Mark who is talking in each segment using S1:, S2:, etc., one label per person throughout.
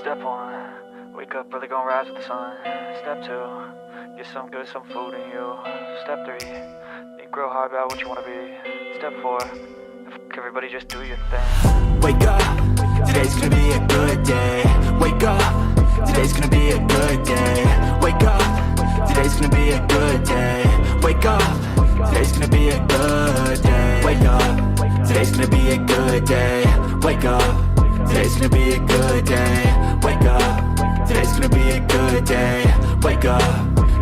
S1: Step 1, wake up, really gonna rise with the sun. Step 2, get some good, some food in you. Step 3, think real hard about what you wanna be. Step 4, everybody just do your thing.
S2: Wake up, today's gonna be a good day. Wake up, today's gonna be a good day. Wake up, today's gonna be a good day. Wake up, today's gonna be a good day. Wake up, today's gonna be a good day. Wake up, today's gonna be a good day. Wake up, today's gonna be a good day. Wake up,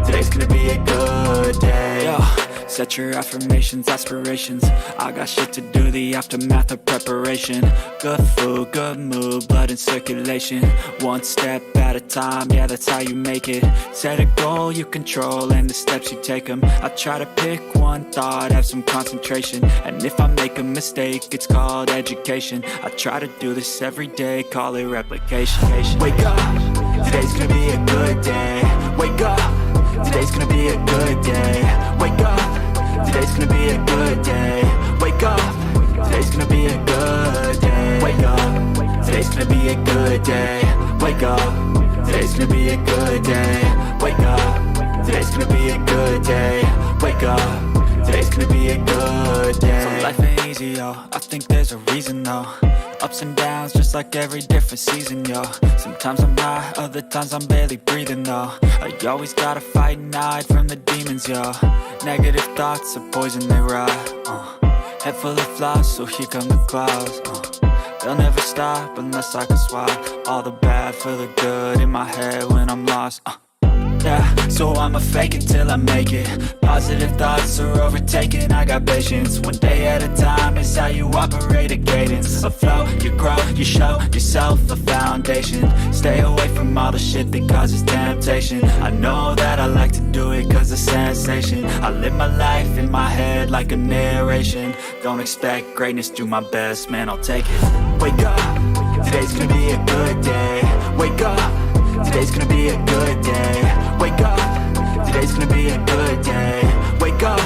S2: today's gonna be a good day. Yo. Set your affirmations, aspirations. I got shit to do, the aftermath of preparation. Good food, good mood, blood in circulation. One step at a time, yeah, that's how you make it. Set a goal you control and the steps you take them. I try to pick one thought, have some concentration. And if I make a mistake, it's called education. I try to do this every day, call it replication. Wake up, today's gonna be a good day. Wake up, today's gonna be a good day. Wake up, today's gonna be a good day. Wake up, today's gonna be a good day. Wake up, today's gonna be a good day. Wake up, today's gonna be a good day. Wake up, today's gonna be a good day. Wake up, today's gonna be a good day. So life ain't easy, yo, I think there's a reason though. Ups and downs, just like every different season, yo. Sometimes I'm high, other times I'm barely breathing, though. I always gotta fight and hide from the demons, yo. Negative thoughts are poison, they rot. Head full of flies, so here come the clouds. They'll never stop unless I can swap all the bad for the good in my head when I'm lost. Yeah, so I'ma fake it till I make it. Positive thoughts are overtaken, I got patience. One day at a time is how you operate a cadence. A flow, you grow, you show yourself a foundation. Stay away from all the shit that causes temptation. I know that I like to do it cause it's sensation. I live my life in my head like a narration. Don't expect greatness, do my best, man, I'll take it. Wake up, today's gonna be a good day. Wake up, today's gonna be a good day. Wake up, today's gonna be a good day. Wake up,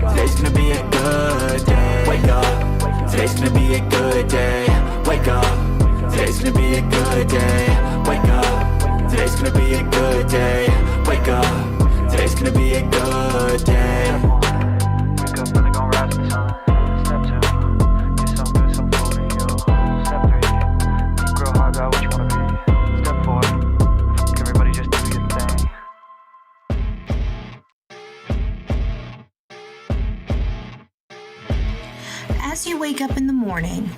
S2: today's gonna be a good day. Wake up, today's gonna be a good day. Wake up, today's gonna be a good day. Wake up, today's gonna be a good day. Wake up, today's gonna be a good day.
S1: Wake up, really gonna rise with the sun. Step 2, get some good, some food in you. Step 3, think real hard about what you wanna be. Step 4, everybody just do your thing.
S3: As you wake up in the morning,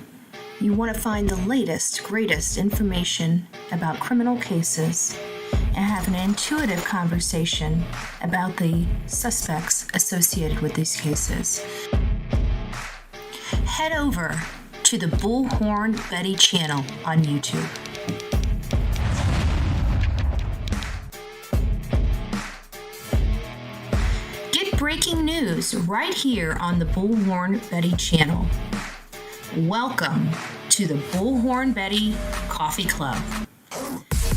S3: you want to find the latest, greatest information about criminal cases and have an intuitive conversation about the suspects associated with these cases. Head over to the Bullhorn Betty channel on YouTube. Get breaking news right here on the Bullhorn Betty channel. Welcome to the Bullhorn Betty Coffee Club.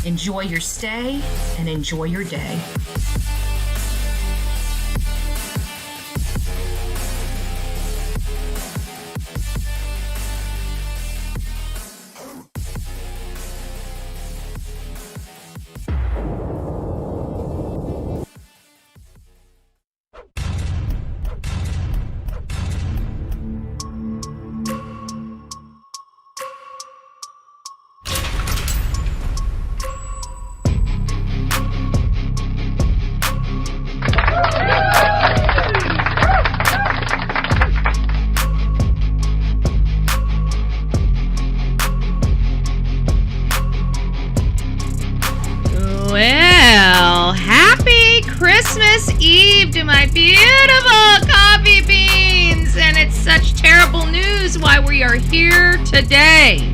S3: Enjoy your stay and enjoy your day.
S4: Well, happy Christmas Eve to my beautiful coffee beans! And it's such terrible news why we are here today.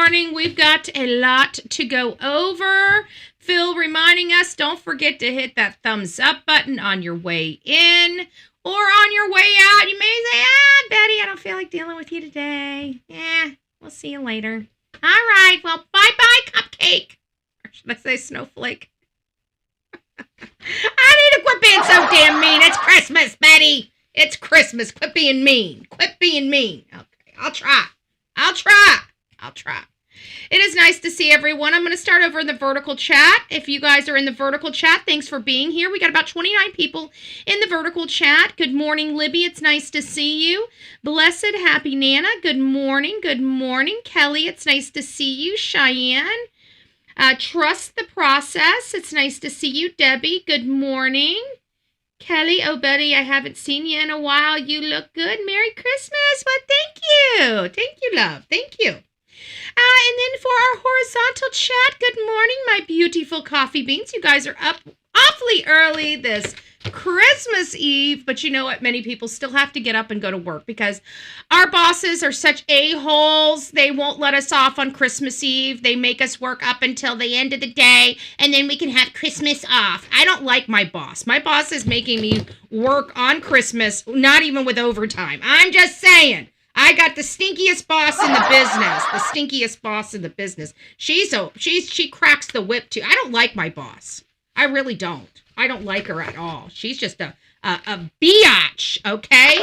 S4: morning. We've got a lot to go over. Phil reminding us, don't forget to hit that thumbs up button on your way in or on your way out. You may say, Betty, I don't feel like dealing with you today. Yeah, we'll see you later. All right, well, bye-bye, cupcake. Or should I say snowflake? I need to quit being so damn mean. It's Christmas, Betty. It's Christmas. Quit being mean. Quit being mean. Okay, I'll try. It is nice to see everyone. I'm going to start over in the vertical chat. If you guys are in the vertical chat, thanks for being here. We got about 29 people in the vertical chat. Good morning, Libby. It's nice to see you. Blessed Happy Nana. Good morning. Good morning, Kelly. It's nice to see you. Cheyenne. Trust the process. It's nice to see you, Debbie. Good morning. Kelly, oh, Betty, I haven't seen you in a while. You look good. Merry Christmas. Well, thank you. Thank you, love. Thank you. And then for our horizontal chat, good morning, my beautiful coffee beans. You guys are up awfully early this Christmas Eve, but you know what? Many people still have to get up and go to work because our bosses are such a-holes. They won't let us off on Christmas Eve. They make us work up until the end of the day, and then we can have Christmas off. I don't like my boss. My boss is making me work on Christmas, not even with overtime. I'm just saying. I got the stinkiest boss in the business. The stinkiest boss in the business. She cracks the whip too. I don't like my boss. I really don't. I don't like her at all. She's just a biatch, okay?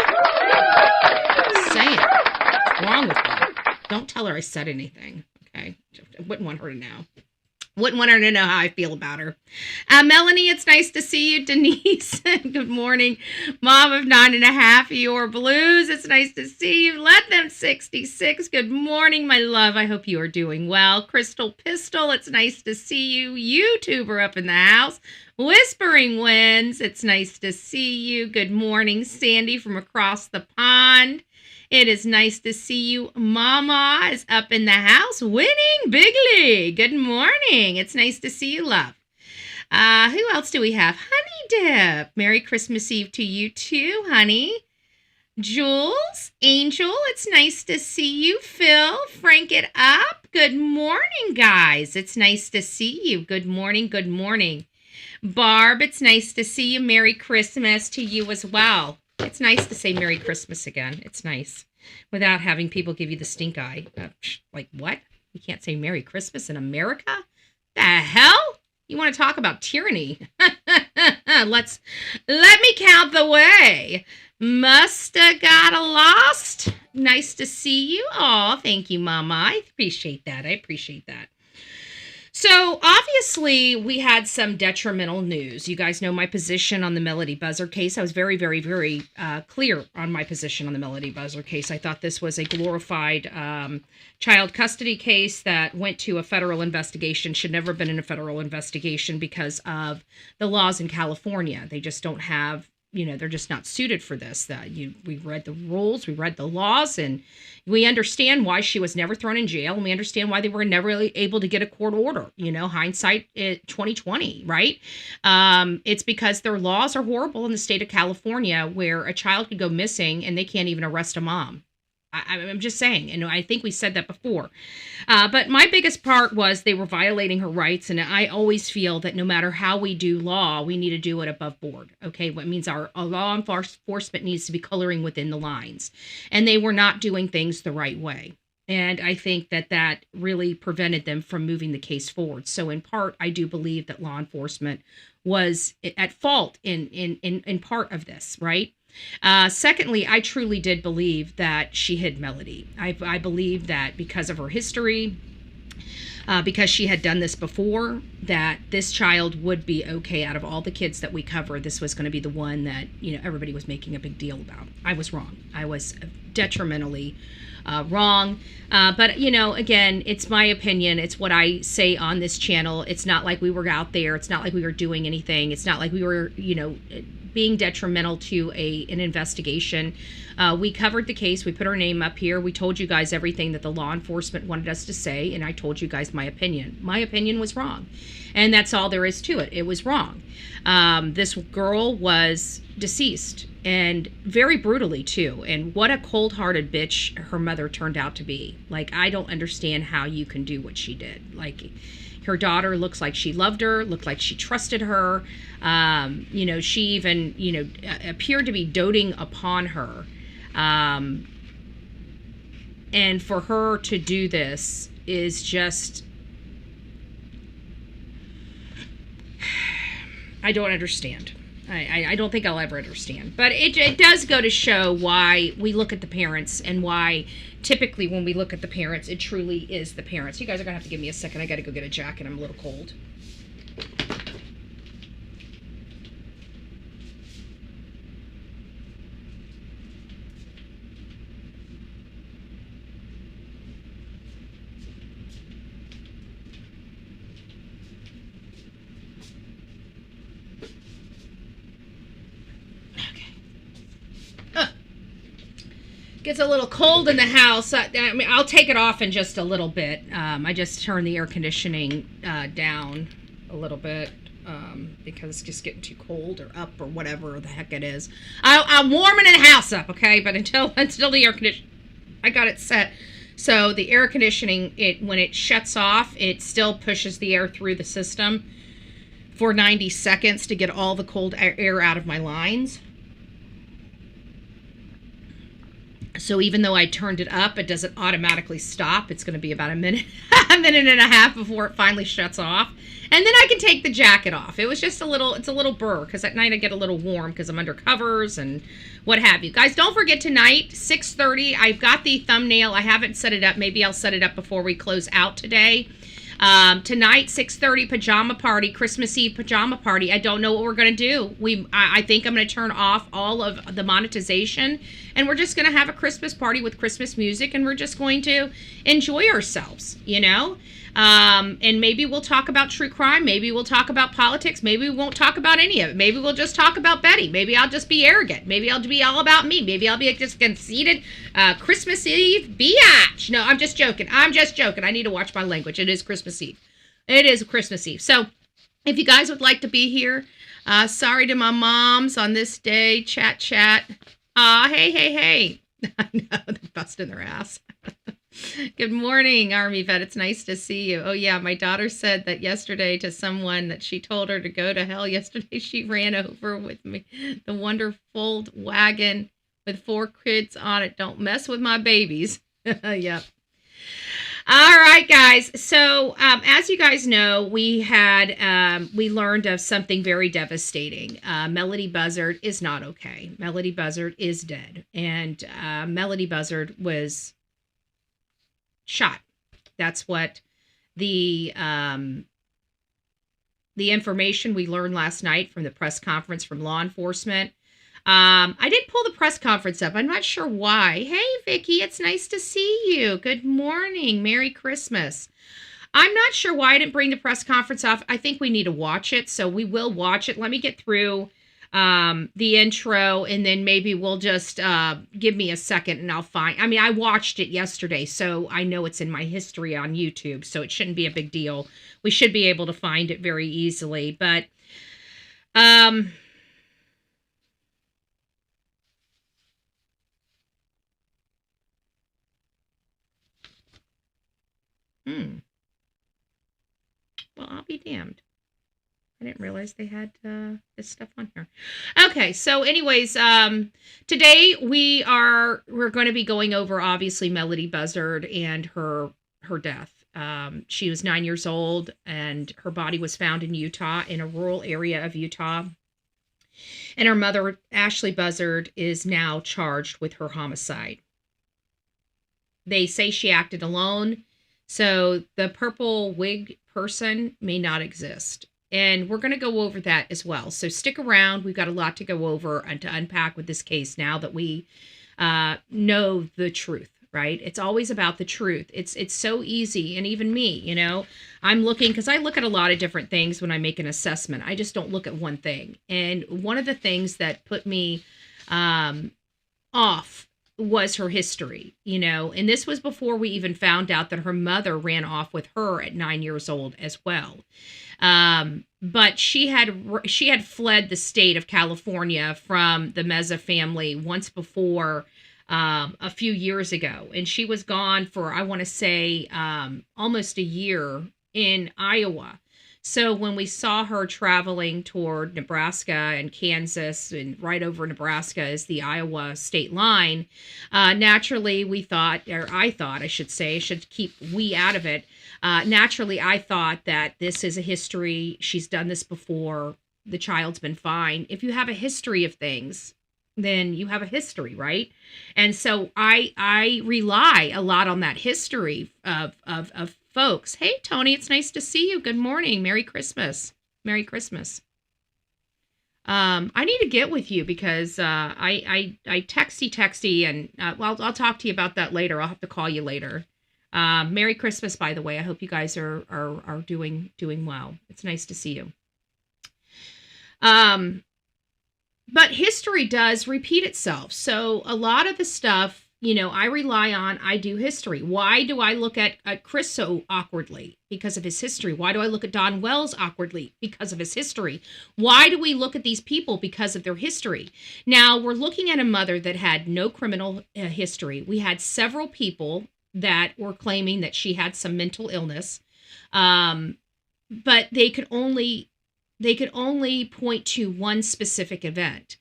S4: Just saying. What's wrong with her? Don't tell her I said anything, okay? I wouldn't want her to know. Wouldn't want her to know how I feel about her. Melanie, it's nice to see you. Denise, good morning. Mom of 9.5, your blues. It's nice to see you. Let them 66. Good morning, my love. I hope you are doing well. Crystal Pistol, it's nice to see you. YouTuber up in the house. Whispering Winds, it's nice to see you. Good morning, Sandy from across the pond. It is nice to see you. Mama is up in the house winning bigly. Good morning. It's nice to see you, love. Who else do we have? Honey Dip. Merry Christmas Eve to you too, honey. Jules, Angel, it's nice to see you. Phil, Frank it up. Good morning, guys. It's nice to see you. Good morning, good morning. Barb, it's nice to see you. Merry Christmas to you as well. It's nice to say Merry Christmas again. It's nice. Without having people give you the stink eye. Like, what? You can't say Merry Christmas in America? The hell? You want to talk about tyranny? Let me count the way. Musta got lost. Nice to see you. Oh, thank you, Mama. I appreciate that. So, obviously, we had some detrimental news. You guys know my position on the Melodee Buzzard case. I was very, very, very clear on my position on the Melodee Buzzard case. I thought this was a glorified child custody case that went to a federal investigation, should never have been in a federal investigation because of the laws in California. They just don't have, they're just not suited for this. We read the rules, we read the laws, and we understand why she was never thrown in jail, and we understand why they were never really able to get a court order. Hindsight 2020, right? It's because their laws are horrible in the state of California, where a child could go missing and they can't even arrest a mom. I'm just saying, and I think we said that before. But my biggest part was they were violating her rights, and I always feel that no matter how we do law, we need to do it above board, okay? What means our law enforcement needs to be coloring within the lines, and they were not doing things the right way. And I think that really prevented them from moving the case forward. So in part, I do believe that law enforcement was at fault in part of this, right? Secondly, I truly did believe that she hid Melodee. I believe that because of her history, because she had done this before, that this child would be okay. Out of all the kids that we cover, this was going to be the one that, everybody was making a big deal about. I was wrong. I was detrimentally wrong. But, again, it's my opinion. It's what I say on this channel. It's not like we were out there. It's not like we were doing anything. It's not like we were, being detrimental to an investigation. We covered the case. We put our name up here. We told you guys everything that the law enforcement wanted us to say, and I told you guys my opinion. My opinion was wrong, and that's all there is to it. It was wrong. This girl was deceased, and very brutally too. And what a cold-hearted bitch her mother turned out to be. Like, I don't understand how you can do what she did. Like, her daughter looks like she loved her, looked like she trusted her. She even, appeared to be doting upon her. And for her to do this is just, I don't understand. I don't think I'll ever understand. But it does go to show why we look at the parents, and why typically when we look at the parents, it truly is the parents. You guys are going to have to give me a second. I got to go get a jacket. I'm a little cold. Gets a little cold in the house. I mean, I'll take it off in just a little bit. I just turned the air conditioning down a little bit because it's just getting too cold, or up, or whatever the heck it is. I'm warming the house up, okay? But until the air conditioning, I got it set. So the air conditioning, when it shuts off, it still pushes the air through the system for 90 seconds to get all the cold air out of my lines. So even though I turned it up, it doesn't automatically stop. It's going to be about a minute and a half before it finally shuts off. And then I can take the jacket off. It was just it's a little burr, because at night I get a little warm because I'm under covers and what have you. Guys, don't forget tonight, 6:30, I've got the thumbnail. I haven't set it up. Maybe I'll set it up before we close out today. Tonight, 6:30, pajama party, Christmas Eve pajama party. I don't know what we're going to do. I think I'm going to turn off all of the monetization, and we're just going to have a Christmas party with Christmas music, and we're just going to enjoy ourselves, and maybe we'll talk about true crime. Maybe we'll talk about politics. Maybe we won't talk about any of it. Maybe we'll just talk about Betty. Maybe I'll just be arrogant. Maybe I'll be all about me. Maybe I'll be just conceited Christmas Eve biatch. No, I'm just joking. I need to watch my language. It is Christmas Eve. It is Christmas Eve. So if you guys would like to be here, sorry to my moms on this day. Chat. Hey. I know, they're busting their ass. Good morning, Army vet. It's nice to see you. Oh, yeah, my daughter said that yesterday to someone that she told her to go to hell. Yesterday, she ran over with me. The wonderful wagon with 4 kids on it. Don't mess with my babies. Yep. All right, guys. So, as you guys know, we learned of something very devastating. Melodee Buzzard is not okay. Melodee Buzzard is dead. And Melodee Buzzard was shot. That's what the information we learned last night from the press conference from law enforcement. I did pull the press conference up. I'm not sure why. Hey, Vicky, it's nice to see you. Good morning. Merry Christmas. I'm not sure why I didn't bring the press conference off. I think we need to watch it, so we will watch it. Let me get through the intro, and then maybe we'll just give me a second and I'll find. I mean, I watched it yesterday, so I know it's in my history on YouTube, so it shouldn't be a big deal. We should be able to find it very easily, but well, I'll be damned. I didn't realize they had this stuff on here. Okay, so anyways, today we're going to be going over, obviously, Melodee Buzzard and her death. She was 9 years old, and her body was found in Utah, in a rural area of Utah. And her mother, Ashlee Buzzard, is now charged with her homicide. They say she acted alone, so the purple wig person may not exist. And we're going to go over that as well. So stick around. We've got a lot to go over and to unpack with this case now that we know the truth, right? It's always about the truth. It's so easy. And even me, I'm looking, because I look at a lot of different things when I make an assessment. I just don't look at one thing. And one of the things that put me off was her history, and this was before we even found out that her mother ran off with her at 9 years old as well. But she had fled the state of California from the Meza family once before, a few years ago, and she was gone for, I want to say, almost a year in Iowa. So when we saw her traveling toward Nebraska and Kansas, and right over Nebraska is the Iowa state line, naturally we thought, or I thought, I should say, should keep we out of it. Naturally, I thought that this is a history. She's done this before. The child's been fine. If you have a history of things, then you have a history, right? And so I rely a lot on that history of folks. Hey, Tony, it's nice to see you. Good morning. Merry Christmas. Merry Christmas. I need to get with you because I texty and well, I'll talk to you about that later. I'll have to call you later. Merry Christmas, by the way. I hope you guys are doing well. It's nice to see you. But history does repeat itself. So a lot of the stuff, I rely on, I do history. Why do I look at Chris so awkwardly? Because of his history. Why do I look at Don Wells awkwardly? Because of his history. Why do we look at these people? Because of their history. Now, we're looking at a mother that had no criminal history. We had several people that were claiming that she had some mental illness, but they could only point to one specific event.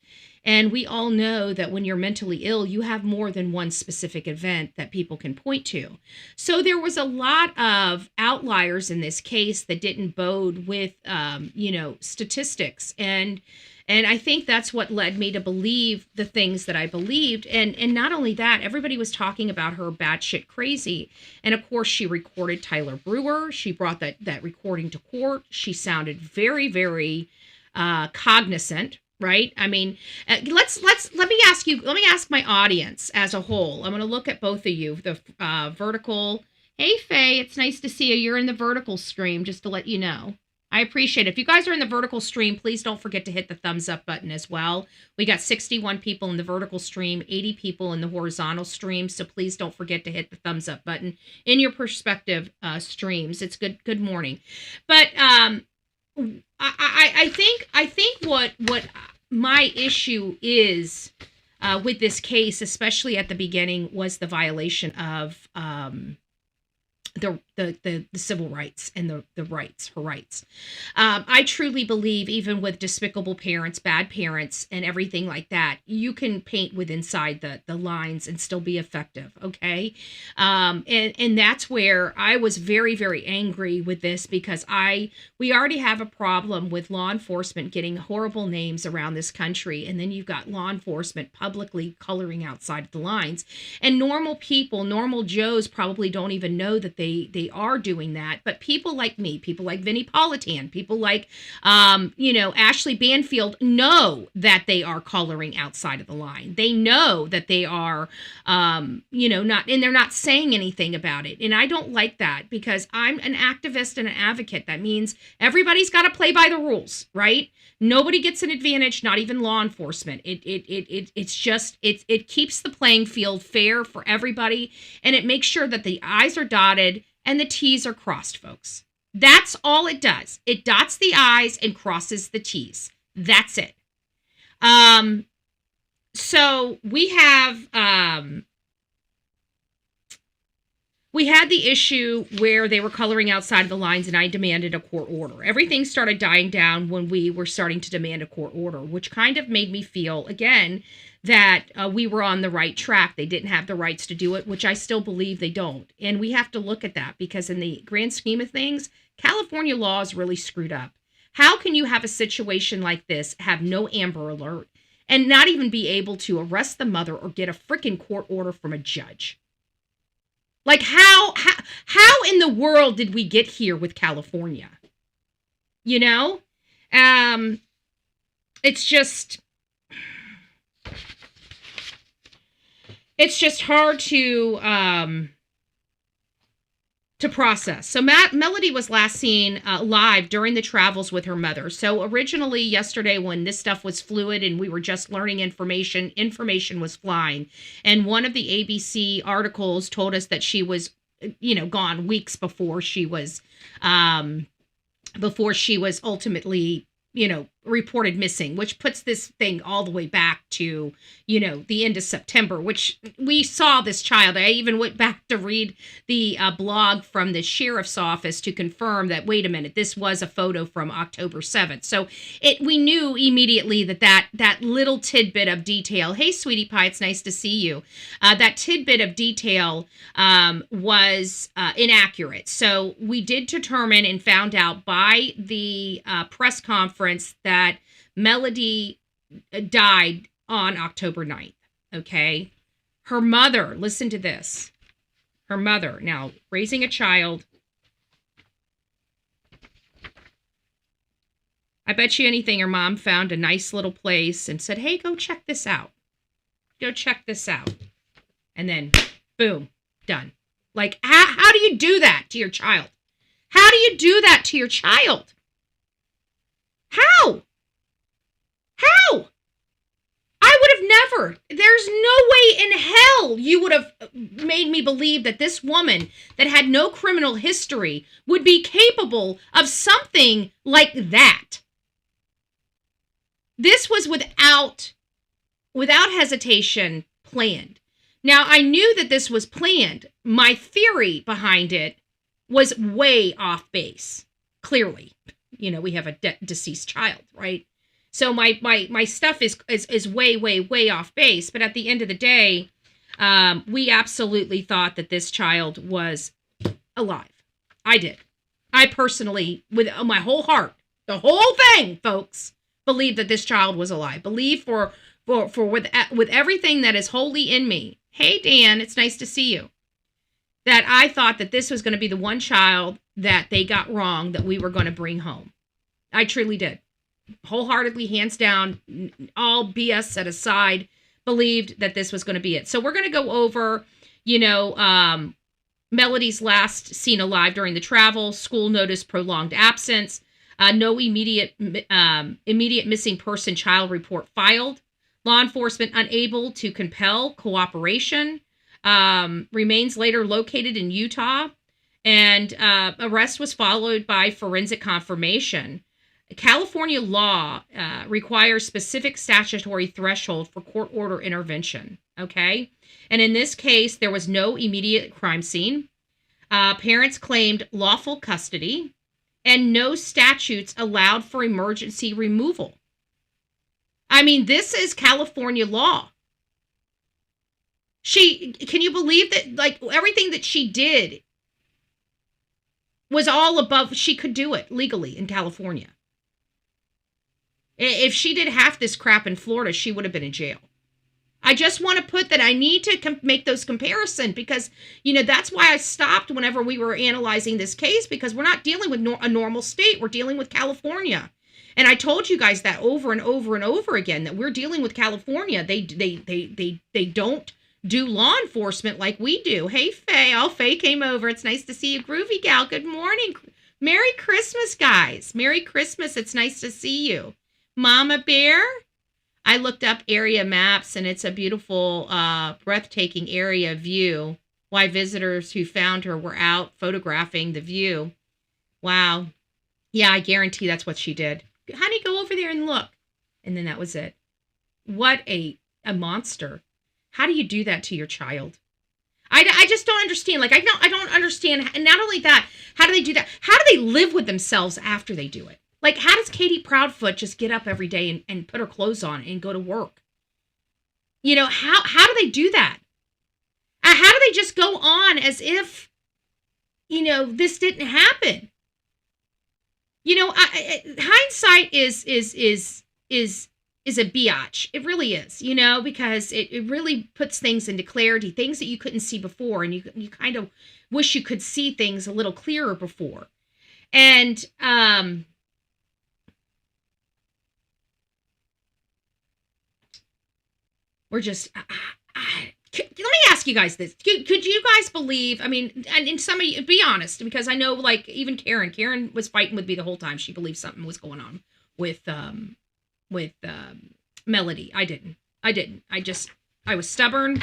S4: And we all know that when you're mentally ill, you have more than one specific event that people can point to. So there was a lot of outliers in this case that didn't bode with, statistics. And I think that's what led me to believe the things that I believed. And not only that, everybody was talking about her batshit crazy. And of course, she recorded Tyler Brewer. She brought that recording to court. She sounded very, very cognizant, right? I mean, let me ask my audience as a whole. I'm going to look at both of you, the vertical. Hey, Faye, it's nice to see you. You're in the vertical stream, just to let you know. I appreciate it. If you guys are in the vertical stream, please don't forget to hit the thumbs up button as well. We got 61 people in the vertical stream, 80 people in the horizontal stream. So please don't forget to hit the thumbs up button in your perspective streams. It's good morning. But I think what my issue is with this case, especially at the beginning, was the violation of the civil rights and her rights. I truly believe, even with despicable parents, bad parents, and everything like that, you can paint with inside the lines and still be effective. Okay. And that's where I was very, very angry with this, because we already have a problem with law enforcement getting horrible names around this country. And then you've got law enforcement publicly coloring outside of the lines, and normal people, normal Joes, probably don't even know that they are doing that. But people like me, people like Vinnie Politan, people like, Ashlee Banfield know that they are coloring outside of the line. They know that they are, not, and they're not saying anything about it. And I don't like that, because I'm an activist and an advocate. That means everybody's got to play by the rules, right? Nobody gets an advantage, not even law enforcement. It keeps the playing field fair for everybody, and it makes sure that the I's are dotted and the T's are crossed, folks. That's all it does. It dots the I's and crosses the T's. That's it. So we had the issue where they were coloring outside of the lines, and I demanded a court order. Everything started dying down when we were starting to demand a court order, which kind of made me feel, again, that we were on the right track. They didn't have the rights to do it, which I still believe they don't. And we have to look at that, because in the grand scheme of things, California law is really screwed up. How can you have a situation like this, have no Amber Alert, and not even be able to arrest the mother or get a freaking court order from a judge? Like, how in the world did we get here with California? It's just, it's just hard to process. So Melodee was last seen live during the travels with her mother. So originally yesterday, when this stuff was fluid and we were just learning information was flying. And one of the ABC articles told us that she was, gone weeks before she was ultimately, reported missing, which puts this thing all the way back to, the end of September, which we saw this child. I even went back to read the blog from the sheriff's office to confirm that, wait a minute, this was a photo from October 7th. So we knew immediately that little tidbit of detail, hey, sweetie pie, it's nice to see you. That tidbit of detail was inaccurate. So we did determine and found out by the press conference that Melodee died on October 9th, okay? Her mother, listen to this. Her mother, now raising a child. I bet you anything her mom found a nice little place and said, hey, go check this out. Go check this out. And then, boom, done. Like, how do you do that to your child? How do you do that to your child? How? How? I would have never. There's no way in hell you would have made me believe that this woman that had no criminal history would be capable of something like that. This was without hesitation planned. Now, I knew that this was planned. My theory behind it was way off base, clearly. We have a deceased child, right? So my stuff is way off base. But at the end of the day, we absolutely thought that this child was alive. I did. I personally, with my whole heart, the whole thing, folks, believed that this child was alive. Believe with everything that is wholly in me. Hey, Dan, it's nice to see you. That I thought that this was going to be the one child that they got wrong that we were going to bring home. I truly did. Wholeheartedly, hands down, all BS set aside, believed that this was going to be it. So we're going to go over, Melodee's last seen alive during the travel, school notice, prolonged absence, no immediate missing person child report filed, law enforcement unable to compel cooperation, remains later located in Utah, and arrest was followed by forensic confirmation. California law requires specific statutory threshold for court order intervention, okay? And in this case, there was no immediate crime scene. Parents claimed lawful custody, and no statutes allowed for emergency removal. I mean, this is California law. Can you believe that, like, everything that she did was all above, she could do it legally in California. If she did half this crap in Florida, she would have been in jail. I just want to put that I need to make those comparisons because, that's why I stopped whenever we were analyzing this case, because we're not dealing with a normal state. We're dealing with California. And I told you guys that over and over and over again, that we're dealing with California. They don't do law enforcement like we do. Hey, Faye. Oh, Faye came over. It's nice to see you, Groovy Gal. Good morning. Merry Christmas, guys. Merry Christmas. It's nice to see you. Mama Bear. I looked up area maps, and it's a beautiful, breathtaking area view. Why visitors who found her were out photographing the view. Wow. Yeah, I guarantee that's what she did. Honey, go over there and look. And then that was it. What a monster. How do you do that to your child? I just don't understand. Like, I don't understand. And not only that, how do they do that? How do they live with themselves after they do it? Like, how does Katie Proudfoot just get up every day and put her clothes on and go to work? How do they do that? How do they just go on as if, this didn't happen? Hindsight is a biatch. It really is, because it really puts things into clarity, things that you couldn't see before, and you kind of wish you could see things a little clearer before. And we're just Let me ask you guys this. Could you guys believe, I mean, and some of you, be honest, because I know, like, even Karen was fighting with me the whole time. She believed something was going on with Melodee. I didn't. I was stubborn,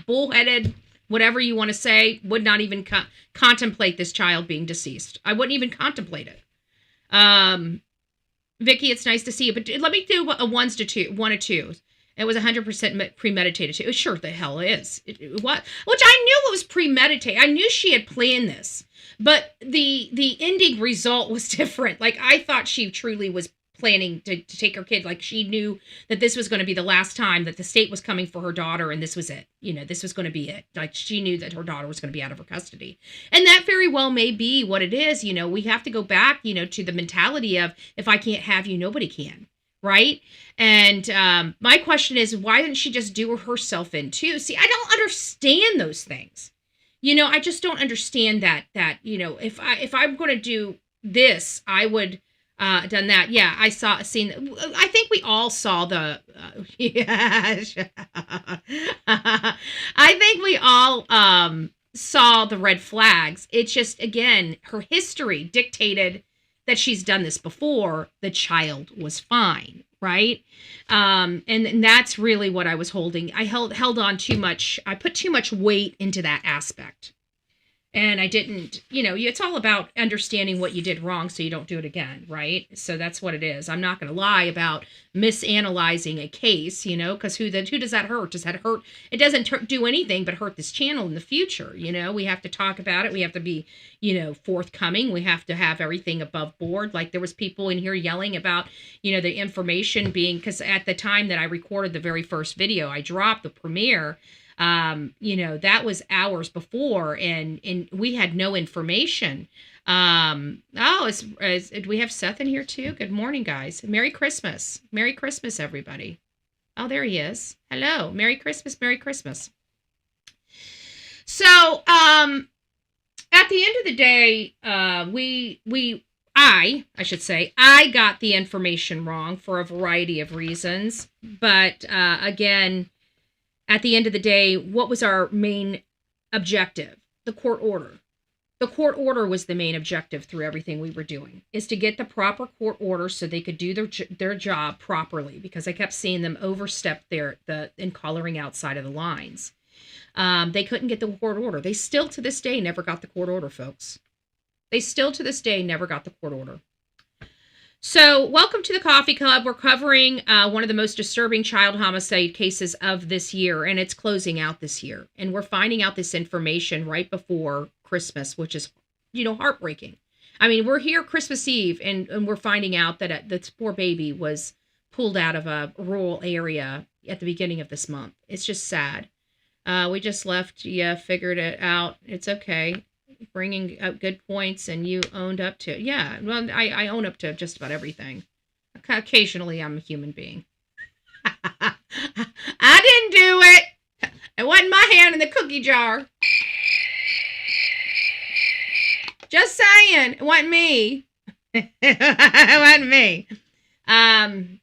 S4: bullheaded, whatever you want to say, would not even contemplate this child being deceased. I wouldn't even contemplate it. Vicky, it's nice to see you, but let me do a 1 to 2. It was 100% premeditated too. Sure, the hell is. What? Which I knew it was premeditated. I knew she had planned this, but the ending result was different. Like, I thought she truly was planning to take her kid. Like, she knew that this was going to be the last time that the state was coming for her daughter, and this was it. You know, this was going to be it. Like, she knew that her daughter was going to be out of her custody. And that very well may be what it is. You know, we have to go back, you know, to the mentality of, if I can't have you, nobody can. Right? And my question is, why didn't she just do herself in too? See, I don't understand those things. You know, I just don't understand that, you know, if I'm going to do this, I would done that. Yeah, I saw a scene. I think we all saw the, I think we all saw the red flags. It's just, again, her history dictated that she's done this before. The child was fine, right? And that's really what I was holding. I held on too much. I put too much weight into that aspect. And I didn't, you know, it's all about understanding what you did wrong so you don't do it again, right? So that's what it is. I'm not going to lie about misanalyzing a case, you know, because who does that hurt? Does that hurt? It doesn't do anything but hurt this channel in the future, you know? We have to talk about it. We have to be, you know, forthcoming. We have to have everything above board. Like, there was people in here yelling about, you know, the information being, because at the time that I recorded the very first video, I dropped the premiere. You know, that was hours before, and we had no information. Do we have Seth in here too? Good morning, guys. Merry Christmas. Merry Christmas, everybody. Oh, there he is. Hello. Merry Christmas. Merry Christmas. So, at the end of the day, I should say, I got the information wrong for a variety of reasons. But, again, at the end of the day, what was our main objective? The court order. The court order was the main objective through everything we were doing, is to get the proper court order so they could do their job properly, because I kept seeing them overstep in coloring outside of the lines. They couldn't get the court order. They still to this day never got the court order, folks. They still to this day never got the court order. So, welcome to the Coffee Club. We're covering one of the most disturbing child homicide cases of this year, and it's closing out this year. And we're finding out this information right before Christmas, which is, you know, heartbreaking. I mean, we're here Christmas Eve, and we're finding out that this poor baby was pulled out of a rural area at the beginning of this month. It's just sad. We just left. Yeah, figured it out. It's okay. Bringing up good points, and you owned up to it. Yeah, well, I own up to just about everything. Occasionally, I'm a human being. I didn't do it. It wasn't my hand in the cookie jar. Just saying, it wasn't me. It wasn't me. And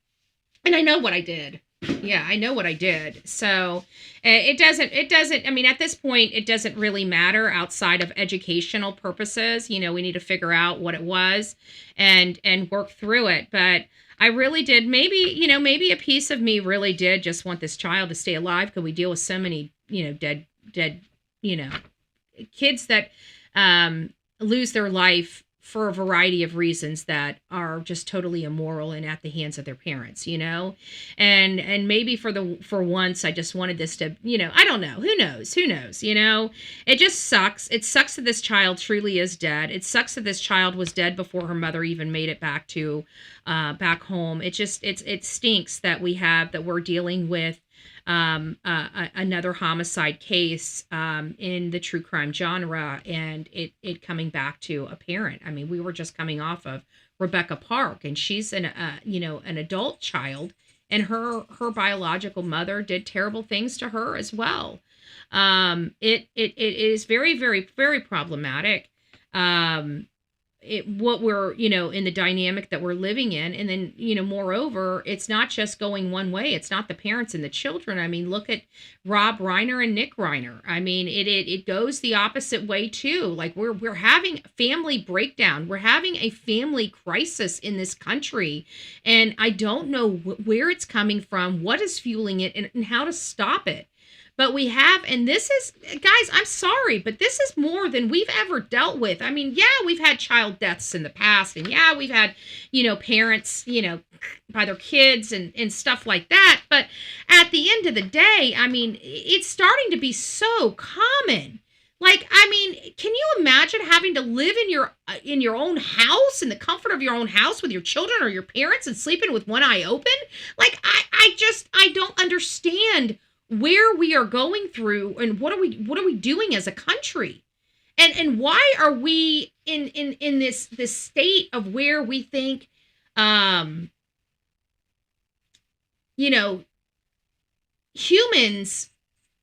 S4: I know what I did. Yeah, I know what I did. So it doesn't, I mean, at this point, it doesn't really matter outside of educational purposes. You know, we need to figure out what it was and work through it. But I really did, maybe a piece of me really did just want this child to stay alive, because we deal with so many, you know, dead, you know, kids that lose their life for a variety of reasons that are just totally immoral and at the hands of their parents, you know? And maybe for once, I just wanted this to, you know, I don't know. Who knows, you know? It just sucks. It sucks that this child truly is dead. It sucks that this child was dead before her mother even made it back to, back home. It just, it stinks that we're dealing with another homicide case in the true crime genre, and it coming back to a parent. I mean, we were just coming off of Rebecca Park, and she's an adult child, and her biological mother did terrible things to her as well. It is very, very, very problematic. what we're, in the dynamic that we're living in. And then, moreover, it's not just going one way. It's not the parents and the children. I mean, look at Rob Reiner and Nick Reiner. I mean, it goes the opposite way too. Like we're having family breakdown. We're having a family crisis in this country. And I don't know where it's coming from, what is fueling it, and how to stop it. But we have, and this is, guys, I'm sorry, but this is more than we've ever dealt with. I mean, yeah, we've had child deaths in the past, and yeah, we've had, parents, by their kids and stuff like that. But at the end of the day, I mean, it's starting to be so common. Like, I mean, can you imagine having to live in your own house, in the comfort of your own house with your children or your parents, and sleeping with one eye open? Like, I don't understand where we are going through, and what are we doing as a country, and why are we in this state of where we think humans,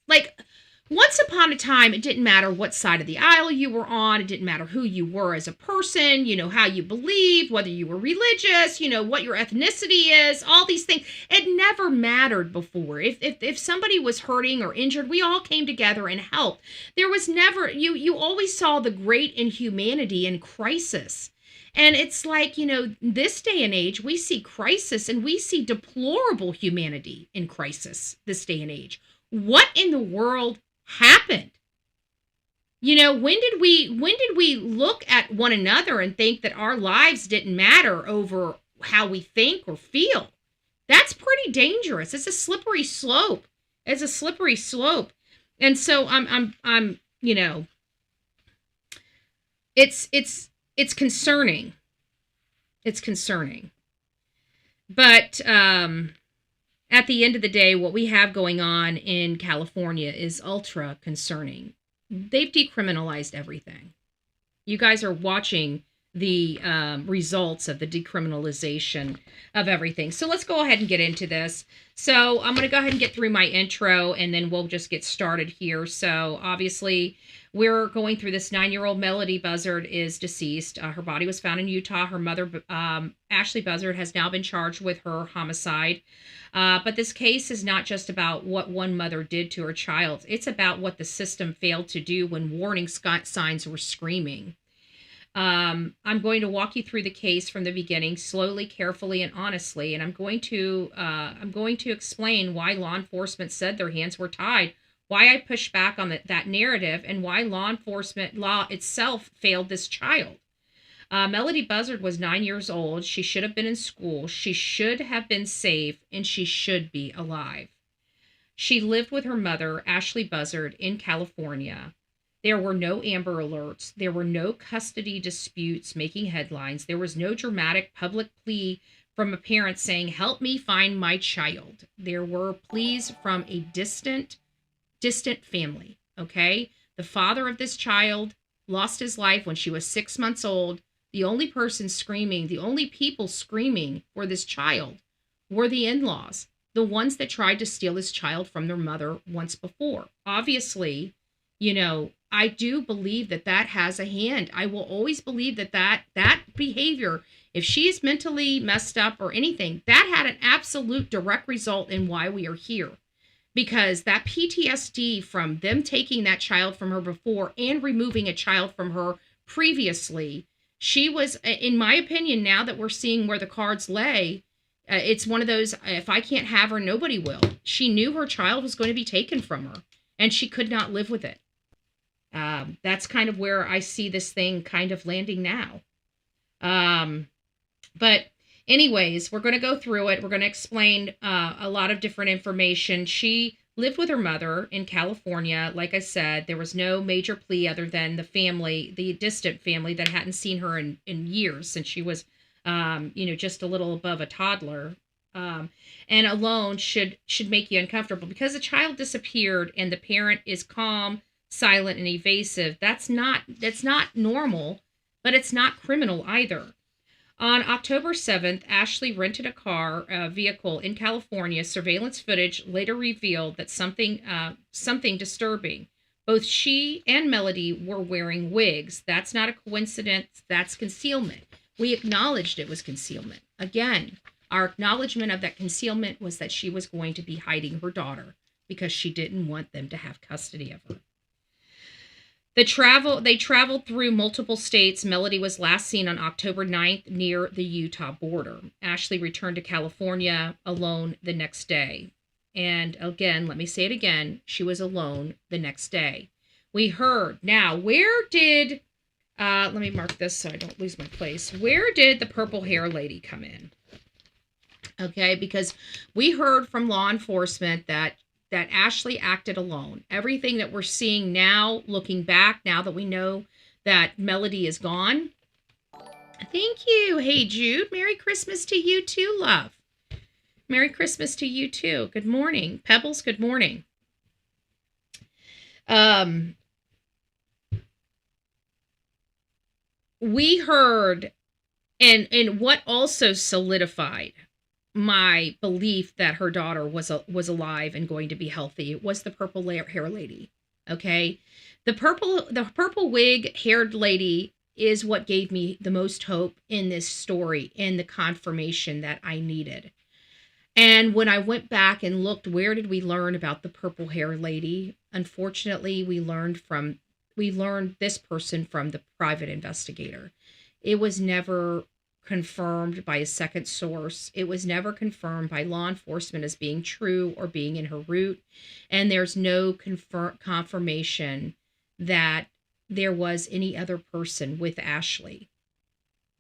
S4: like, once upon a time, it didn't matter what side of the aisle you were on. It didn't matter who you were as a person, how you believed, whether you were religious, what your ethnicity is, all these things. It never mattered before. If somebody was hurting or injured, we all came together and helped. There was never, you always saw the great in humanity in crisis. And it's like, this day and age, we see crisis and we see deplorable humanity in crisis this day and age. What in the world happened? When did we look at one another and think that our lives didn't matter over how we think or feel? That's pretty dangerous. It's a slippery slope. And so I'm it's concerning. It's concerning. But at the end of the day, what we have going on in California is ultra concerning. They've decriminalized everything. You guys are watching the results of the decriminalization of everything. So let's go ahead and get into this. So I'm going to go ahead and get through my intro, and then we'll just get started here. So obviously, we're going through this 9-year-old Melodee Buzzard is deceased. Her body was found in Utah. Her mother, Ashlee Buzzard, has now been charged with her homicide. But this case is not just about what one mother did to her child. It's about what the system failed to do when warning signs were screaming. I'm going to walk you through the case from the beginning, slowly, carefully, and honestly. And I'm going to explain why law enforcement said their hands were tied, why I pushed back on that narrative, and why law itself failed this child. Melodee Buzzard was 9 years old. She should have been in school. She should have been safe, and she should be alive. She lived with her mother, Ashlee Buzzard, in California. There were no Amber Alerts. There were no custody disputes making headlines. There was no dramatic public plea from a parent saying, "Help me find my child." There were pleas from a distant family, okay? The father of this child lost his life when she was 6 months old. The only person screaming, the only people screaming for this child were the in-laws, the ones that tried to steal this child from their mother once before. Obviously, I do believe that has a hand. I will always believe that behavior, if she is mentally messed up or anything, that had an absolute direct result in why we are here. Because that PTSD from them taking that child from her before and removing a child from her previously, she was, in my opinion, now that we're seeing where the cards lay, it's one of those, if I can't have her, nobody will. She knew her child was going to be taken from her, and she could not live with it. That's kind of where I see this thing kind of landing now. But anyways, we're going to go through it. We're going to explain a lot of different information. She lived with her mother in California. Like I said, there was no major plea other than the distant family that hadn't seen her in years since she was, just a little above a toddler. And alone should make you uncomfortable because the child disappeared and the parent is calm, silent, and evasive. That's not normal, but it's not criminal either. On October 7th, Ashlee rented a vehicle in California. Surveillance footage later revealed that something disturbing Both she and Melodee were wearing wigs. That's not a coincidence. That's concealment. We acknowledged it was concealment. Again, our acknowledgement of that concealment was that she was going to be hiding her daughter because she didn't want them to have custody of her. They traveled through multiple states. Melodee was last seen on October 9th near the Utah border. Ashlee returned to California alone the next day. And again, let me say it again, she was alone the next day. We heard, now, where did, let me mark this so I don't lose my place. Where did the purple hair lady come in? Okay, because we heard from law enforcement that Ashlee acted alone. Everything that we're seeing now, looking back, now that we know that Melodee is gone. Thank you. Hey, Jude. Merry Christmas to you too, love. Merry Christmas to you too. Good morning. Pebbles, good morning. We heard, and what also solidified my belief that her daughter was alive and going to be healthy was the purple hair lady. Okay, the purple wig haired lady is what gave me the most hope in this story and the confirmation that I needed. And when I went back and looked, where did we learn about the purple hair lady? Unfortunately, we learned this person from the private investigator. It was never confirmed by a second source. It was never confirmed by law enforcement as being true or being in her route. And there's no confirmation that there was any other person with Ashlee.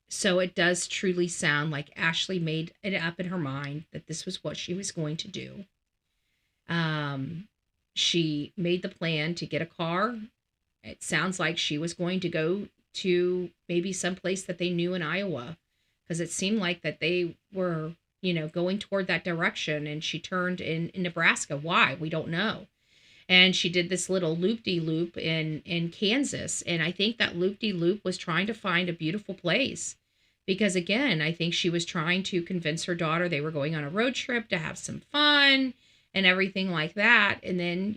S4: So it does truly sound like Ashlee made it up in her mind that this was what she was going to do. She made the plan to get a car. It sounds like she was going to go to maybe someplace that they knew in Iowa, because it seemed like that they were, going toward that direction, and she turned in Nebraska. Why? We don't know. And she did this little loop-de-loop in Kansas. And I think that loop-de-loop was trying to find a beautiful place. Because, again, I think she was trying to convince her daughter they were going on a road trip to have some fun and everything like that. And then,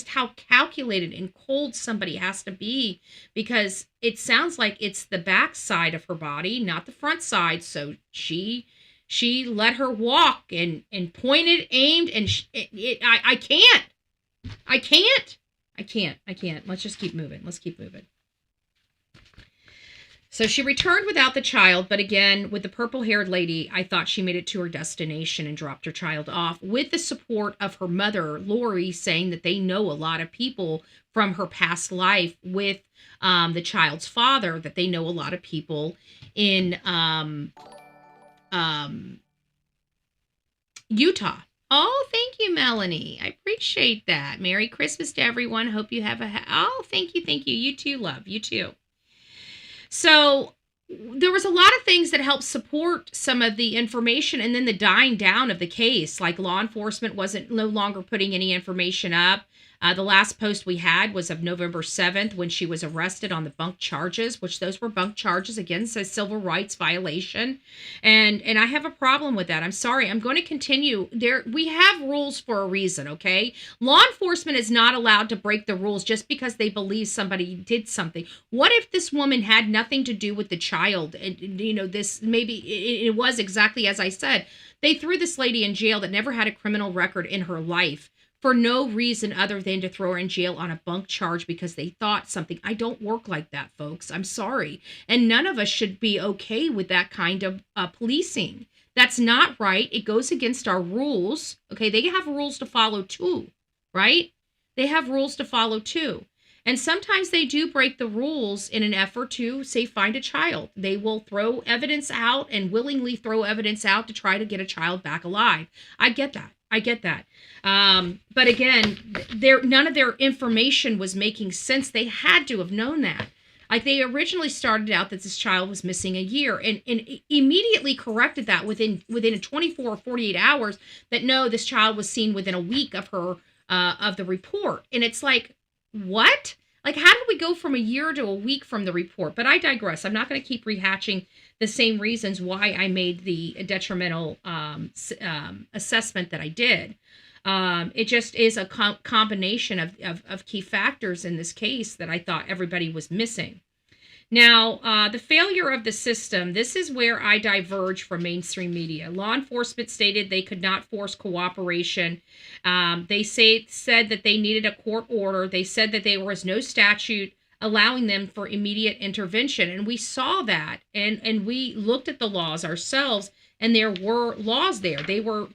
S4: how calculated and cold somebody has to be. Because it sounds like it's the back side of her body, not the front side. So she let her walk and pointed, aimed, and I can't. Let's just keep moving. Let's keep moving. So she returned without the child, but again, with the purple-haired lady, I thought she made it to her destination and dropped her child off with the support of her mother, Lori, saying that they know a lot of people from her past life with the child's father, that they know a lot of people in Utah. Oh, thank you, Melanie. I appreciate that. Merry Christmas to everyone. Hope you have thank you. You too, love. You too. So there was a lot of things that helped support some of the information, and then the dying down of the case. Like law enforcement no longer putting any information up. The last post we had was of November 7th when she was arrested on the bunk charges, which those were bunk charges against a civil rights violation. And I have a problem with that. I'm sorry. I'm going to continue. We have rules for a reason, okay? Law enforcement is not allowed to break the rules just because they believe somebody did something. What if this woman had nothing to do with the child? It was exactly as I said. They threw this lady in jail that never had a criminal record in her life, for no reason other than to throw her in jail on a bunk charge because they thought something. I don't work like that, folks. I'm sorry. And none of us should be okay with that kind of policing. That's not right. It goes against our rules. Okay, they have rules to follow too, right? They have rules to follow too. And sometimes they do break the rules in an effort to, say, find a child. They will throw evidence out and willingly throw evidence out to try to get a child back alive. I get that. But again, none of their information was making sense. They had to have known that. Like they originally started out that this child was missing a year and immediately corrected that within 24 or 48 hours that no, this child was seen within a week of her, of the report. And it's like, what? Like, how did we go from a year to a week from the report? But I digress. I'm not going to keep rehashing the same reasons why I made the detrimental assessment that I did. It just is a combination of key factors in this case that I thought everybody was missing. Now, the failure of the system, this is where I diverge from mainstream media. Law enforcement stated they could not force cooperation. They said that they needed a court order. They said that there was no statute allowing them for immediate intervention. And we saw that, and we looked at the laws ourselves, and there were laws there. They were,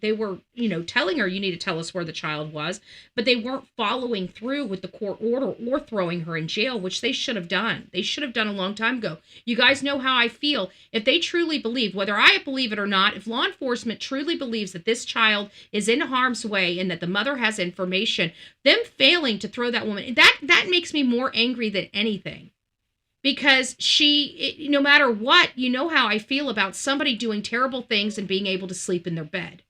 S4: telling her, you need to tell us where the child was, but they weren't following through with the court order or throwing her in jail, which they should have done. They should have done a long time ago. You guys know how I feel. If they truly believe, whether I believe it or not, if law enforcement truly believes that this child is in harm's way and that the mother has information, them failing to throw that woman, that makes me more angry than anything. Because no matter what, you know how I feel about somebody doing terrible things and being able to sleep in their bed.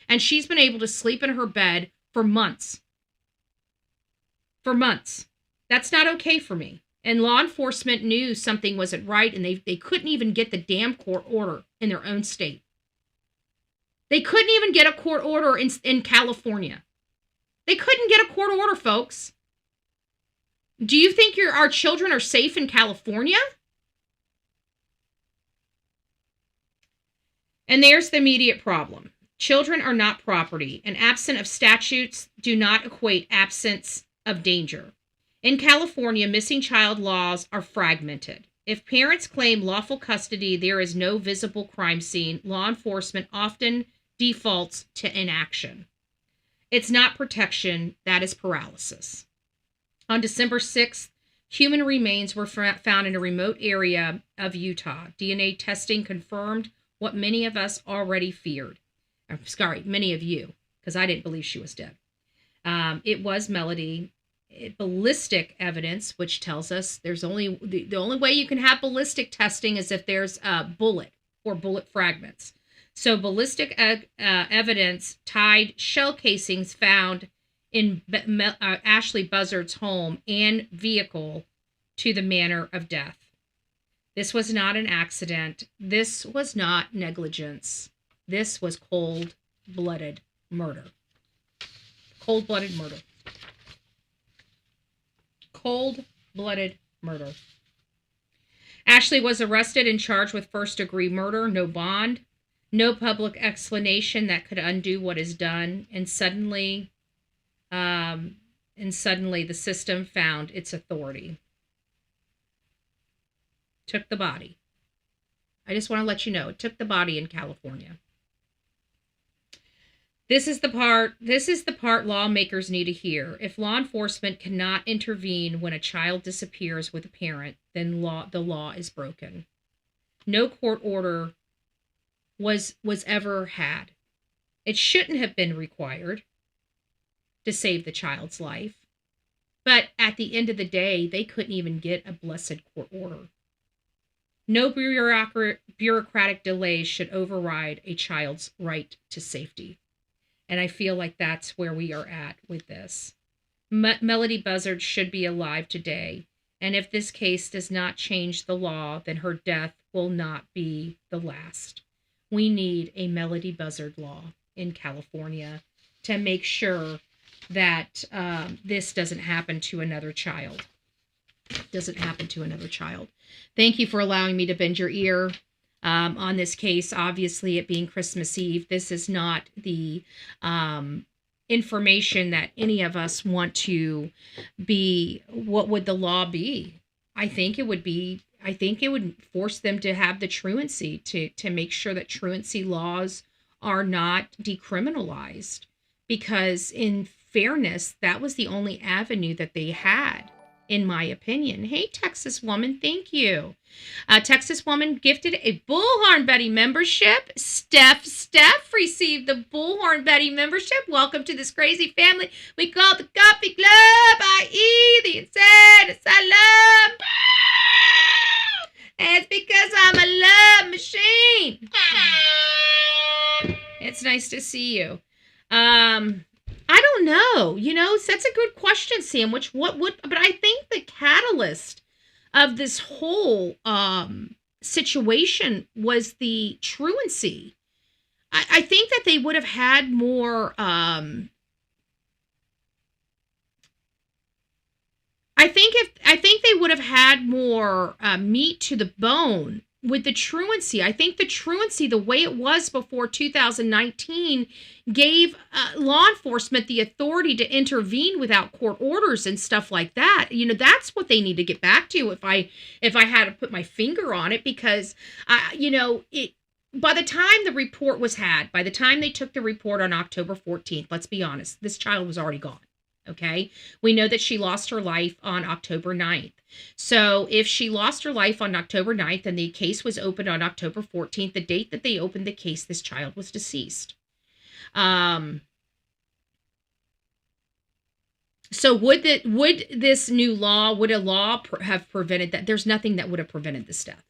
S4: And she's been able to sleep in her bed for months. For months. That's not okay for me. And law enforcement knew something wasn't right, and they couldn't even get the damn court order in their own state. They couldn't even get a court order in California. They couldn't get a court order, folks. Do you think our children are safe in California? And there's the immediate problem. Children are not property, and absent of statutes do not equate absence of danger. In California, missing child laws are fragmented. If parents claim lawful custody, there is no visible crime scene. Law enforcement often defaults to inaction. It's not protection, that is paralysis. On December 6th, human remains were found in a remote area of Utah. DNA testing confirmed what many of us already feared. Many of you, because I didn't believe she was dead. It was Melodee. Ballistic evidence, which tells us there's only the only way you can have ballistic testing is if there's a bullet or bullet fragments. So ballistic evidence tied shell casings found in Ashlee Buzzard's home and vehicle to the manner of death. This was not an accident. This was not negligence. This was cold-blooded murder. Cold-blooded murder. Cold-blooded murder. Ashlee was arrested and charged with first-degree murder, no bond, no public explanation that could undo what is done, and suddenly the system found its authority. Took the body. I just want to let you know, it took the body in California. This is the part lawmakers need to hear. If law enforcement cannot intervene when a child disappears with a parent, then the law is broken. No court order was ever had. It shouldn't have been required to save the child's life. But at the end of the day, they couldn't even get a blessed court order. No bureaucratic delays should override a child's right to safety. And I feel like that's where we are at with this. Melodee Buzzard should be alive today. And if this case does not change the law, then her death will not be the last. We need a Melodee Buzzard law in California to make sure that this doesn't happen to another child. Thank you for allowing me to bend your ear on this case. Obviously, it being Christmas Eve, this is not the information that any of us want to be. What would the law be? I think it would force them to have the truancy, to make sure that truancy laws are not decriminalized, because in fairness, that was the only avenue that they had, in my opinion. Hey, Texas Woman, thank you. Texas Woman gifted a Bullhorn Betty membership. Steph received the Bullhorn Betty membership. Welcome to this crazy family we call the Coffee Club, i.e. the insane asylum. And it's because I'm a love machine. It's nice to see you. I don't know. That's a good question, Sam. But I think the catalyst of this whole situation was the truancy. I think that they would have had more I think they would have had more meat to the bone with the truancy. I think the truancy, the way it was before 2019, gave law enforcement the authority to intervene without court orders and stuff like that. You know, that's what they need to get back to. If I had to put my finger on it, because by the time the report was had, by the time they took the report on October 14th, let's be honest, this child was already gone. Okay. We know that she lost her life on October 9th. So if she lost her life on October 9th and the case was opened on October 14th, the date that they opened the case, this child was deceased. So would this new law, would a law have prevented that? There's nothing that would have prevented this death.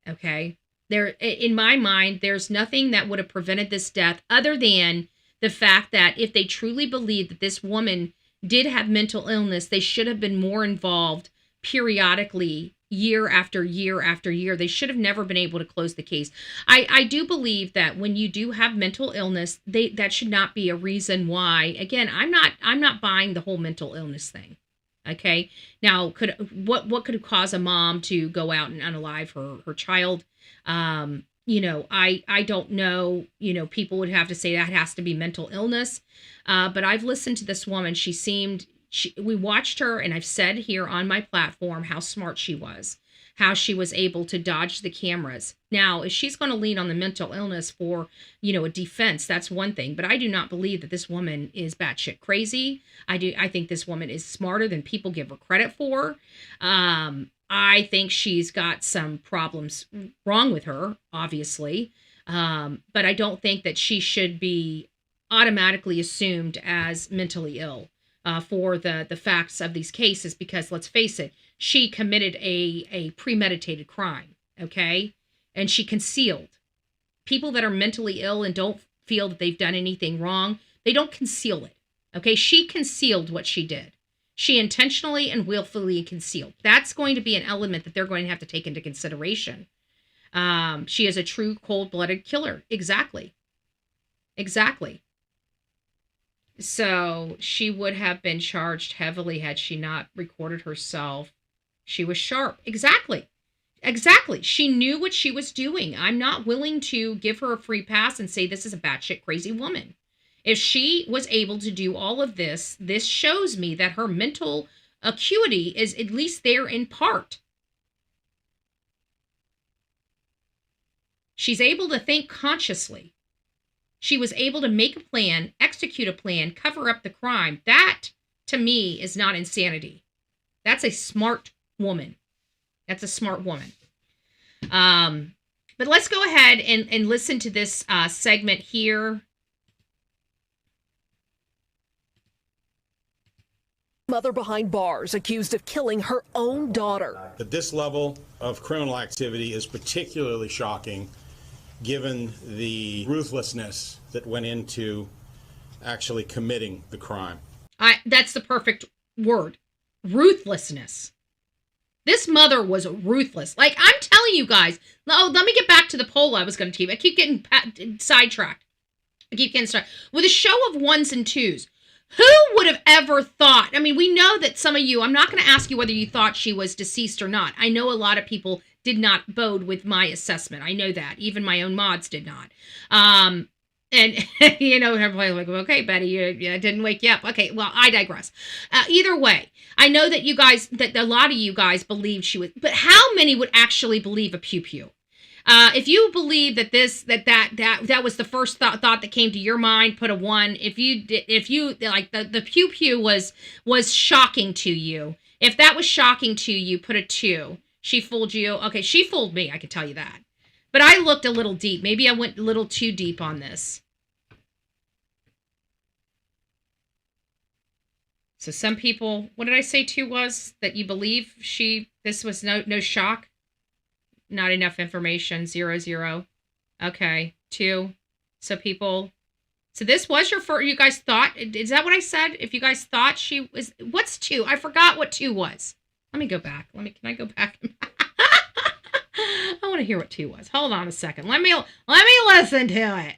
S4: Okay. In my mind, there's nothing that would have prevented this death other than the fact that if they truly believed that this woman did have mental illness, they should have been more involved periodically, year after year after year. They should have never been able to close the case. I do believe that when you do have mental illness, that should not be a reason why. Again, I'm not buying the whole mental illness thing. Okay. Now, what could cause a mom to go out and unalive her child? I don't know, people would have to say that has to be mental illness. But I've listened to this woman. We watched her, and I've said here on my platform how smart she was, how she was able to dodge the cameras. Now, if she's going to lean on the mental illness for, a defense, that's one thing. But I do not believe that this woman is batshit crazy. I think this woman is smarter than people give her credit for. I think she's got some problems wrong with her, obviously. But I don't think that she should be automatically assumed as mentally ill for the facts of these cases, because let's face it, she committed a premeditated crime, okay? And she concealed. People that are mentally ill and don't feel that they've done anything wrong, they don't conceal it, okay? She concealed what she did. She intentionally and willfully concealed. That's going to be an element that they're going to have to take into consideration. She is a true cold-blooded killer. Exactly. So she would have been charged heavily had she not recorded herself. She was sharp. Exactly. She knew what she was doing. I'm not willing to give her a free pass and say this is a batshit crazy woman. If she was able to do all of this, this shows me that her mental acuity is at least there in part. She's able to think consciously. She was able to make a plan, execute a plan, cover up the crime. That, to me, is not insanity. That's a smart woman. But let's go ahead and listen to this segment here.
S5: Mother behind bars accused of killing her own daughter.
S6: That this level of criminal activity is particularly shocking given the ruthlessness that went into actually committing the crime.
S4: That's the perfect word. Ruthlessness. This mother was ruthless. Like, I'm telling you guys. Oh, let me get back to the poll I was going to keep. I keep getting sidetracked. With a show of ones and twos. Who would have ever thought? I mean, we know that some of you, I'm not going to ask you whether you thought she was deceased or not. I know a lot of people did not bode with my assessment. I know that. Even my own mods did not. And, everybody's like, okay, Betty, you didn't wake you up. Okay, well, I digress. Either way, I know that that a lot of you guys believed she was, but how many would actually believe a pew-pew? If you believe that that was the first thought that came to your mind, put a 1. If you like the pew was shocking to you, if that was shocking to you, put a 2. She fooled you. Okay, she fooled me. I can tell you that. But I looked a little deep. Maybe I went a little too deep on this. So some people, what did I say 2 was? That you believe this was no shock? Not enough information. 0. Okay. 2. So this was your first, you guys thought, is that what I said? If you guys thought she was, what's 2? I forgot what 2 was. Let me go back. Can I go back? I want to hear what 2 was. Hold on a second. Let me listen to it.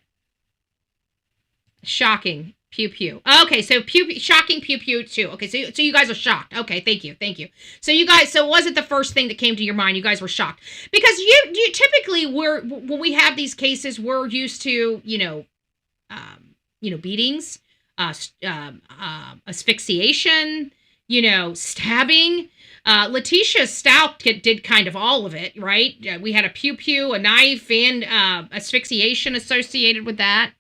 S4: Shocking. Pew pew. Okay, so shocking pew pew too. Okay, so you guys are shocked. Okay, thank you. So you guys, so it wasn't the first thing that came to your mind. You guys were shocked because you typically when we have these cases, we're used to beatings, asphyxiation, stabbing. Letitia Stout did kind of all of it, right? We had a pew pew, a knife, and asphyxiation associated with that.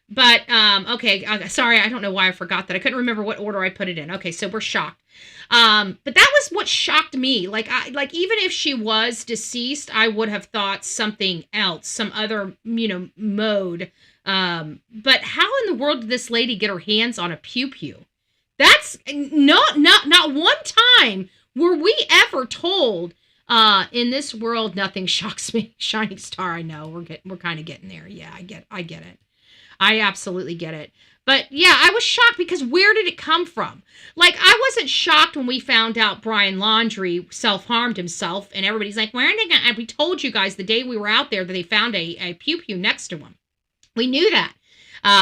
S4: But, okay, sorry, I don't know why I forgot that. I couldn't remember what order I put it in. Okay, so we're shocked. But that was what shocked me. Like even if she was deceased, I would have thought something else, some other, mode. But how in the world did this lady get her hands on a pew-pew? That's not one time were we ever told, in this world, nothing shocks me. Shining star, I know, we're kind of getting there. Yeah, I get it. I absolutely get it. But yeah, I was shocked because where did it come from? Like, I wasn't shocked when we found out Brian Laundrie self-harmed himself and everybody's like, where are they going? We told you guys the day we were out there that they found a pew-pew next to him. We knew that.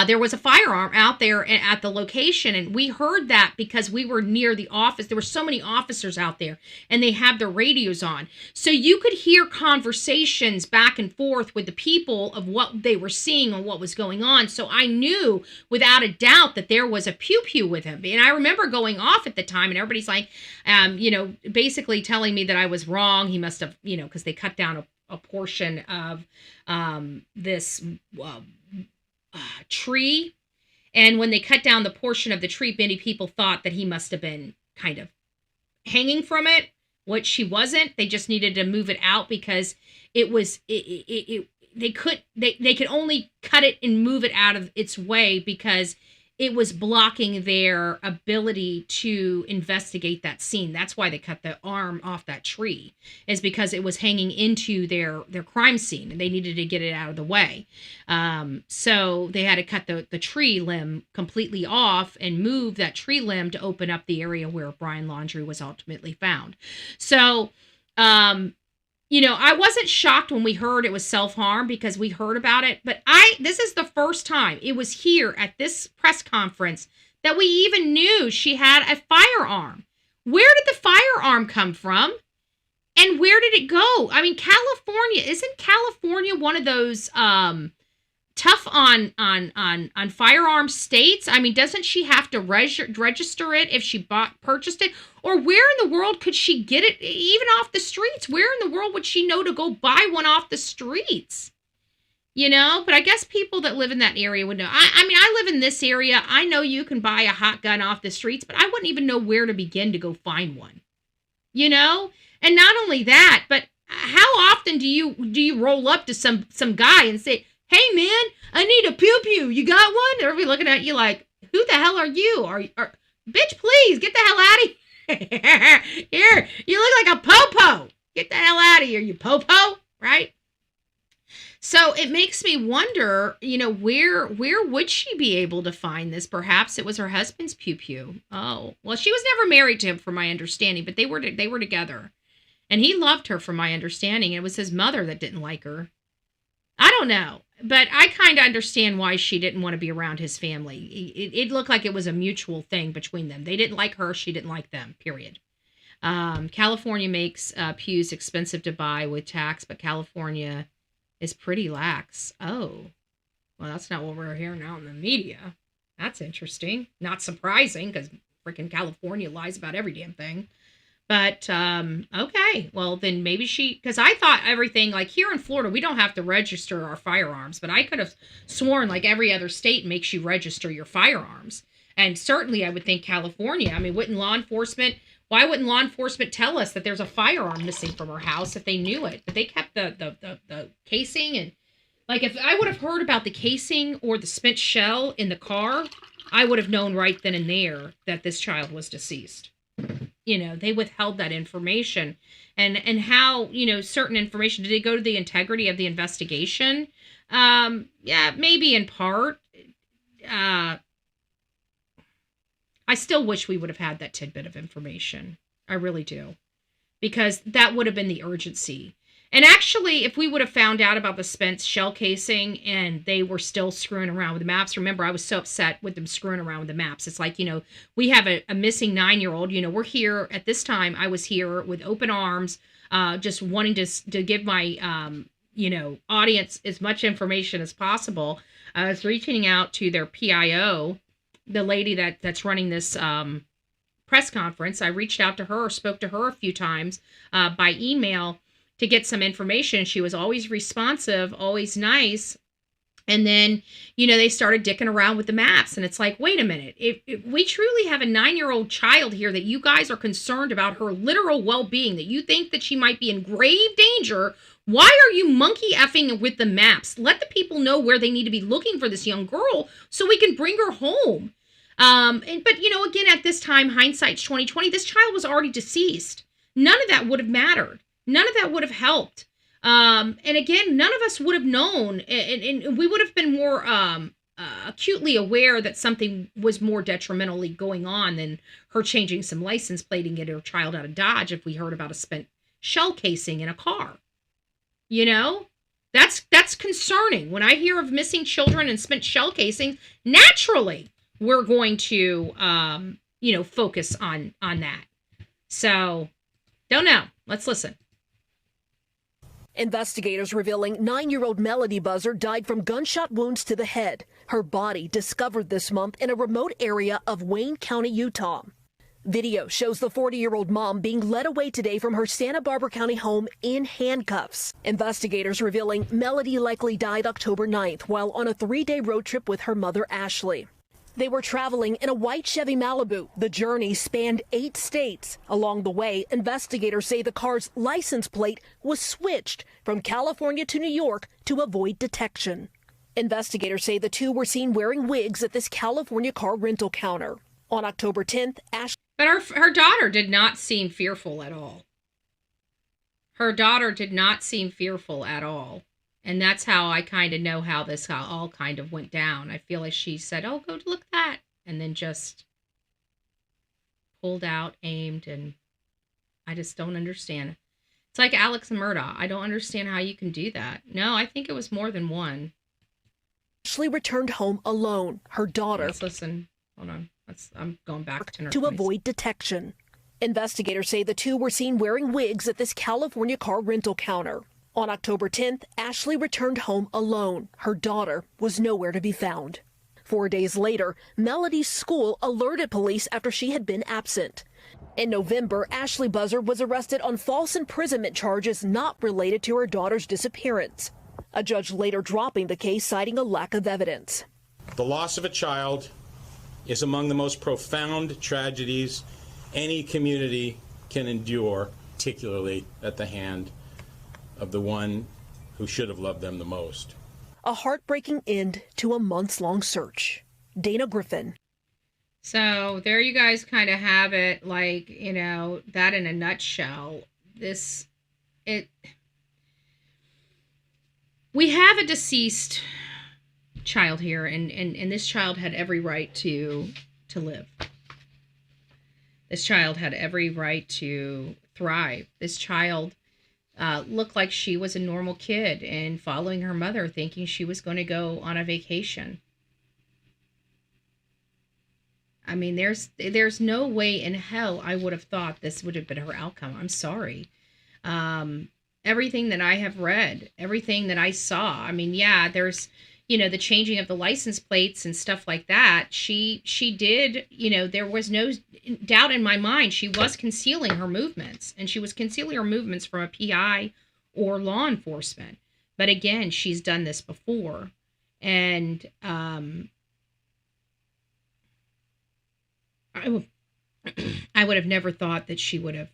S4: There was a firearm out there at the location, and we heard that because we were near the office. There were so many officers out there, and they had their radios on. So you could hear conversations back and forth with the people of what they were seeing and what was going on. So I knew without a doubt that there was a pew-pew with him. And I remember going off at the time, and everybody's like, basically telling me that I was wrong. He must have, because they cut down a portion of this tree, and when they cut down the portion of the tree, many people thought that he must have been kind of hanging from it, which he wasn't. They just needed to move it out because it was they could only cut it and move it out of its way because it was blocking their ability to investigate that scene. That's why they cut the arm off that tree, is because it was hanging into their crime scene and they needed to get it out of the way. So they had to cut the tree limb completely off and move that tree limb to open up the area where Brian Laundrie was ultimately found. So, I wasn't shocked when we heard it was self-harm because we heard about it, but this is the first time it was here at this press conference that we even knew she had a firearm. Where did the firearm come from? And where did it go? I mean, isn't California one of those tough on firearm states? I mean, doesn't she have to register it if she purchased it? Or where in the world could she get it even off the streets? Where in the world would she know to go buy one off the streets? But I guess people that live in that area would know. I mean, I live in this area. I know you can buy a hot gun off the streets, but I wouldn't even know where to begin to go find one. And not only that, but how often do you roll up to some guy and say, "Hey man, I need a pew-pew. You got one?" Everybody looking at you like, "Who the hell are you? Bitch, please get the hell out of here. Here, you look like a po-po. Get the hell out of here, you po-po," right? So it makes me wonder, where would she be able to find this? Perhaps it was her husband's pew-pew. Oh, well, she was never married to him, from my understanding, but they were together. And he loved her, from my understanding. It was his mother that didn't like her. I don't know, but I kind of understand why she didn't want to be around his family. It looked like it was a mutual thing between them. They didn't like her. She didn't like them, period. California makes pews expensive to buy with tax, but California is pretty lax. Oh, well, that's not what we're hearing out in the media. That's interesting. Not surprising, because freaking California lies about every damn thing. But, okay, well, then maybe because I thought everything, like here in Florida, we don't have to register our firearms, but I could have sworn like every other state makes you register your firearms. And certainly I would think California, I mean, why wouldn't law enforcement tell us that there's a firearm missing from our house if they knew it? But they kept the casing, and like if I would have heard about the casing or the spent shell in the car, I would have known right then and there that this child was deceased. They withheld that information, and how, certain information, did they go to the integrity of the investigation? Yeah, maybe in part. I still wish we would have had that tidbit of information. I really do, because that would have been the urgency. And actually, if we would have found out about the spent shell casing and they were still screwing around with the maps, remember, I was so upset with them screwing around with the maps. It's like, we have a missing 9-year-old. We're here at this time. I was here with open arms, just wanting to give my, audience as much information as possible. I was reaching out to their PIO, the lady that's running this press conference. I reached out to her, spoke to her a few times by email to get some information. She was always responsive, always nice. And then, they started dicking around with the maps. And it's like, wait a minute. If we truly have a 9-year-old child here that you guys are concerned about her literal well-being, that you think that she might be in grave danger, why are you monkey effing with the maps? Let the people know where they need to be looking for this young girl so we can bring her home. But again, at this time, hindsight's 2020, this child was already deceased. None of that would have mattered. None of that would have helped. And again, none of us would have known, and we would have been more acutely aware that something was more detrimentally going on than her changing some license plate and getting her child out of Dodge if we heard about a spent shell casing in a car. That's concerning. When I hear of missing children and spent shell casing, naturally we're going to focus on that. So, don't know. Let's listen.
S5: Investigators revealing 9-year-old Melodee Buzzard died from gunshot wounds to the head. Her body discovered this month in a remote area of Wayne County, Utah. Video shows the 40-year-old mom being led away today from her Santa Barbara County home in handcuffs. Investigators revealing Melodee likely died October 9th while on a 3-day road trip with her mother, Ashlee. They were traveling in a white Chevy Malibu. The journey spanned 8 states. Along the way, investigators say the car's license plate was switched from California to New York to avoid detection. Investigators say the two were seen wearing wigs at this California car rental counter. On October 10th,
S4: But her daughter did not seem fearful at all. Her daughter did not seem fearful at all. And that's how I kind of know how this all kind of went down. I feel like she said, oh, go look at that. And then just pulled out, aimed, and I just don't understand. It's like Alex and Murdaugh. I don't understand how you can do that. No, I think it was more than one.
S5: Ashlee returned home alone. Her daughter.
S4: Let's listen. Hold on. I'm going back
S5: to avoid detection. Investigators say the two were seen wearing wigs at this California car rental counter. On October 10th, Ashlee returned home alone. Her daughter was nowhere to be found. 4 days later, Melodee's school alerted police after she had been absent. In November, Ashlee Buzzard was arrested on false imprisonment charges not related to her daughter's disappearance. A judge later dropping the case, citing a lack of evidence.
S6: The loss of a child is among the most profound tragedies any community can endure, particularly at the hand of the one who should have loved them the most.
S5: A heartbreaking end to a months-long search. Dana Griffin.
S4: So there you guys kind of have it, like, that in a nutshell. We have a deceased child here, and this child had every right to live. This child had every right to thrive. This child looked like she was a normal kid and following her mother, thinking she was going to go on a vacation. I mean, there's no way in hell I would have thought this would have been her outcome. I'm sorry. Everything that I have read, everything that I saw, I mean, yeah, there's, the changing of the license plates and stuff like that. She did, there was no doubt in my mind she was concealing her movements, and she was concealing her movements from a PI or law enforcement. But again, she's done this before. And I would have never thought that she would have.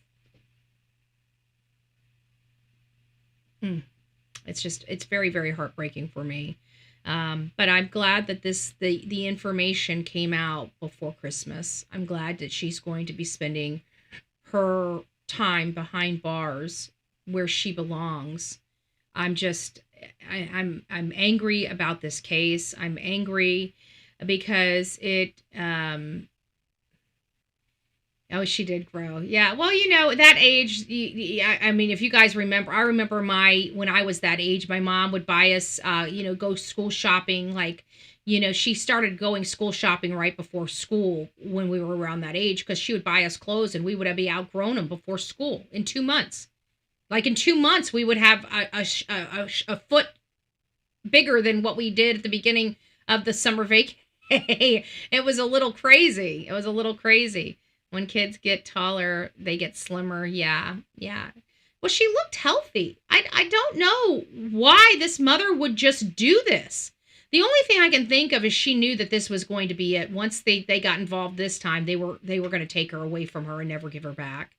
S4: It's very, very heartbreaking for me. But I'm glad that the information came out before Christmas. I'm glad that she's going to be spending her time behind bars where she belongs. I'm angry about this case. I'm angry because Oh, she did grow. Yeah. Well, that age, I mean, if you guys remember, I remember when I was that age, my mom would buy us, go school shopping. Like, she started going school shopping right before school when we were around that age, because she would buy us clothes and we would be outgrown them before school in 2 months. Like in 2 months, we would have a foot bigger than what we did at the beginning of the summer vacation. It was a little crazy. When kids get taller, they get slimmer. Yeah. Well, she looked healthy. I don't know why this mother would just do this. The only thing I can think of is she knew that this was going to be it. Once they got involved this time, they were going to take her away from her and never give her back.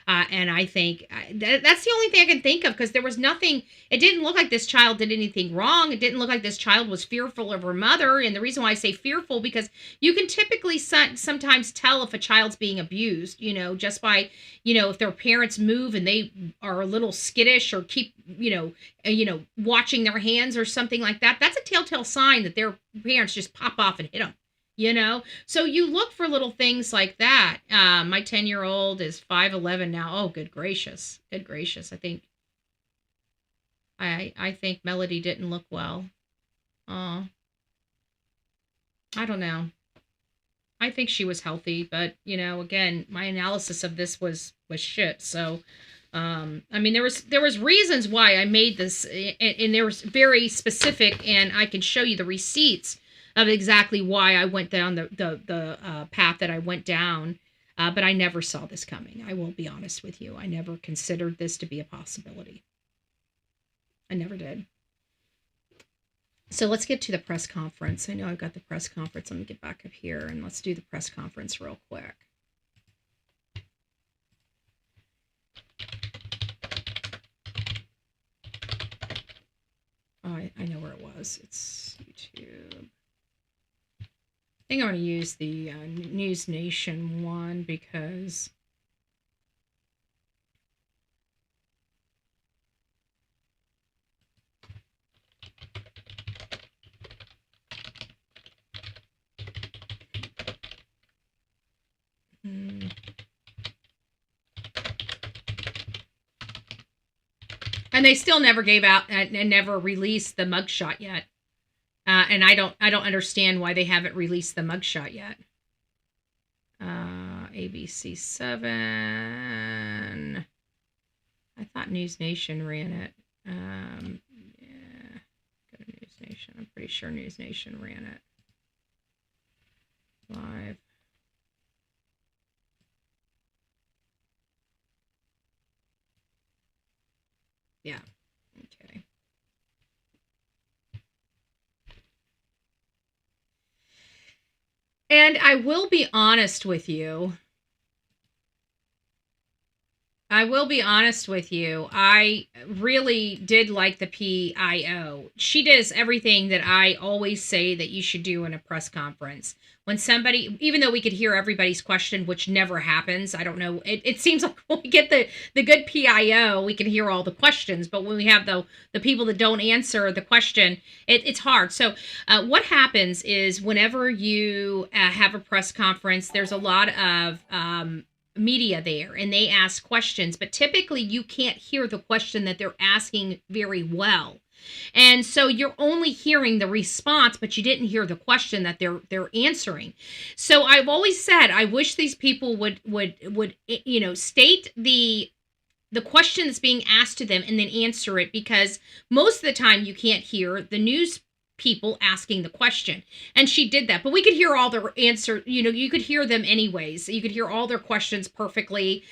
S4: And I think that's the only thing I can think of, because there was nothing. It didn't look like this child did anything wrong. It didn't look like this child was fearful of her mother. And the reason why I say fearful, because you can typically sometimes tell if a child's being abused, just by, if their parents move and they are a little skittish or keep, watching their hands or something like that. That's a telltale sign that their parents just pop off and hit them. So you look for little things like that. My 10-year-old is 5'11" now. Oh, good gracious. I think Melodee didn't look well. Oh, I don't know. I think she was healthy, but again, my analysis of this was shit. So, I mean, there was reasons why I made this, and there was very specific, and I can show you the receipts of exactly why I went down the path that I went down. But I never saw this coming. I will be honest with you. I never considered this to be a possibility. I never did. So let's get to the press conference. I know I've got the press conference. Let me get back up here and let's do the press conference real quick. Oh, I know where it was. It's YouTube. I think I'm going to use the News Nation one because and they still never gave out and never released the mugshot yet. And I don't understand why they haven't released the mugshot yet. ABC 7. I thought News Nation ran it. Yeah, go to News Nation. I'm pretty sure News Nation ran it. Live. Yeah. Okay. And I will be honest with you. I really did like the PIO. She does everything that I always say that you should do in a press conference. When somebody, even though we could hear everybody's question, which never happens, I don't know. It seems like when we get the good PIO, we can hear all the questions. But when we have the people that don't answer the question, it's hard. So what happens is whenever you have a press conference, there's a lot of media there and they ask questions, but typically you can't hear the question that they're asking very well. And so you're only hearing the response, but you didn't hear the question that they're answering. So I've always said, I wish these people would state the question that's being asked to them and then answer it, because most of the time you can't hear the news people asking the question. And she did that, but we could hear all their answer. You could hear them anyways. You could hear all their questions perfectly.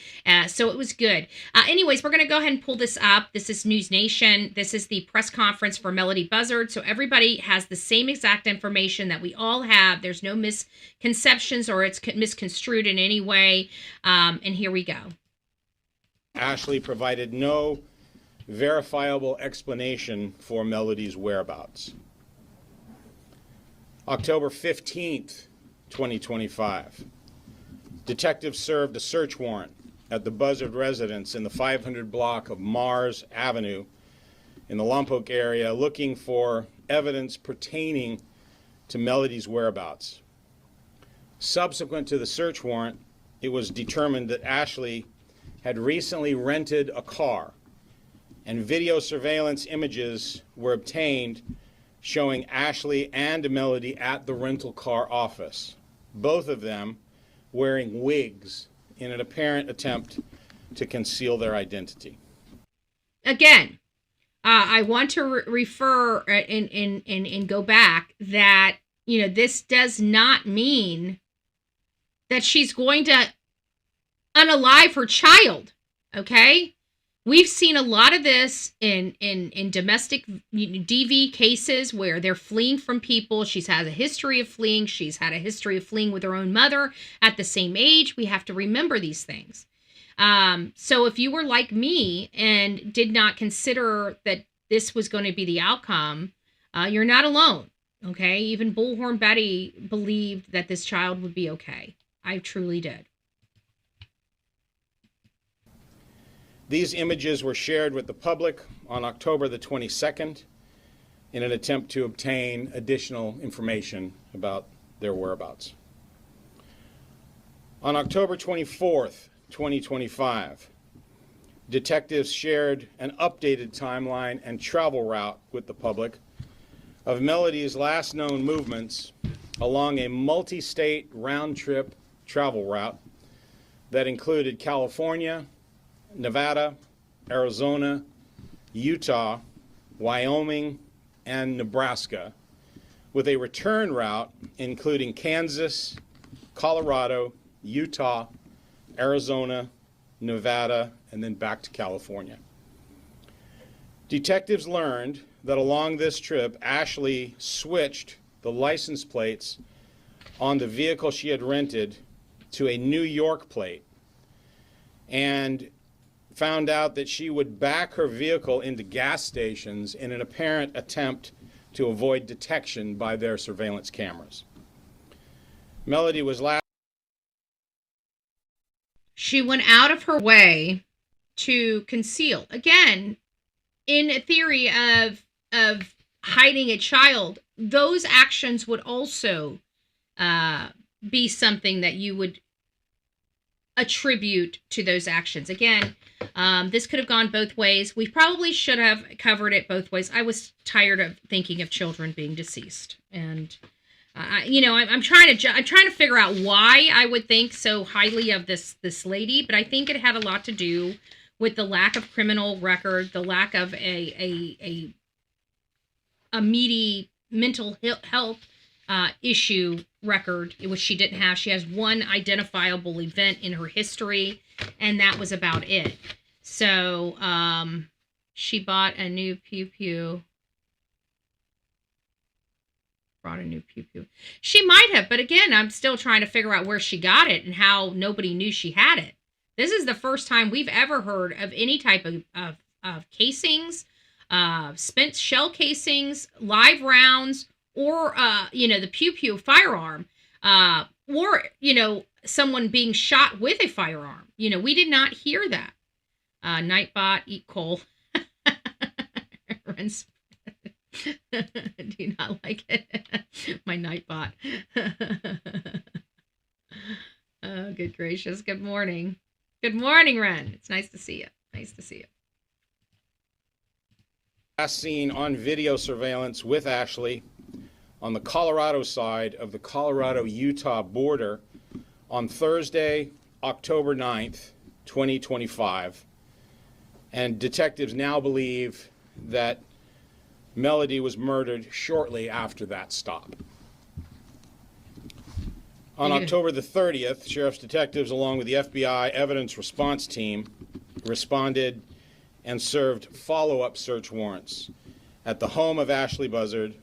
S4: So it was good. Anyways, we're going to go ahead and pull this up. This is News Nation. This is the press conference for Melodee Buzzard. So everybody has the same exact information that we all have. There's no misconceptions or it's misconstrued in any way. And here we go.
S6: Ashlee provided no verifiable explanation for Melodee's whereabouts. October 15th, 2025. Detectives served a search warrant at the Buzzard residence in the 500 block of Mars Avenue in the Lompoc area, looking for evidence pertaining to Melodee's whereabouts. Subsequent to the search warrant, it was determined that Ashlee had recently rented a car, and video surveillance images were obtained showing Ashlee and Melodee at the rental car office, both of them wearing wigs in an apparent attempt to conceal their identity.
S4: Again, I want to refer and go back that, this does not mean that she's going to unalive her child, okay? We've seen a lot of this in domestic DV cases where they're fleeing from people. She's had a history of fleeing. She's had a history of fleeing with her own mother at the same age. We have to remember these things. So if you were like me and did not consider that this was going to be the outcome, you're not alone, okay? Even Bullhorn Betty believed that this child would be okay. I truly did.
S6: These images were shared with the public on October the 22nd in an attempt to obtain additional information about their whereabouts. On October 24th, 2025, detectives shared an updated timeline and travel route with the public of Melodee's last known movements along a multi-state round-trip travel route that included California, Nevada, Arizona, Utah, Wyoming, and Nebraska, with a return route including Kansas, Colorado, Utah, Arizona, Nevada, and then back to California. Detectives learned that along this trip, Ashlee switched the license plates on the vehicle she had rented to a New York plate, and found out that she would back her vehicle into gas stations in an apparent attempt to avoid detection by their surveillance cameras. Melodee was last.
S4: She went out of her way to conceal. Again, in a theory of hiding a child, those actions would also be something that you would attribute to those actions. Again, this could have gone both ways. We probably should have covered it both ways. I was tired of thinking of children being deceased, and I'm trying to figure out why I would think so highly of this lady, but I think it had a lot to do with the lack of criminal record, the lack of a meaty mental health issue record, which she didn't have. She has one identifiable event in her history, and that was about it. So she bought a new pew-pew. Brought a new pew-pew. She might have, but again, I'm still trying to figure out where she got it and how nobody knew she had it. This is the first time we've ever heard of any type of casings, spent shell casings, live rounds, or the pew-pew firearm, or someone being shot with a firearm. We did not hear that. Nightbot, eat coal. Do not like it. My Nightbot. Oh, good gracious. Good morning. Good morning, Ren. It's nice to see you. Nice to see you.
S6: Last seen on video surveillance with Ashlee on the Colorado side of the Colorado-Utah border on Thursday, October 9th, 2025. And detectives now believe that Melodee was murdered shortly after that stop. On October the 30th, sheriff's detectives, along with the FBI evidence response team, responded and served follow-up search warrants at the home of Ashlee Buzzard,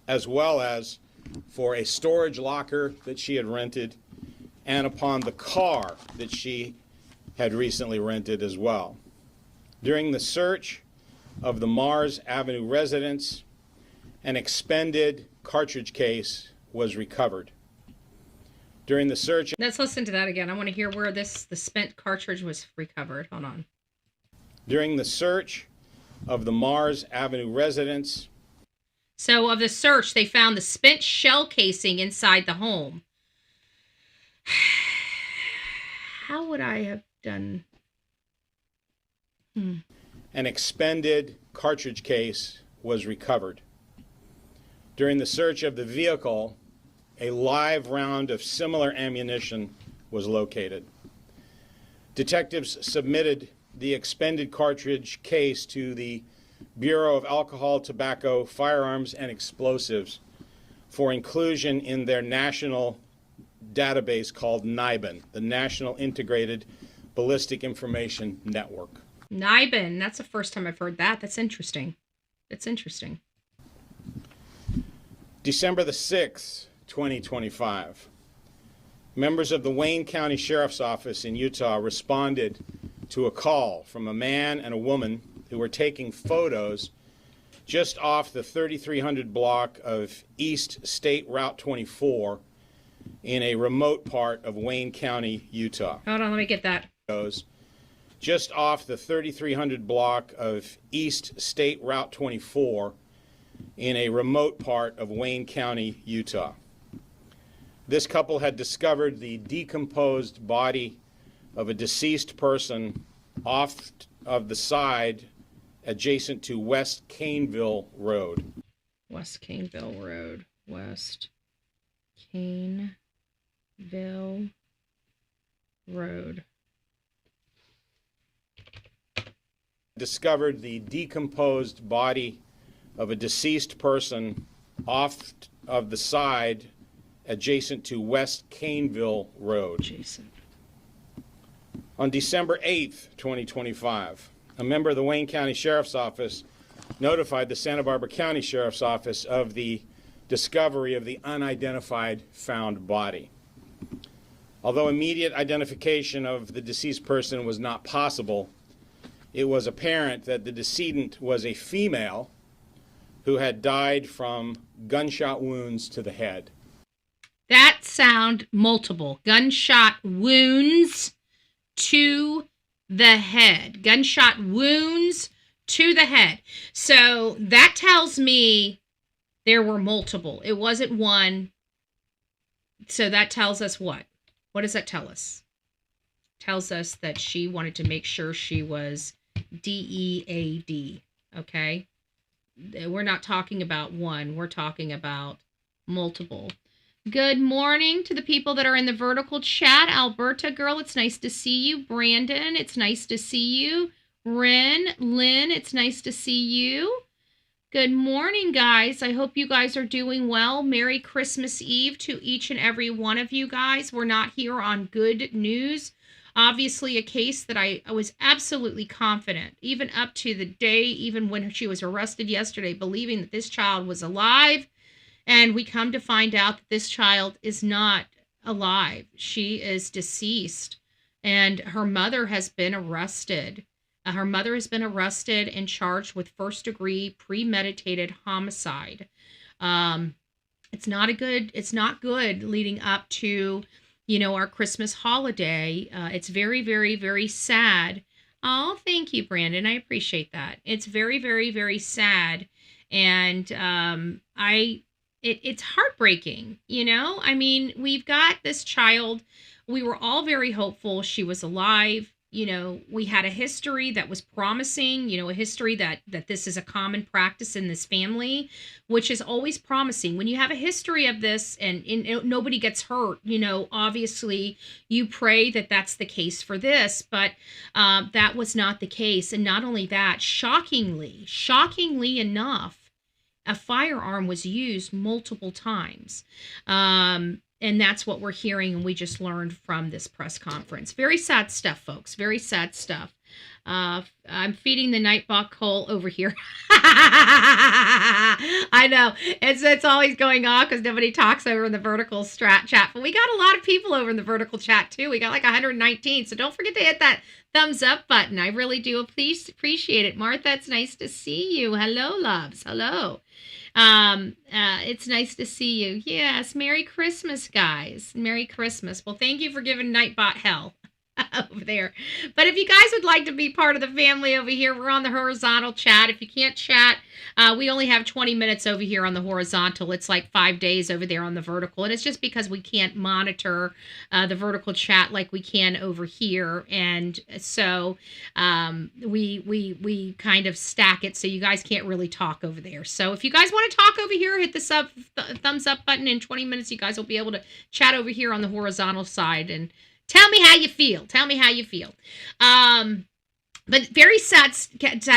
S6: as well as for a storage locker that she had rented and upon the car that she had recently rented as well. During the search of the Mars Avenue residence, an expended cartridge case was recovered. During the search...
S4: Let's listen to that again. I want to hear where the spent cartridge was recovered. Hold on.
S6: During the search of the Mars Avenue residence...
S4: So of the search, they found the spent shell casing inside the home. How would I have done?
S6: An expended cartridge case was recovered. During the search of the vehicle, a live round of similar ammunition was located. Detectives submitted the expended cartridge case to the Bureau of Alcohol, Tobacco, Firearms, and Explosives for inclusion in their national database called NIBIN, the National Integrated Ballistic Information Network.
S4: NIBIN, that's the first time I've heard that. That's interesting. It's interesting.
S6: December the 6th, 2025. Members of the Wayne County Sheriff's Office in Utah responded to a call from a man and a woman who were taking photos just off the 3300 block of East State Route 24 in a remote part of Wayne County, Utah.
S4: Hold on, let me get that.
S6: Just off the 3300 block of East State Route 24 in a remote part of Wayne County, Utah. This couple had discovered the decomposed body of a deceased person off of the side adjacent to West Caneville Road.
S4: West Caneville Road. West Caneville Road.
S6: Discovered the decomposed body of a deceased person off of the side adjacent to West Caneville Road.
S4: Jason.
S6: On December 8th, 2025, a member of the Wayne County Sheriff's Office notified the Santa Barbara County Sheriff's Office of the discovery of the unidentified found body. Although immediate identification of the deceased person was not possible, it was apparent that the decedent was a female who had died from gunshot wounds to the head.
S4: That sound multiple. Gunshot wounds to the head. Gunshot wounds to the head. So that tells me there were multiple. It wasn't one. So that tells us what? What does that tell us? Tells us that she wanted to make sure she was DEAD. Okay? We're not talking about one. We're talking about multiple. Good morning to the people that are in the vertical chat. Alberta girl, it's nice to see you. Brandon, it's nice to see you. Lynn, it's nice to see you. Good morning, guys. I hope you guys are doing well. Merry Christmas Eve to each and every one of you guys. We're not here on good news. Obviously, a case that I was absolutely confident, even up to the day, even when she was arrested yesterday, believing that this child was alive. And we come to find out that this child is not alive. She is deceased. And her mother has been arrested. Her mother has been arrested and charged with first-degree premeditated homicide. It's not good leading up to, our Christmas holiday. It's very, very, very sad. Oh, thank you, Brandon. I appreciate that. It's very, very, very sad. And it's heartbreaking, I mean, we've got this child. We were all very hopeful she was alive. We had a history that was promising, a history that this is a common practice in this family, which is always promising. When you have a history of this and nobody gets hurt, obviously you pray that that's the case for this, but that was not the case. And not only that, shockingly enough, a firearm was used multiple times. And that's what we're hearing, and we just learned from this press conference. Very sad stuff, folks. Very sad stuff. I'm feeding the Nightbot Cole over here. I know. It's always going on because nobody talks over in the vertical chat. But we got a lot of people over in the vertical chat, too. We got like 119. So don't forget to hit that thumbs up button. I really do appreciate it. Martha, it's nice to see you. Hello, loves. Hello. It's nice to see you. Yes. Merry Christmas, guys. Merry Christmas. Well, thank you for giving Nightbot hell. over there. But if you guys would like to be part of the family over here, we're on the horizontal chat. If you can't chat, we only have 20 minutes over here on the horizontal. It's like 5 days over there on the vertical. And it's just because we can't monitor the vertical chat like we can over here. And so we kind of stack it so you guys can't really talk over there. So if you guys want to talk over here, hit the thumbs up button. In 20 minutes, you guys will be able to chat over here on the horizontal side and tell me how you feel. Tell me how you feel. But very sad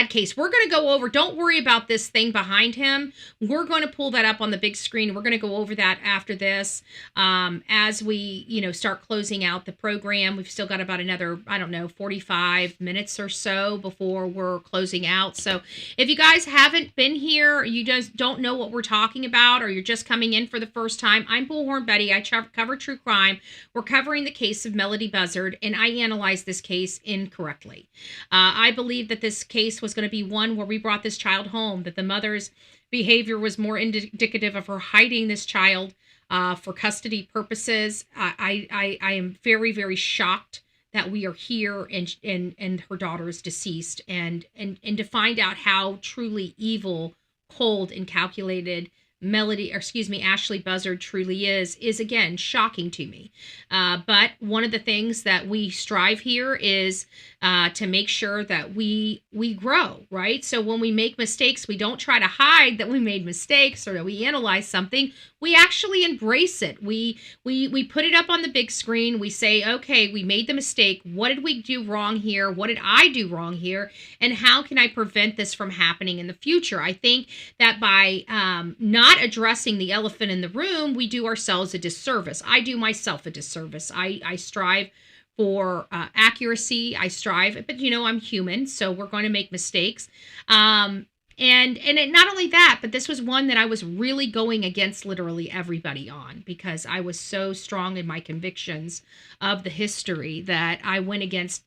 S4: case. We're going to go over, don't worry about this thing behind him. We're going to pull that up on the big screen. We're going to go over that after this. As we, start closing out the program, we've still got about another, 45 minutes or so before we're closing out. So if you guys haven't been here, you just don't know what we're talking about, or you're just coming in for the first time, I'm Bullhorn Betty. I cover true crime. We're covering the case of Melodee Buzzard, and I analyzed this case incorrectly. I believe that this case was going to be one where we brought this child home, that the mother's behavior was more indicative of her hiding this child for custody purposes. I am very, very shocked that we are here and her daughter is deceased, and to find out how truly evil, cold, and calculated Ashlee Buzzard truly is again shocking to me. But one of the things that we strive here is to make sure that we grow, right? So when we make mistakes, we don't try to hide that we made mistakes or that we analyze something. We actually embrace it. We put it up on the big screen. We say, okay, we made the mistake. What did we do wrong here? What did I do wrong here? And how can I prevent this from happening in the future? I think that by not addressing the elephant in the room, we do ourselves a disservice. I do myself a disservice. I strive for accuracy. I strive, but I'm human, so we're going to make mistakes. And not only that, but this was one that I was really going against literally everybody on, because I was so strong in my convictions of the history that I went against,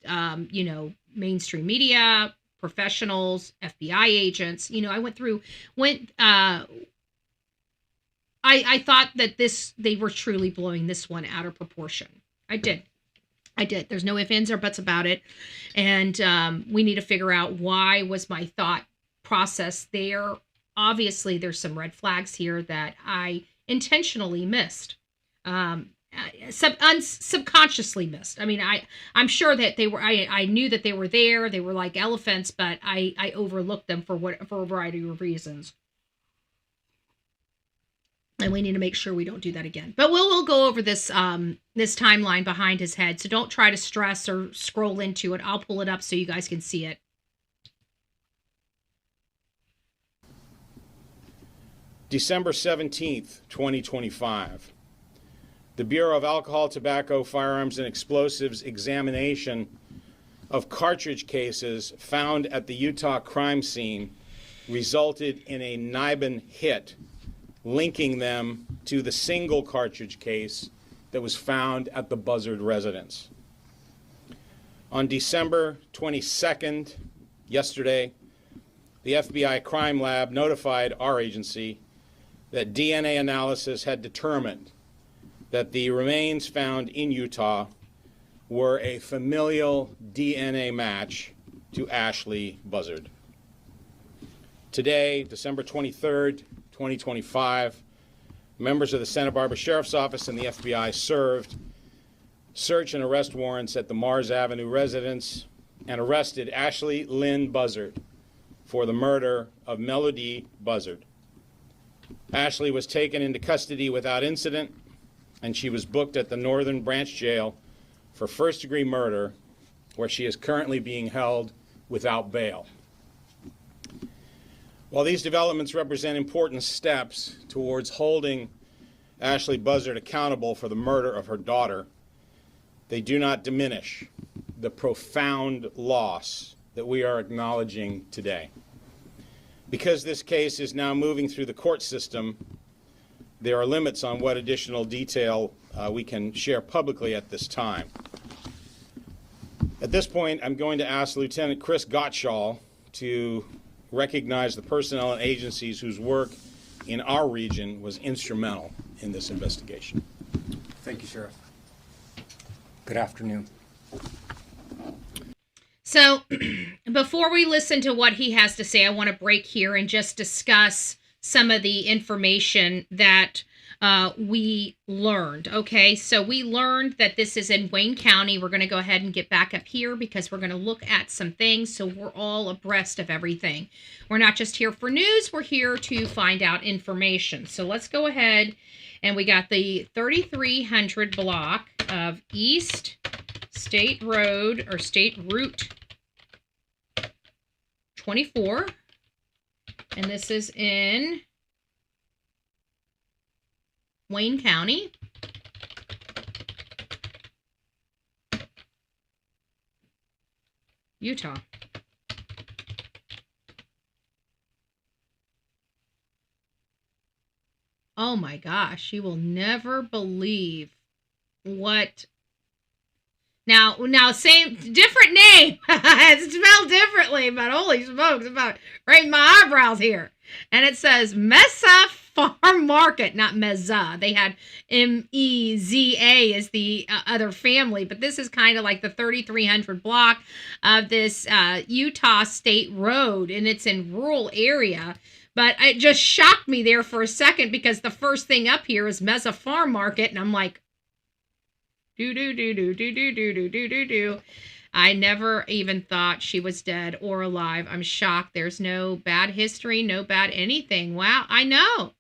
S4: mainstream media, professionals, FBI agents. I thought that they were truly blowing this one out of proportion. I did. There's no ifs, ands, or buts about it. And we need to figure out, why was my thought process there? Obviously, there's some red flags here that I intentionally missed. Subconsciously missed. I mean, I'm sure that they were, I knew that they were there. They were like elephants, but I overlooked them for a variety of reasons. And we need to make sure we don't do that again. But we'll go over this this timeline behind his head. So don't try to stress or scroll into it. I'll pull it up so you guys can see it.
S6: December 17th, 2025. The Bureau of Alcohol, Tobacco, Firearms, and Explosives examination of cartridge cases found at the Utah crime scene resulted in a NIBIN hit, linking them to the single cartridge case that was found at the Buzzard residence. On December 22nd, yesterday, the FBI Crime Lab notified our agency that DNA analysis had determined that the remains found in Utah were a familial DNA match to Ashlee Buzzard. Today, December 23rd, 2025, members of the Santa Barbara Sheriff's Office and the FBI served search and arrest warrants at the Mars Avenue residence and arrested Ashlee Lynn Buzzard for the murder of Melodee Buzzard. Ashlee was taken into custody without incident, and she was booked at the Northern Branch Jail for first-degree murder, where she is currently being held without bail. While these developments represent important steps towards holding Ashlee Buzzard accountable for the murder of her daughter, they do not diminish the profound loss that we are acknowledging today. Because this case is now moving through the court system, there are limits on what additional detail we can share publicly at this time. At this point, I'm going to ask Lieutenant Chris Gottschall to recognize the personnel and agencies whose work in our region was instrumental in this investigation.
S7: Thank you, Sheriff. Good afternoon.
S4: So before we listen to what he has to say, I want to break here and just discuss some of the information that we learned. Okay, so we learned that this is in Wayne County. We're going to go ahead and get back up here because we're going to look at some things so we're all abreast of everything. We're not just here for news, we're here to find out information. So let's go ahead, and we got the 3300 block of East State Road, or State Route 24, and this is in Wayne County. Utah. Oh my gosh, you will never believe what. Now, same, different name. It's spelled differently, but holy smokes, about right in my eyebrows here. And it says Mesa Farm Market, not Meza. They had Meza as the other family, but this is kind of like the 3300 block of this Utah State Road, and it's in rural area. But it just shocked me there for a second because the first thing up here is Mesa Farm Market, and I'm like, do. I never even thought she was dead or alive. I'm shocked. There's no bad history, no bad anything. Wow, I know.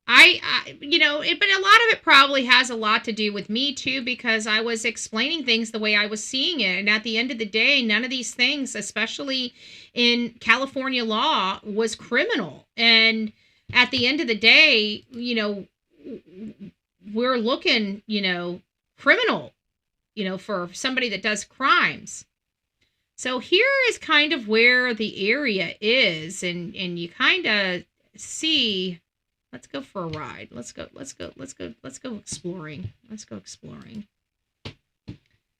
S4: I you know, but a lot of it probably has a lot to do with me too, because I was explaining things the way I was seeing it. And at the end of the day, none of these things, especially in California law, was criminal. And at the end of the day, you know, we're looking, you know, criminal, you know, for somebody that does crimes. So here is kind of where the area is, and you kind of see. Let's go for a ride. Let's go exploring. Let's go exploring.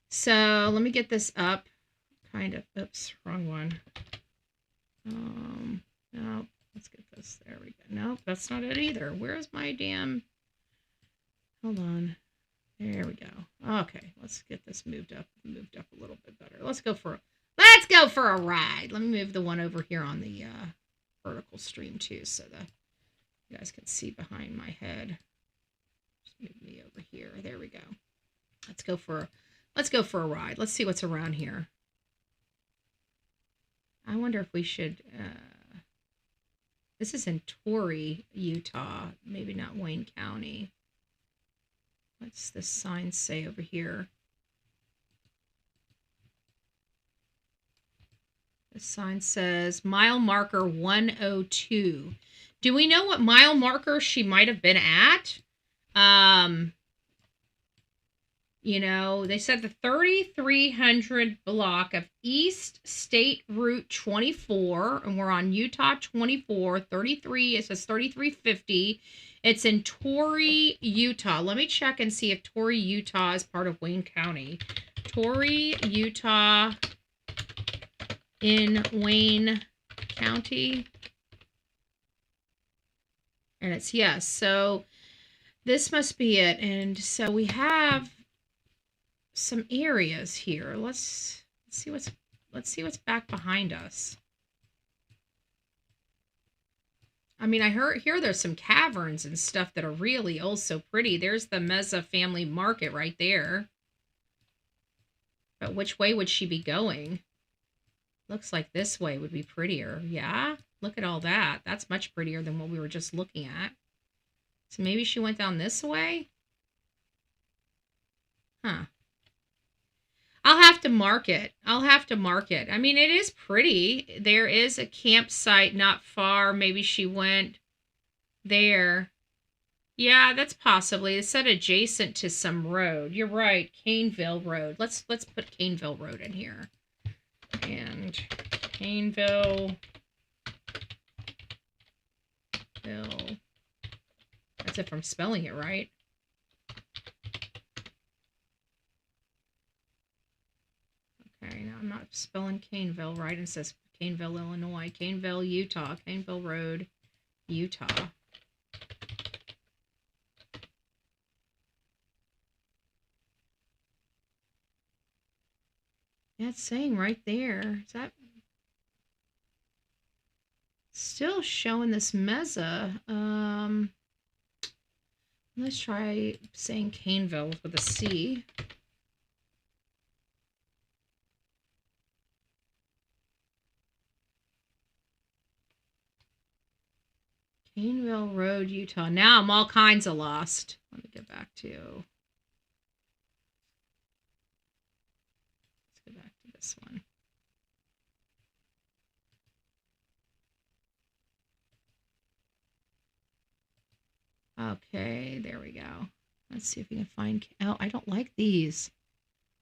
S4: So let me get this up. Kind of, oops, wrong one. No, let's get this. There we go. Nope, that's not it either. Where's my damn? Hold on. There we go. Okay, let's get this moved up a little bit better. Let's go for a ride. Let me move the one over here on the vertical stream too, so that you guys can see behind my head. Just move me over here. There we go. Let's go for a ride. Let's see what's around here. I wonder if we should. This is in Torrey, Utah. Maybe not Wayne County. What's this sign say over here? The sign says mile marker 102. Do we know what mile marker she might have been at? You know, they said the 3300 block of East State Route 24, and we're on Utah 24, 33, it says 3350. It's in Torrey, Utah. Let me check and see if Torrey, Utah is part of Wayne County. Torrey, Utah in Wayne County. And it's yes. So this must be it. And so we have some areas here. Let's see what's back behind us. I mean, I hear there's some caverns and stuff that are really so pretty. There's the Mesa Family Market right there. But which way would she be going? Looks like this way would be prettier. Yeah, look at all that. That's much prettier than what we were just looking at. So maybe she went down this way? Huh. I'll have to mark it. I mean, it is pretty. There is a campsite not far. Maybe she went there. Yeah, that's possibly. It said adjacent to some road. You're right. Caneville Road. Let's put Caneville Road in here. And Caneville. That's if I'm spelling it right. Okay, now I'm not spelling Caneville right. It says Caneville, Illinois. Caneville, Utah. Caneville Road, Utah. Yeah, it's saying right there. Is that still showing this mesa? Let's try saying Caneville with a C. Caneville Road, Utah. Now I'm all kinds of lost. Let me go back to... Let's go back to this one. Okay, there we go. Let's see if we can find... Oh, I don't like these.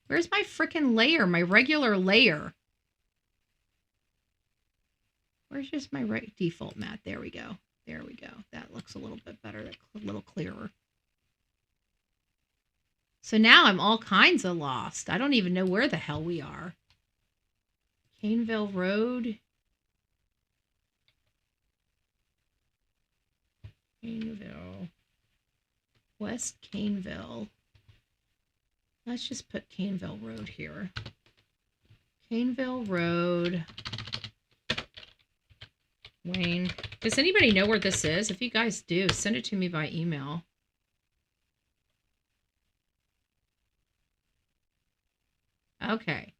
S4: Where's my freaking layer? My regular layer. Where's just my default map? There we go. There we go. That looks a little bit better. That's a little clearer. So now I'm all kinds of lost. I don't even know where the hell we are. Caneville Road. Caneville. West Caneville. Let's just put Caneville Road here. Caneville Road. Wayne. Does anybody know where this is? If you guys do, send it to me by email. Okay.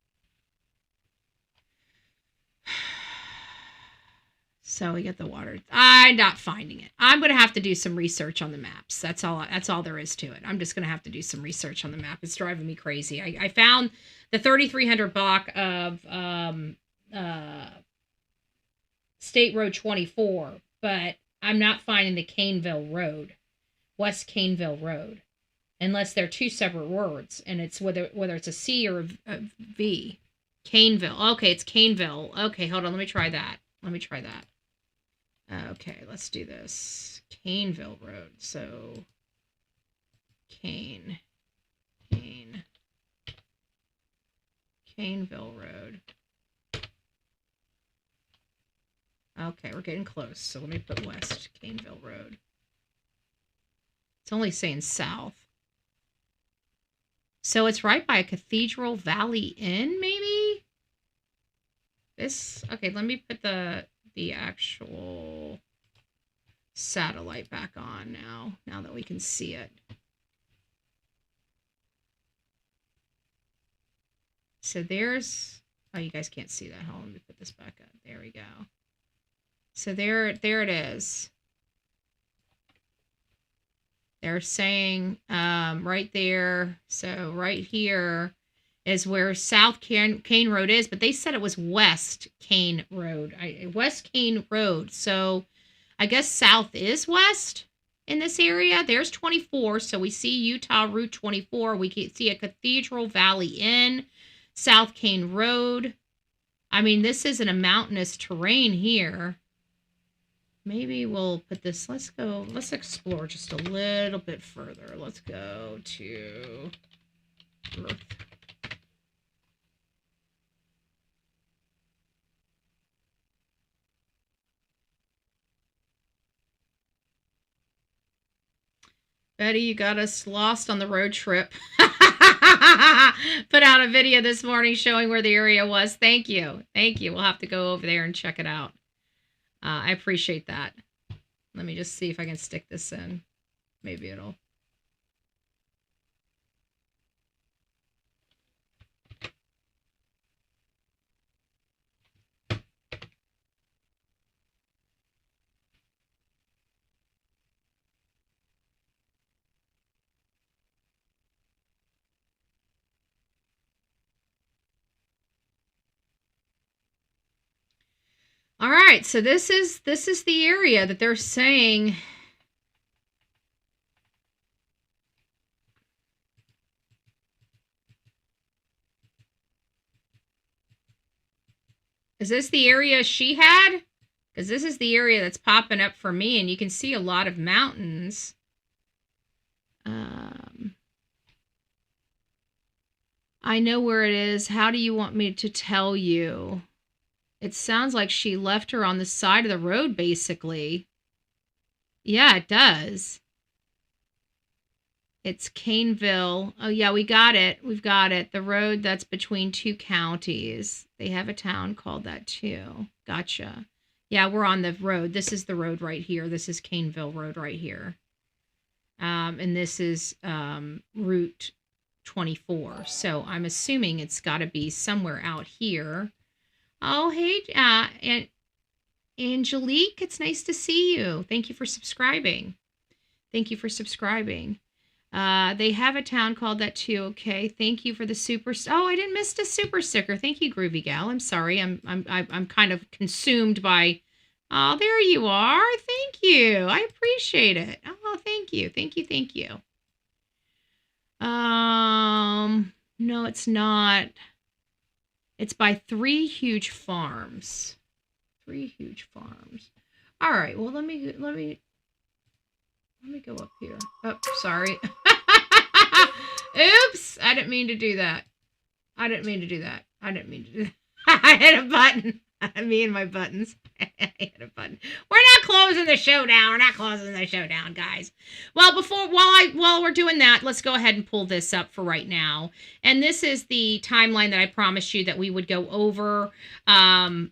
S4: So we get the water. I'm not finding it. I'm going to have to do some research on the maps. That's all there is to it. I'm just going to have to do some research on the map. It's driving me crazy. I found the 3,300 block of State Road 24, but I'm not finding the Caneville Road, West Caneville Road, unless they're two separate words, and it's whether it's a C or a V. Caneville. Okay, it's Caneville. Okay, hold on. Let me try that. Okay, let's do this. Caneville Road. So, Caneville Road. Okay, we're getting close. So let me put West Caneville Road. It's only saying south. So it's right by a Cathedral Valley Inn, maybe? This, okay, let me put the actual satellite back on now that we can see it. So there's, oh, you guys can't see that. Hold on, let me put this back up. There we go. So there it is. They're saying right there. So right here is where South Kane Road is, but they said it was West Kane Road. West Kane Road. So I guess south is west in this area. There's 24. So we see Utah Route 24. We can see a Cathedral Valley Inn, South Kane Road. I mean, this isn't a mountainous terrain here. Maybe we'll put this, let's explore just a little bit further. Let's go to Earth. Betty, you got us lost on the road trip. Put out a video this morning showing where the area was. Thank you. We'll have to go over there and check it out. I appreciate that. Let me just see if I can stick this in. Maybe it'll. All right, so this is the area that they're saying. Is this the area she had? Because this is the area that's popping up for me, and you can see a lot of mountains. I know where it is. How do you want me to tell you? It sounds like she left her on the side of the road, basically. Yeah, it does. It's Caneville. Oh, yeah, we got it. We've got it. The road that's between two counties. They have a town called that, too. Gotcha. Yeah, we're on the road. This is the road right here. This is Caneville Road right here. And this is Route 24. So I'm assuming it's got to be somewhere out here. Oh, hey, and Angelique, it's nice to see you. Thank you for subscribing. Thank you for subscribing. They have a town called that too. Okay, thank you for the super. Oh, I didn't miss a super sticker. Thank you, Groovy Gal. I'm sorry. I'm kind of consumed by. Oh, there you are. Thank you. I appreciate it. Oh, thank you. Thank you. Thank you. No, it's not. It's by 3 huge farms. 3 huge farms. All right. Well, let me go up here. Oh, sorry. Oops. I didn't mean to do that. I didn't mean to do that. I hit a button. Me and my buttons. I hit a button. We're not closing the show down. We're not closing the show down, guys. Well, while we're doing that, let's go ahead and pull this up for right now. And this is the timeline that I promised you that we would go over. Let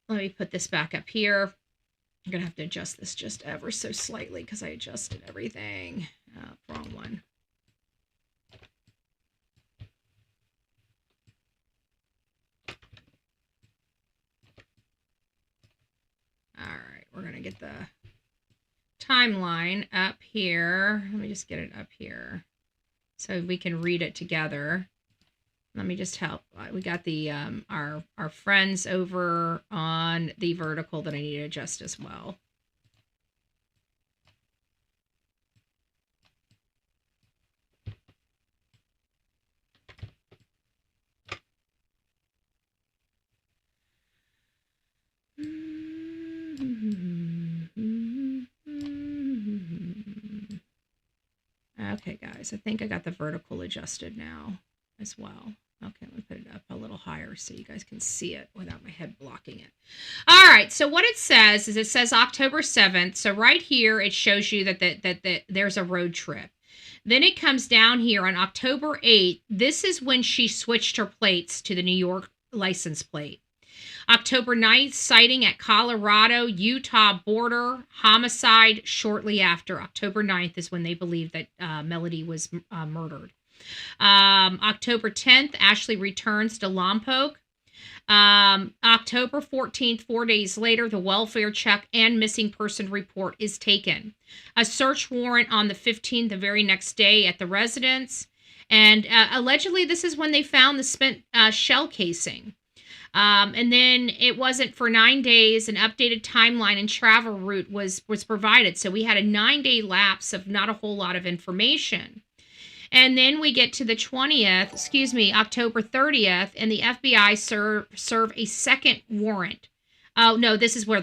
S4: me put this back up here. I'm going to have to adjust this just ever so slightly because I adjusted everything. Wrong one. All right, we're going to get the timeline up here. Let me just get it up here so we can read it together. Let me just help. We got the our friends over on the vertical that I need to adjust as well. Okay, guys, I think I got the vertical adjusted now as well. Okay, let me put it up a little higher so you guys can see it without my head blocking it. All right, so what it says is it says October 7th. So right here, it shows you that there's a road trip. Then it comes down here on October 8th. This is when she switched her plates to the New York license plate. October 9th, sighting at Colorado-Utah border, homicide shortly after. October 9th is when they believe that Melodee was murdered. October 10th, Ashlee returns to Lompoc. October 14th, 4 days later, the welfare check and missing person report is taken. A search warrant on the 15th, the very next day at the residence. And allegedly, this is when they found the spent shell casing. And then it wasn't for 9 days. An updated timeline and travel route was provided. So we had a 9-day lapse of not a whole lot of information. And then we get to the October 30th, and the FBI serve a second warrant. Oh, no, this is where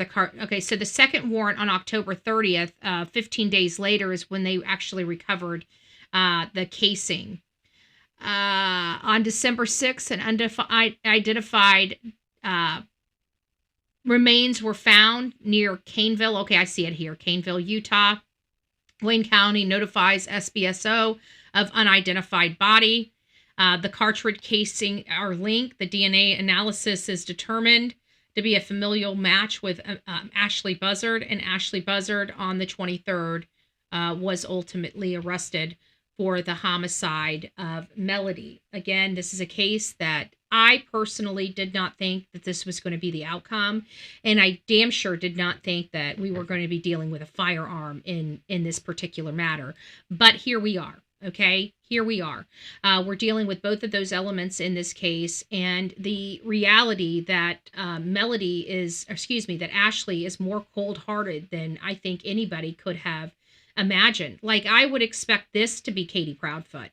S4: so the second warrant on October 30th, 15 days later, is when they actually recovered the casing. On December 6th, an unidentified remains were found near Caneville. Okay, I see it here. Caneville, Utah. Wayne County notifies SBSO of unidentified body. The cartridge casing are linked. The DNA analysis is determined to be a familial match with Ashlee Buzzard, and Ashlee Buzzard on the 23rd was ultimately arrested for the homicide of Melodee. Again, this is a case that I personally did not think that this was going to be the outcome, and I damn sure did not think that we were going to be dealing with a firearm in this particular matter. But here we are. Okay, here we are. We're dealing with both of those elements in this case, and the reality that Ashlee is more cold-hearted than I think anybody could have imagined. Like, I would expect this to be Katie Proudfoot.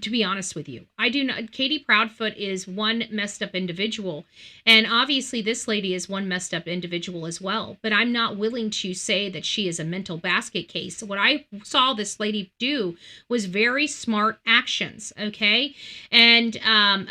S4: To be honest with you, I do not. Katie Proudfoot is one messed up individual, and obviously this lady is one messed up individual as well. But I'm not willing to say that she is a mental basket case. What I saw this lady do was very smart actions. Okay, and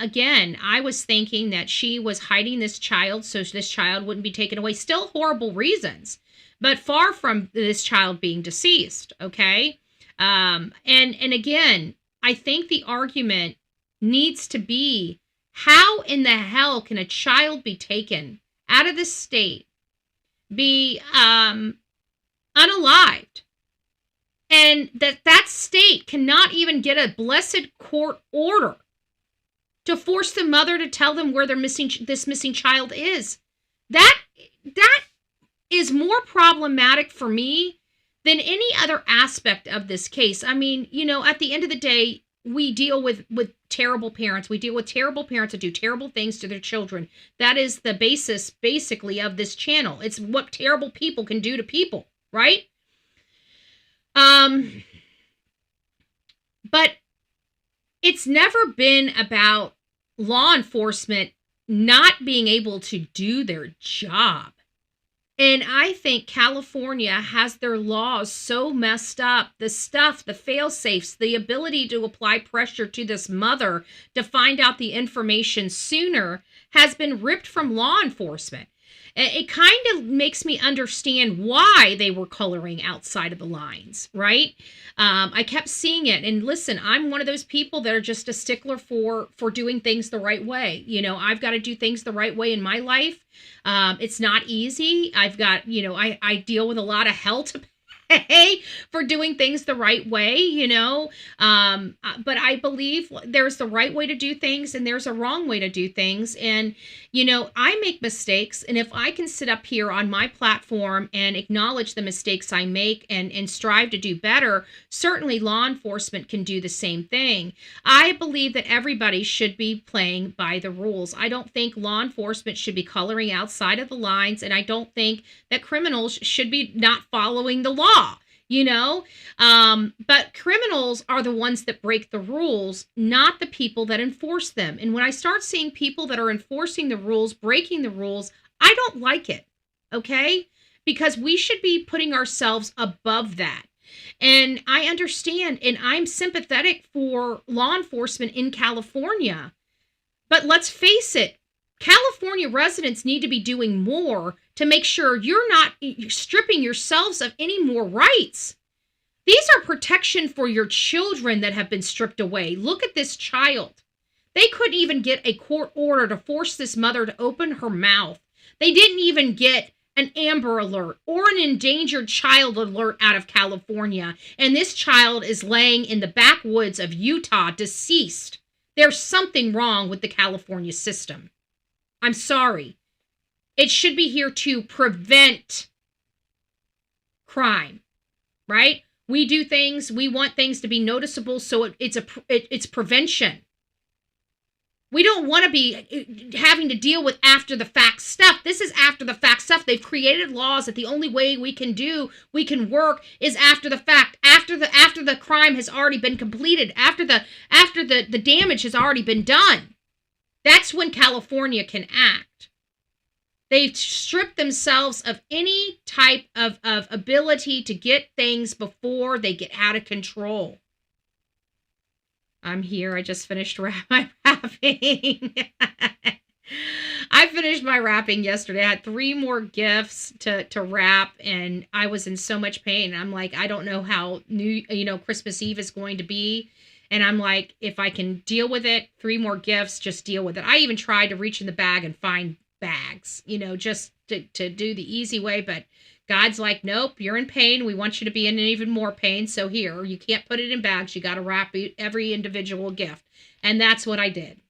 S4: again, I was thinking that she was hiding this child so this child wouldn't be taken away. Still horrible reasons, but far from this child being deceased. Okay. And again, I think the argument needs to be, how in the hell can a child be taken out of this state, be unalived, and that state cannot even get a blessed court order to force the mother to tell them where this missing child is? That is more problematic for me than any other aspect of this case. I mean, at the end of the day, we deal with terrible parents. We deal with terrible parents that do terrible things to their children. That is the basis, basically, of this channel. It's what terrible people can do to people, right? But it's never been about law enforcement not being able to do their job. And I think California has their laws so messed up. The stuff, the fail-safes, the ability to apply pressure to this mother to find out the information sooner has been ripped from law enforcement. It kind of makes me understand why they were coloring outside of the lines, right? I kept seeing it. And listen, I'm one of those people that are just a stickler for doing things the right way. I've got to do things the right way in my life. It's not easy. I've got, I deal with a lot of hell to pay for doing things the right way, but I believe there's the right way to do things and there's a wrong way to do things. And, I make mistakes. And if I can sit up here on my platform and acknowledge the mistakes I make and strive to do better, certainly law enforcement can do the same thing. I believe that everybody should be playing by the rules. I don't think law enforcement should be coloring outside of the lines. And I don't think that criminals should be not following the law. But criminals are the ones that break the rules, not the people that enforce them. And when I start seeing people that are enforcing the rules, breaking the rules, I don't like it. Okay? Because we should be putting ourselves above that. And I understand, and I'm sympathetic for law enforcement in California. But let's face it, California residents need to be doing more to make sure you're not stripping yourselves of any more rights. These are protection for your children that have been stripped away. Look at this child. They couldn't even get a court order to force this mother to open her mouth. They didn't even get an Amber Alert or an endangered child alert out of California. And this child is laying in the backwoods of Utah, deceased. There's something wrong with the California system. I'm sorry. It should be here to prevent crime, right? We do things, we want things to be noticeable, so it's prevention. We don't want to be having to deal with after the fact stuff. This is after the fact stuff. They've created laws that the only way we can work is after the fact, after the crime has already been completed, after the damage has already been done. That's when California can act. They've stripped themselves of any type of ability to get things before they get out of control. I'm here. I just finished my wrapping. I finished my wrapping yesterday. I had 3 more gifts to wrap, and I was in so much pain. I'm like, I don't know how Christmas Eve is going to be. And I'm like, if I can deal with it, 3 more gifts, just deal with it. I even tried to reach in the bag and find bags, just to do the easy way. But God's like, nope, you're in pain. We want you to be in even more pain. So here, you can't put it in bags. You got to wrap every individual gift. And that's what I did.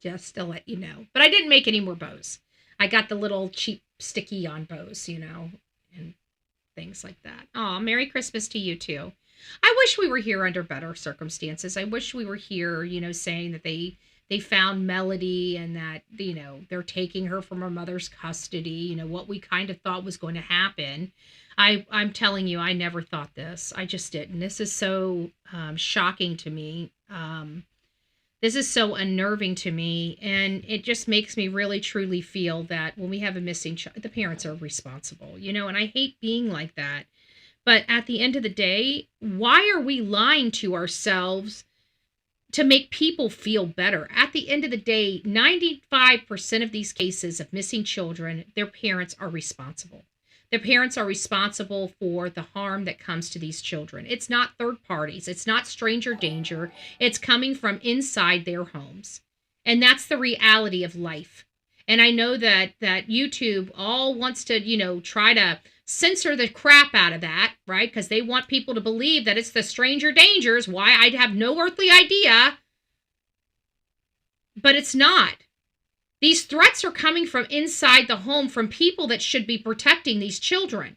S4: Just to let you know. But I didn't make any more bows. I got the little cheap sticky on bows, and things like that. Oh, Merry Christmas to you too. I wish we were here under better circumstances. I wish we were here, saying that they found Melodee and that, they're taking her from her mother's custody, what we kind of thought was going to happen. I'm telling you, I never thought this. I just didn't. This is so shocking to me. This is so unnerving to me. And it just makes me really, truly feel that when we have a missing child, the parents are responsible, and I hate being like that. But at the end of the day, why are we lying to ourselves to make people feel better? At the end of the day, 95% of these cases of missing children, their parents are responsible. The parents are responsible for the harm that comes to these children. It's not third parties. It's not stranger danger. It's coming from inside their homes. And that's the reality of life. And I know that YouTube all wants to, try to censor the crap out of that, right? Because they want people to believe that it's the stranger dangers, why I'd have no earthly idea. But it's not. These threats are coming from inside the home, from people that should be protecting these children.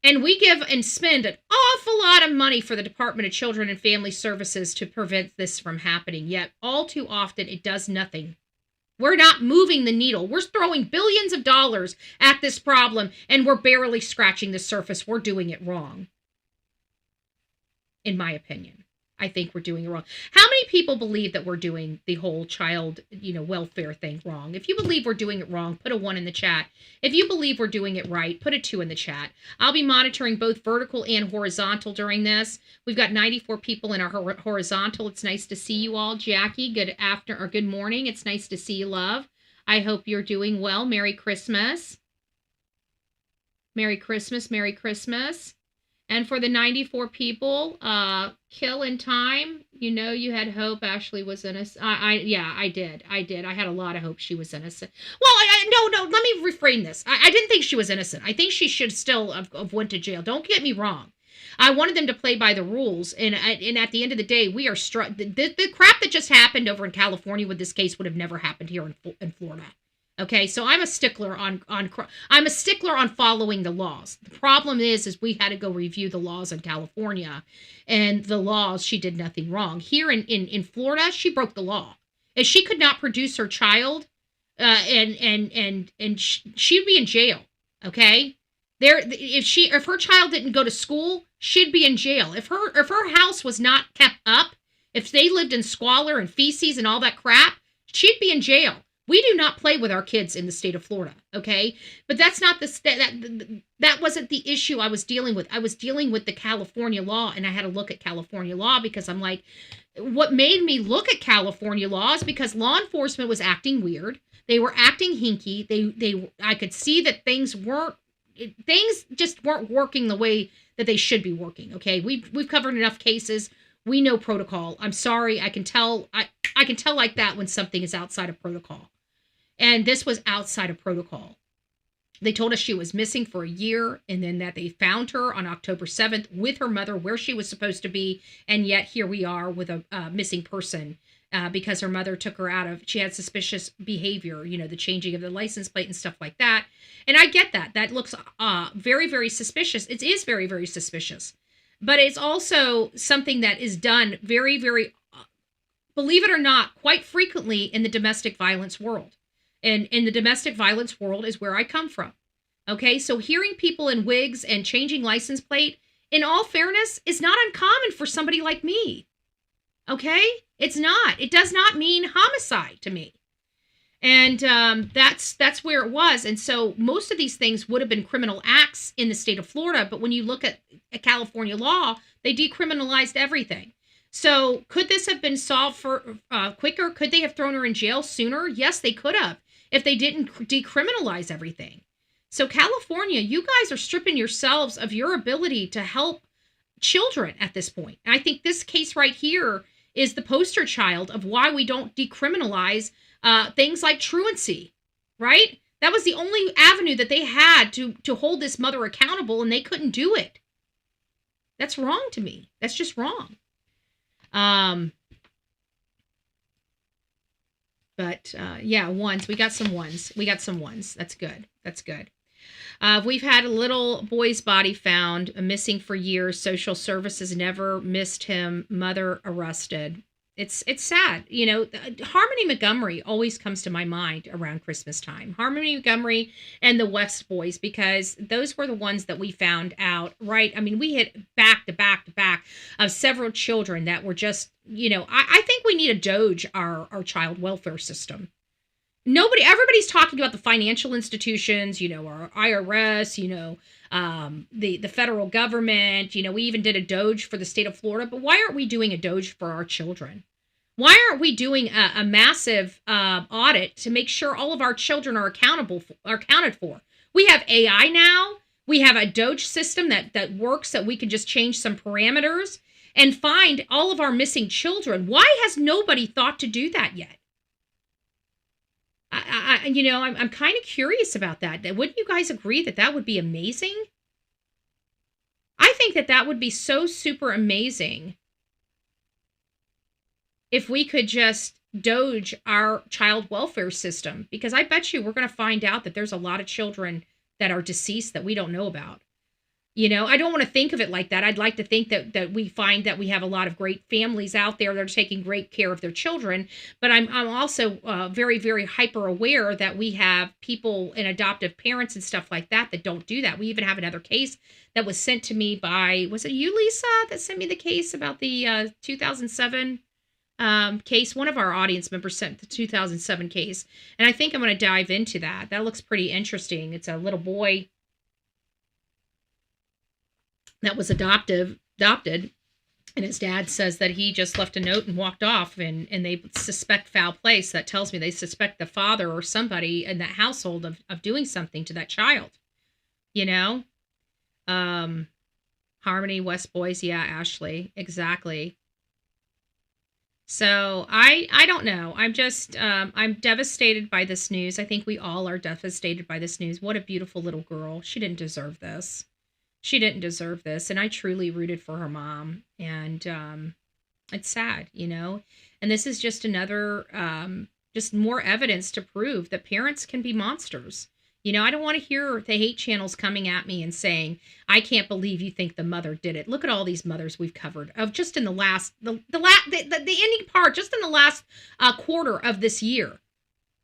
S4: And we give and spend an awful lot of money for the Department of Children and Family Services to prevent this from happening. Yet all too often it does nothing. We're not moving the needle. We're throwing billions of dollars at this problem, and we're barely scratching the surface. We're doing it wrong. In my opinion. I think we're doing it wrong. How many people believe that we're doing the whole child, welfare thing wrong? If you believe we're doing it wrong, put a 1 in the chat. If you believe we're doing it right, put a 2 in the chat. I'll be monitoring both vertical and horizontal during this. We've got 94 people in our horizontal. It's nice to see you all. Jackie, good morning. It's nice to see you, love. I hope you're doing well. Merry Christmas. Merry Christmas. Merry Christmas. And for the 94 people, kill in time. You had hope Ashlee was innocent. I did. I had a lot of hope she was innocent. Well, no, let me reframe this. I didn't think she was innocent. I think she should still have went to jail. Don't get me wrong. I wanted them to play by the rules. And at the end of the day, we are the crap that just happened over in California with this case would have never happened here in Florida. Okay, so I'm a stickler on following the laws. The problem is we had to go review the laws in California, and the laws, she did nothing wrong. Here in Florida, she broke the law. If she could not produce her child, and she'd be in jail. Okay, if her child didn't go to school, she'd be in jail. If her house was not kept up, if they lived in squalor and feces and all that crap, she'd be in jail. We do not play with our kids in the state of Florida, okay? But that's not that wasn't the issue I was dealing with. I was dealing with the California law, and I had to look at California law because I'm like, what made me look at California law is because law enforcement was acting weird. They were acting hinky. I could see that things just weren't working the way that they should be working, okay? We've covered enough cases. We know protocol. I'm sorry, I can tell like that when something is outside of protocol. And this was outside of protocol. They told us she was missing for a year, and then that they found her on October 7th with her mother where she was supposed to be, and yet here we are with a missing person because her mother took her out of, she had suspicious behavior, the changing of the license plate and stuff like that. And I get that. That looks very, very suspicious. It is very, very suspicious. But it's also something that is done very, very, believe it or not, quite frequently in the domestic violence world. And in the domestic violence world is where I come from. Okay, so hearing people in wigs and changing license plate, in all fairness, is not uncommon for somebody like me. Okay, it's not. It does not mean homicide to me. And that's where it was. And so most of these things would have been criminal acts in the state of Florida. But when you look at California law, they decriminalized everything. So could this have been solved for quicker? Could they have thrown her in jail sooner? Yes, they could have if they didn't decriminalize everything. So California, you guys are stripping yourselves of your ability to help children at this point. And I think this case right here is the poster child of why we don't decriminalize things like truancy, right? That was the only avenue that they had to hold this mother accountable, and they couldn't do it. That's wrong to me. That's just wrong. But yeah, ones. We got some ones. That's good. We've had a little boy's body found, missing for years. Social services never missed him. Mother arrested. It's sad. Harmony Montgomery always comes to my mind around Christmas time. Harmony Montgomery and the West Boys, because those were the ones that we found out, right? I mean, we hit back to back to back of several children that were just, I think we need to doge our child welfare system. Everybody's talking about the financial institutions, our IRS, the federal government, we even did a doge for the state of Florida, but why aren't we doing a doge for our children? Why aren't we doing a massive audit to make sure all of our children are accounted for? We have AI now. We have a Doge system that works, that we can just change some parameters and find all of our missing children. Why has nobody thought to do that yet? I'm kind of curious about that. Wouldn't you guys agree that that would be amazing? I think that would be so super amazing if we could just Doge our child welfare system, because I bet you we're going to find out that there's a lot of children that are deceased that we don't know about. I don't want to think of it like that. I'd like to think that we find that we have a lot of great families out there that are taking great care of their children. But I'm also very, very hyper aware that we have people and adoptive parents and stuff like that don't do that. We even have another case that was sent to me by, was it you, Lisa, that sent me the case about the 2007 case? One of our audience members sent the 2007 case. And I think I'm going to dive into that. That looks pretty interesting. It's a little boy that was adopted, and his dad says that he just left a note and walked off, and they suspect foul play. So that tells me they suspect the father or somebody in that household of doing something to that child. Harmony, West Boys, yeah, Ashlee, exactly. So I don't know. I'm just I'm devastated by this news. I think we all are devastated by this news. What a beautiful little girl. She didn't deserve this. She didn't deserve this. And I truly rooted for her mom. And it's sad, And this is just another, just more evidence to prove that parents can be monsters. I don't want to hear the hate channels coming at me and saying, I can't believe you think the mother did it. Look at all these mothers we've covered of just in the last, the ending part, just in the last quarter of this year.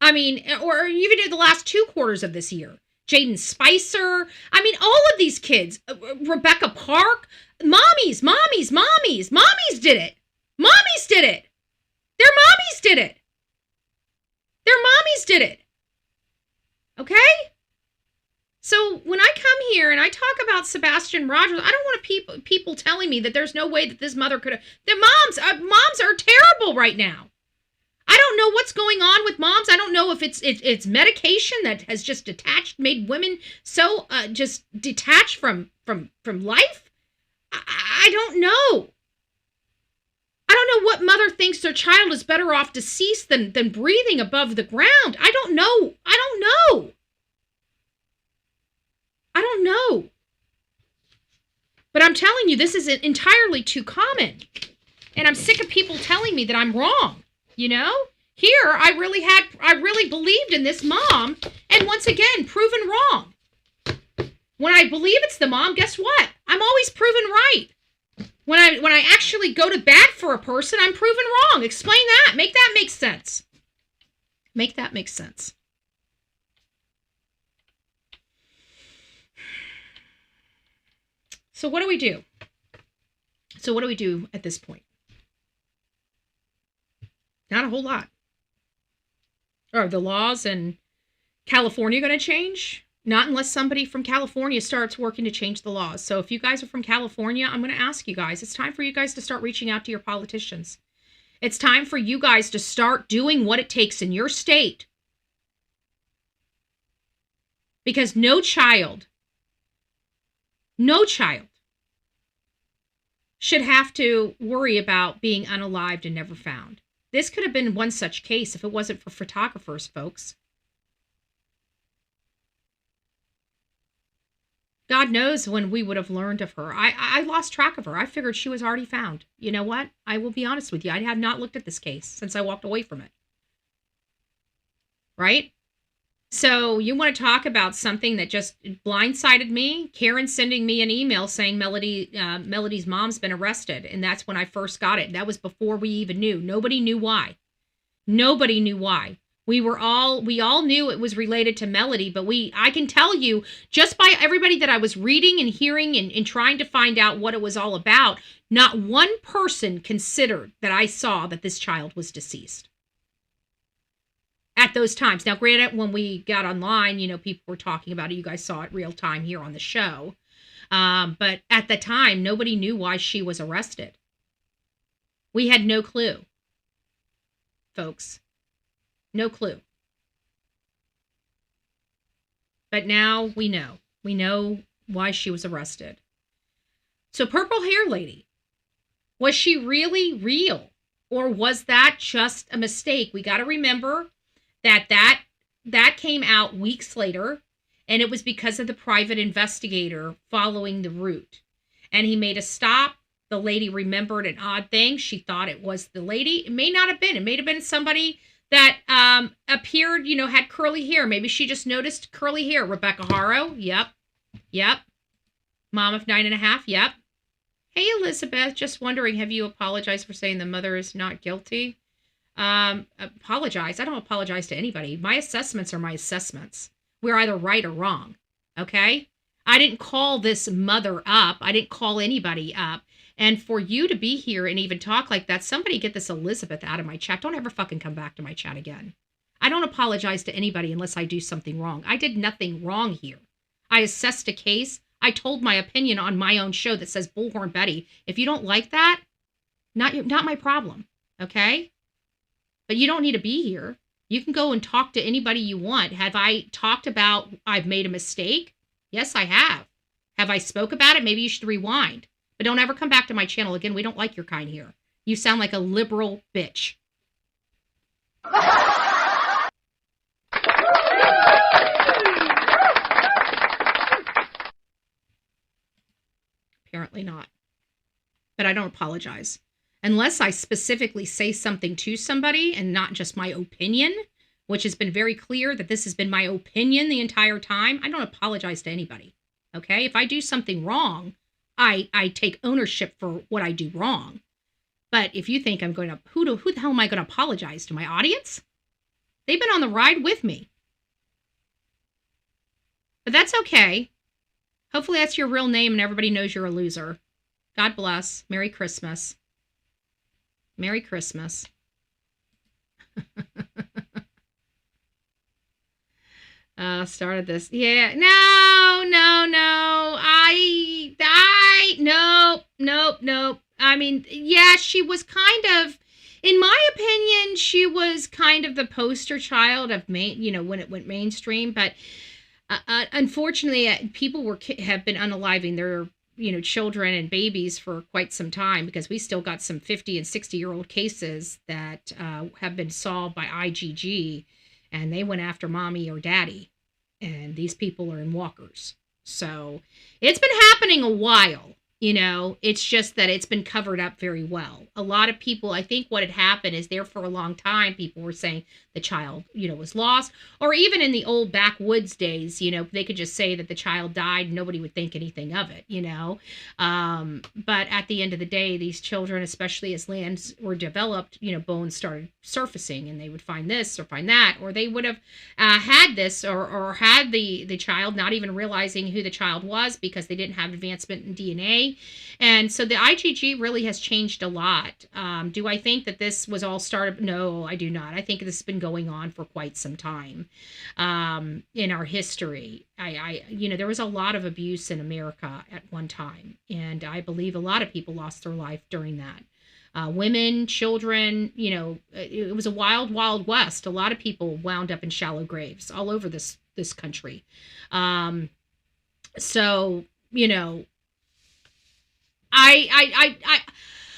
S4: I mean, or even in the last 2 quarters of this year. Jaden Spicer. I mean, all of these kids. Rebecca Park. Mommies did it. Mommies did it. Their mommies did it. Their mommies did it. Okay? So when I come here and I talk about Sebastian Rogers, I don't want people telling me that there's no way that this mother could have. The moms are terrible right now. I don't know what's going on with moms. I don't know if it's medication that has just made women so just detached from life. I don't know. I don't know what mother thinks their child is better off deceased than breathing above the ground. I don't know. But I'm telling you, this is entirely too common. And I'm sick of people telling me that I'm wrong. Here I really believed in this mom, and once again, proven wrong. When I believe it's the mom, guess what? I'm always proven right. When I actually go to bat for a person, I'm proven wrong. Explain that. Make that make sense. Make that make sense. So what do we do? So what do we do at this point? Not a whole lot. Are the laws in California going to change? Not unless somebody from California starts working to change the laws. So if you guys are from California, I'm going to ask you guys, it's time for you guys to start reaching out to your politicians. It's time for you guys to start doing what it takes in your state. Because no child should have to worry about being unalived and never found. This could have been one such case if it wasn't for photographers, folks. God knows when we would have learned of her. I lost track of her. I figured she was already found. You know what? I will be honest with you. I have not looked at this case since I walked away from it. Right? So you want to talk about something that just blindsided me? Karen sending me an email saying Melodee's mom's been arrested. And that's when I first got it. That was before we even knew. Nobody knew why. Nobody knew why. We all knew it was related to Melodee, but I can tell you, just by everybody that I was reading and hearing and trying to find out what it was all about, not one person considered that I saw that this child was deceased. At those times. Now, granted, when we got online, people were talking about it. You guys saw it real time here on the show. But at the time, nobody knew why she was arrested. We had no clue, folks. No clue. But now we know. We know why she was arrested. So purple hair lady, was she really real? Or was that just a mistake? We got to remember that came out weeks later, and it was because of the private investigator following the route. And he made a stop. The lady remembered an odd thing. She thought it was the lady. It may not have been. It may have been somebody that appeared, had curly hair. Maybe she just noticed curly hair. Rebecca Haro. Yep. Mom of 9.5. Yep. Hey, Elizabeth, just wondering, have you apologized for saying the mother is not guilty? Apologize? I don't apologize to anybody. My assessments are my assessments. We're either right or wrong, okay? I didn't call this mother up. I didn't call anybody up. And for you to be here and even talk like that, somebody get this Elizabeth out of my chat. Don't ever fucking come back to my chat again. I don't apologize to anybody unless I do something wrong. I did nothing wrong here. I assessed a case. I told my opinion on my own show that says Bullhorn Betty. If you don't like that, not my problem, okay? But you don't need to be here. You can go and talk to anybody you want. Have I talked about I've made a mistake? Yes, I have. Have I spoke about it? Maybe you should rewind. But don't ever come back to my channel again. We don't like your kind here. You sound like a liberal bitch. Apparently not. But I don't apologize. Unless I specifically say something to somebody and not just my opinion, which has been very clear that this has been my opinion the entire time, I don't apologize to anybody. Okay? If I do something wrong, I take ownership for what I do wrong. But if you think I'm going to, who the hell am I going to apologize to? My audience? They've been on the ride with me. But that's okay. Hopefully that's your real name and everybody knows you're a loser. God bless. Merry Christmas. Merry Christmas. Started this. Yeah. No. Nope. I mean, yeah, she was kind of, in my opinion, she was kind of the poster child of when it went mainstream. But unfortunately, people have been unaliving their children and babies for quite some time, because we still got some 50 and 60-year-old cases that have been solved by IGG, and they went after mommy or daddy, and these people are in walkers. So it's been happening a while. It's just that it's been covered up very well. A lot of people, I think what had happened is there for a long time, people were saying the child, was lost. Or even in the old backwoods days, they could just say that the child died. Nobody would think anything of it, But at the end of the day, these children, especially as lands were developed, bones started surfacing, and they would find this or find that, or they would have had this or had the child not even realizing who the child was because they didn't have advancement in DNA. And so the IGG really has changed a lot. Do I think that this was all started? No, I do not. I think this has been going on for quite some time in our history. There was a lot of abuse in America at one time, and I believe a lot of people lost their life during that. Women, children, it was a wild, wild west. A lot of people wound up in shallow graves all over this country.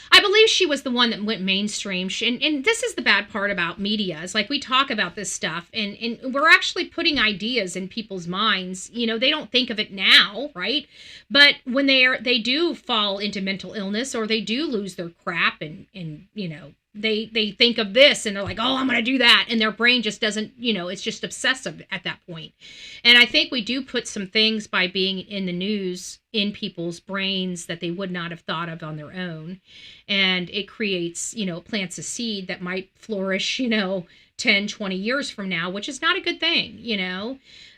S4: I believe she was the one that went mainstream. And this is the bad part about media. It's like we talk about this stuff and we're actually putting ideas in people's minds. They don't think of it now, right? But when they do fall into mental illness, or they do lose their crap and they think of this and they're like, oh, I'm going to do that. And their brain just doesn't, it's just obsessive at that point. And I think we do put some things by being in the news in people's brains that they would not have thought of on their own. And it creates, plants a seed that might flourish, 10, 20 years from now, which is not a good thing,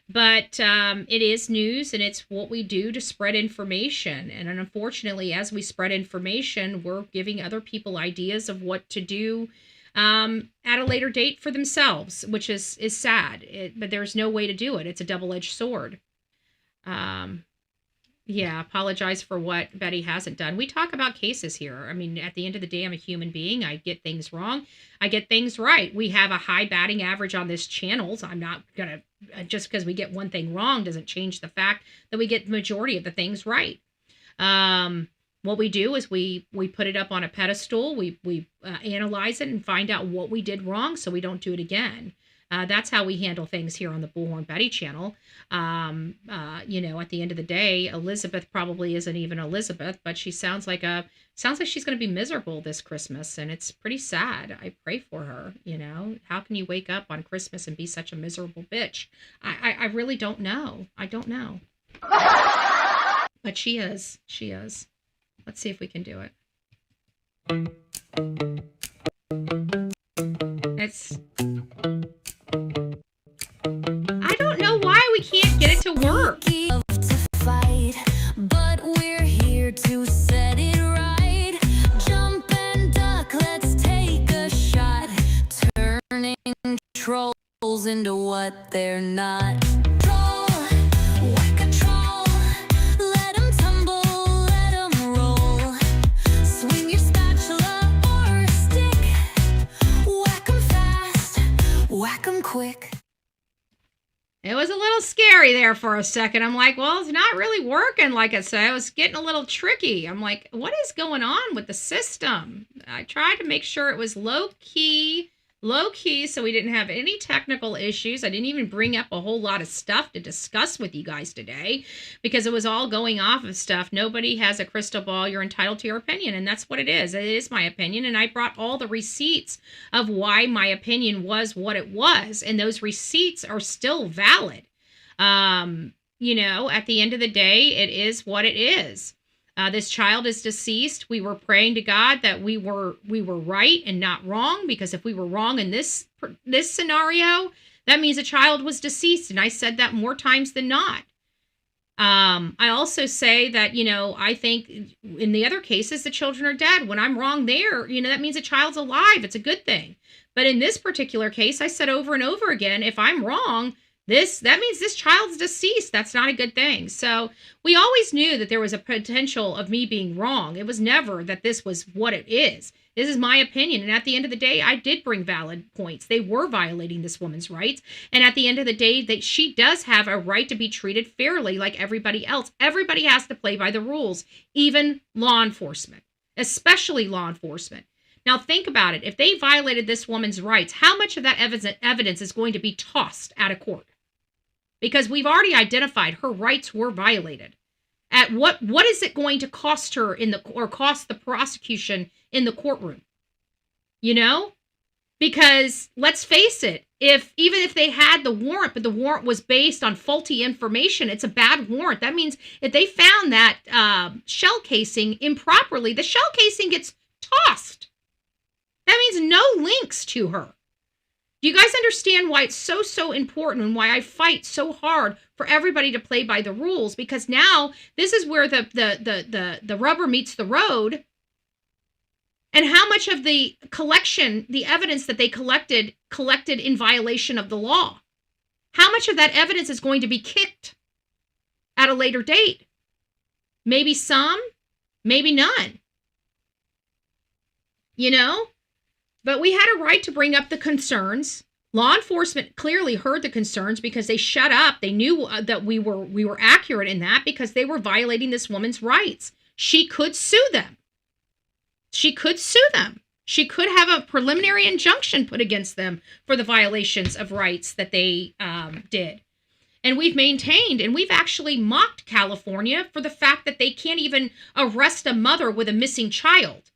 S4: But it is news, and it's what we do to spread information. And unfortunately, as we spread information, we're giving other people ideas of what to do at a later date for themselves, which is sad. But there's no way to do it. It's a double-edged sword. Yeah, apologize for what Betty hasn't done. We talk about cases here. I mean, at the end of the day, I'm a human being. I get things wrong. I get things right. We have a high batting average on this channel. So I'm not going to, just because we get one thing wrong doesn't change the fact that we get the majority of the things right. What we do is we put it up on a pedestal. We analyze it and find out what we did wrong so we don't do it again. That's how we handle things here on the Bullhorn Betty channel. At the end of the day, Elizabeth probably isn't even Elizabeth, but she sounds like she's going to be miserable this Christmas, and it's pretty sad. I pray for her. How can you wake up on Christmas and be such a miserable bitch? I really don't know. I don't know. But she is. She is. Let's see if we can do it. I don't know why we can't get it to work.
S7: But we're here to set it right. Jump and duck, let's take a shot. Turning trolls into what they're not. Troll, whack a troll. Let 'em tumble, let 'em roll. Swing your spatula or a stick. Whack 'em fast, whack 'em quick.
S4: It was a little scary there for a second. I'm like, well, it's not really working like I said. It was getting a little tricky. I'm like, what is going on with the system? I tried to make sure it was low key, so we didn't have any technical issues. I didn't even bring up a whole lot of stuff to discuss with you guys today because it was all going off of stuff. Nobody has a crystal ball. You're entitled to your opinion, and that's what it is. It is my opinion, and I brought all the receipts of why my opinion was what it was, and those receipts are still valid. At the end of the day, it is what it is. This child is deceased. We were praying to God that we were right and not wrong, because if we were wrong in this scenario, that means a child was deceased. And I said that more times than not. I also say that, I think in the other cases, the children are dead. When I'm wrong there, that means a child's alive. It's a good thing. But in this particular case, I said over and over again, if I'm wrong, that means this child's deceased. That's not a good thing. So we always knew that there was a potential of me being wrong. It was never that this was what it is. This is my opinion. And at the end of the day, I did bring valid points. They were violating this woman's rights. And at the end of the day, that she does have a right to be treated fairly like everybody else. Everybody has to play by the rules, even law enforcement, especially law enforcement. Now think about it. If they violated this woman's rights, how much of that evidence is going to be tossed out of court? Because we've already identified her rights were violated. At what is it going to cost her or cost the prosecution in the courtroom? Because let's face it, even if they had the warrant, but the warrant was based on faulty information, it's a bad warrant. That means if they found that shell casing improperly, the shell casing gets tossed. That means no links to her. Do you guys understand why it's so important and why I fight so hard for everybody to play by the rules? Because now this is where the rubber meets the road. And how much of the collection, the evidence that they collected in violation of the law, how much of that evidence is going to be kicked at a later date? Maybe some, maybe none. But we had a right to bring up the concerns. Law enforcement clearly heard the concerns because they shut up. They knew that we were accurate in that because they were violating this woman's rights. She could sue them. She could have a preliminary injunction put against them for the violations of rights that they did. And we've maintained, and we've actually mocked California for the fact that they can't even arrest a mother with a missing child.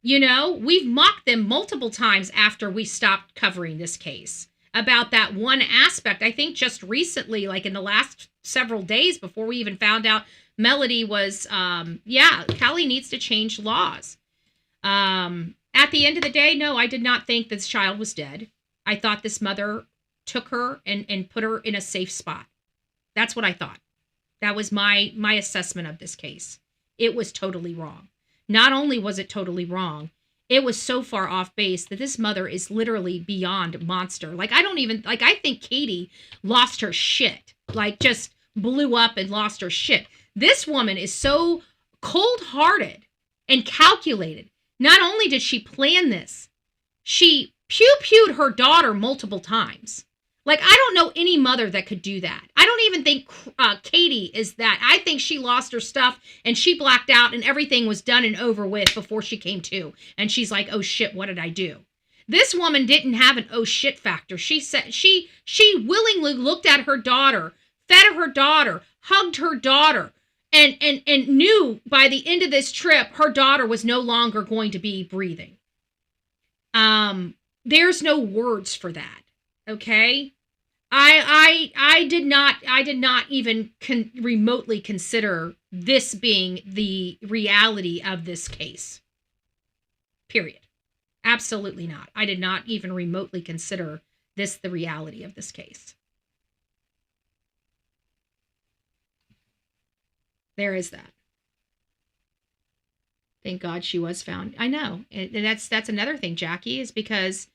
S4: We've mocked them multiple times after we stopped covering this case about that one aspect. I think just recently, like in the last several days before we even found out Melodee was, Cali needs to change laws. At the end of the day, no, I did not think this child was dead. I thought this mother took her and put her in a safe spot. That's what I thought. That was my assessment of this case. It was totally wrong. Not only was it totally wrong, it was so far off base that this mother is literally beyond monster. I think Katie lost her shit. Just blew up and lost her shit. This woman is so cold-hearted and calculated. Not only did she plan this, she pew-pewed her daughter multiple times. Like, I don't know any mother that could do that. I don't even think Katie is that. I think she lost her stuff and she blacked out and everything was done and over with before she came to. And she's like, oh shit, what did I do? This woman didn't have an oh shit factor. She said she willingly looked at her daughter, fed her daughter, hugged her daughter, and knew by the end of this trip her daughter was no longer going to be breathing. There's no words for that. Okay? I did not even remotely consider this being the reality of this case. Period. Absolutely not. I did not even remotely consider this the reality of this case. There is that. Thank God she was found. I know. And that's another thing, Jackie, is because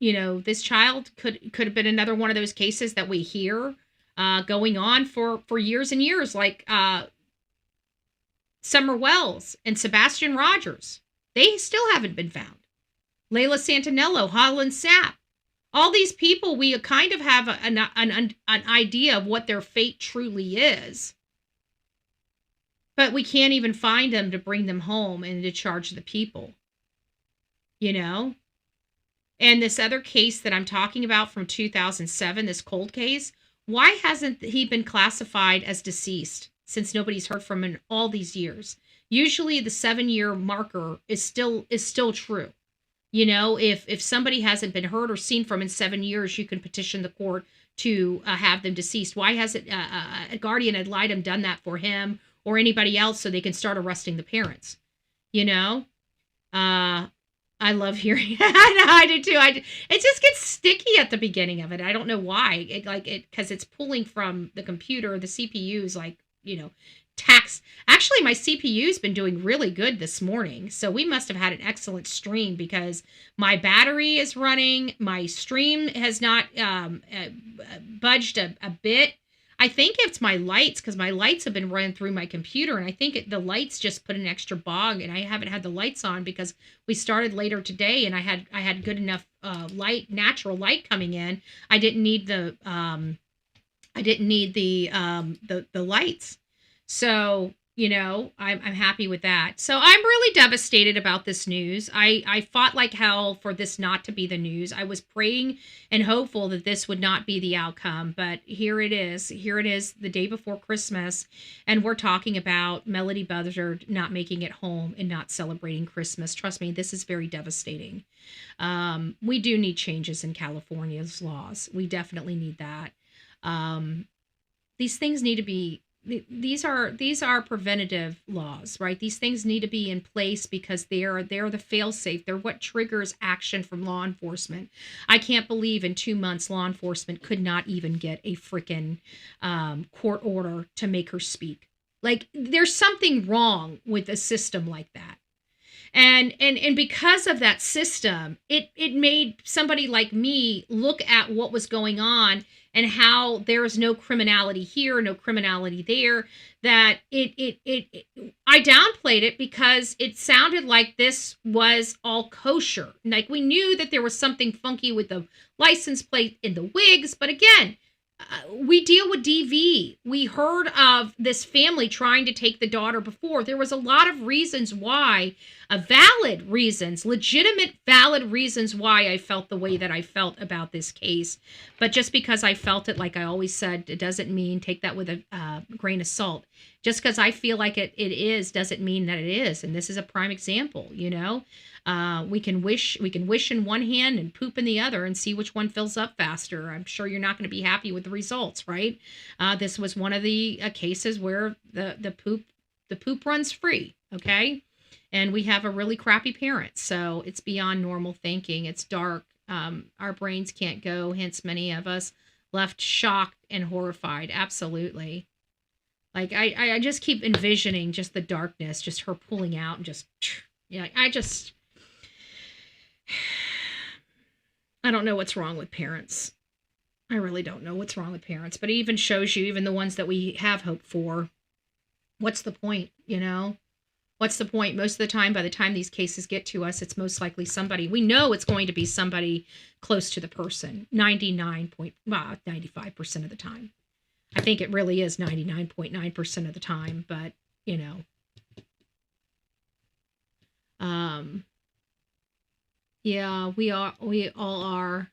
S4: this child could have been another one of those cases that we hear going on for years and years, like Summer Wells and Sebastian Rogers. They still haven't been found. Layla Santinello, Holland Sapp. All these people, we kind of have an idea of what their fate truly is. But we can't even find them to bring them home and to charge the people. And this other case that I'm talking about from 2007, this cold case, why hasn't he been classified as deceased since nobody's heard from him in all these years? Usually the 7-year marker is still true. If somebody hasn't been heard or seen from in 7 years, you can petition the court to have them deceased. Why hasn't a guardian ad litem done that for him or anybody else so they can start arresting the parents? I love hearing I do too. It just gets sticky at the beginning of it. I don't know why. Because it's pulling from the computer. The CPU's tax. Actually, my CPU's been doing really good this morning. So we must have had an excellent stream because my battery is running. My stream has not budged a bit. I think it's my lights because my lights have been running through my computer, and I think the lights just put an extra bog, and I haven't had the lights on because we started later today, and I had good enough natural light coming in. I didn't need the lights. So, I'm happy with that. So I'm really devastated about this news. I fought like hell for this not to be the news. I was praying and hopeful that this would not be the outcome, but here it is. Here it is the day before Christmas, and we're talking about Melodee Buzzard not making it home and not celebrating Christmas. Trust me, this is very devastating. We do need changes in California's laws. We definitely need that. These things need to be these are preventative laws, right? These things need to be in place because they're the fail-safe. They're what triggers action from law enforcement. I can't believe in 2 months law enforcement could not even get a freaking court order to make her speak. Like, there's something wrong with a system like that. And because of that system, it made somebody like me look at what was going on and how there is no criminality here, no criminality there, that I downplayed it because it sounded like this was all kosher. Like, we knew that there was something funky with the license plate in the wigs, but again, we deal with DV. We heard of this family trying to take the daughter before. There was a lot of reasons why, valid reasons, legitimate valid reasons why I felt the way that I felt about this case. But just because I felt it, like I always said, it doesn't mean take that with a grain of salt. Just because I feel like it is doesn't mean that it is. And this is a prime example, we can wish in one hand and poop in the other and see which one fills up faster. I'm sure you're not going to be happy with the results, right? This was one of the cases where the poop runs free, okay? And we have a really crappy parent, so it's beyond normal thinking. It's dark. Our brains can't go, hence many of us left shocked and horrified. Absolutely. Like, I just keep envisioning just the darkness, just her pulling out and just, I don't know what's wrong with parents. I really don't know what's wrong with parents, but it even shows you, even the ones that we have hope for, what's the point, you know? What's the point? Most of the time, by the time these cases get to us, it's most likely somebody, we know it's going to be somebody close to the person, 95% of the time. I think it really is 99.9% of the time, but, you know. Yeah, we all are.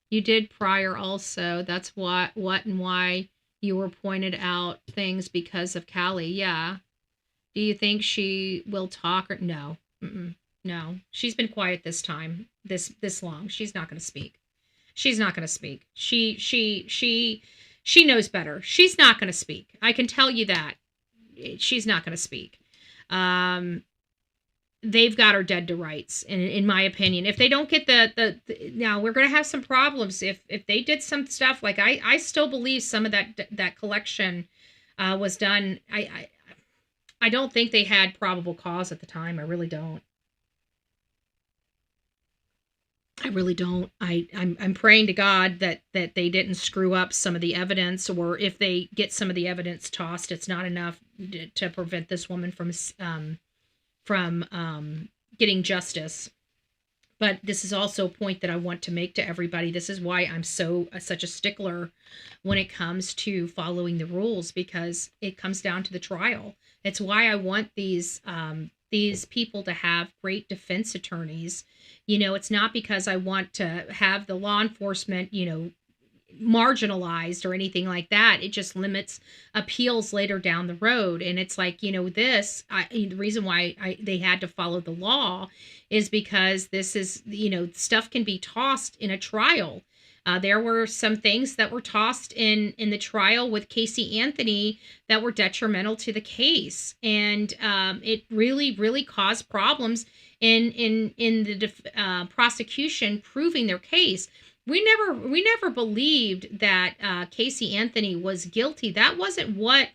S4: You did prior also. That's what and why you were pointed out things because of Callie. Yeah. Do you think she will talk or no? No. She's been quiet this time. This long. She's not going to speak. She's not going to speak. She knows better. She's not going to speak. I can tell you that. She's not going to speak. They've got her dead to rights, in my opinion. If they don't get the now, we're going to have some problems. If they did some stuff, like I still believe some of that collection was done. I don't think they had probable cause at the time. I really don't. I'm praying to God that they didn't screw up some of the evidence, or if they get some of the evidence tossed, it's not enough to prevent this woman from getting justice. But this is also a point that I want to make to everybody. This is why I'm such a stickler when it comes to following the rules, because it comes down to the trial. It's why I want these people to have great defense attorneys. You know, it's not because I want to have the law enforcement, you know, marginalized or anything like that. It just limits appeals later down the road. And it's like, you know, the reason why they had to follow the law is because this is, you know, stuff can be tossed in a trial. There were some things that were tossed in the trial with Casey Anthony that were detrimental to the case. And it really, really caused problems in the prosecution proving their case. We never believed that Casey Anthony was guilty. That wasn't what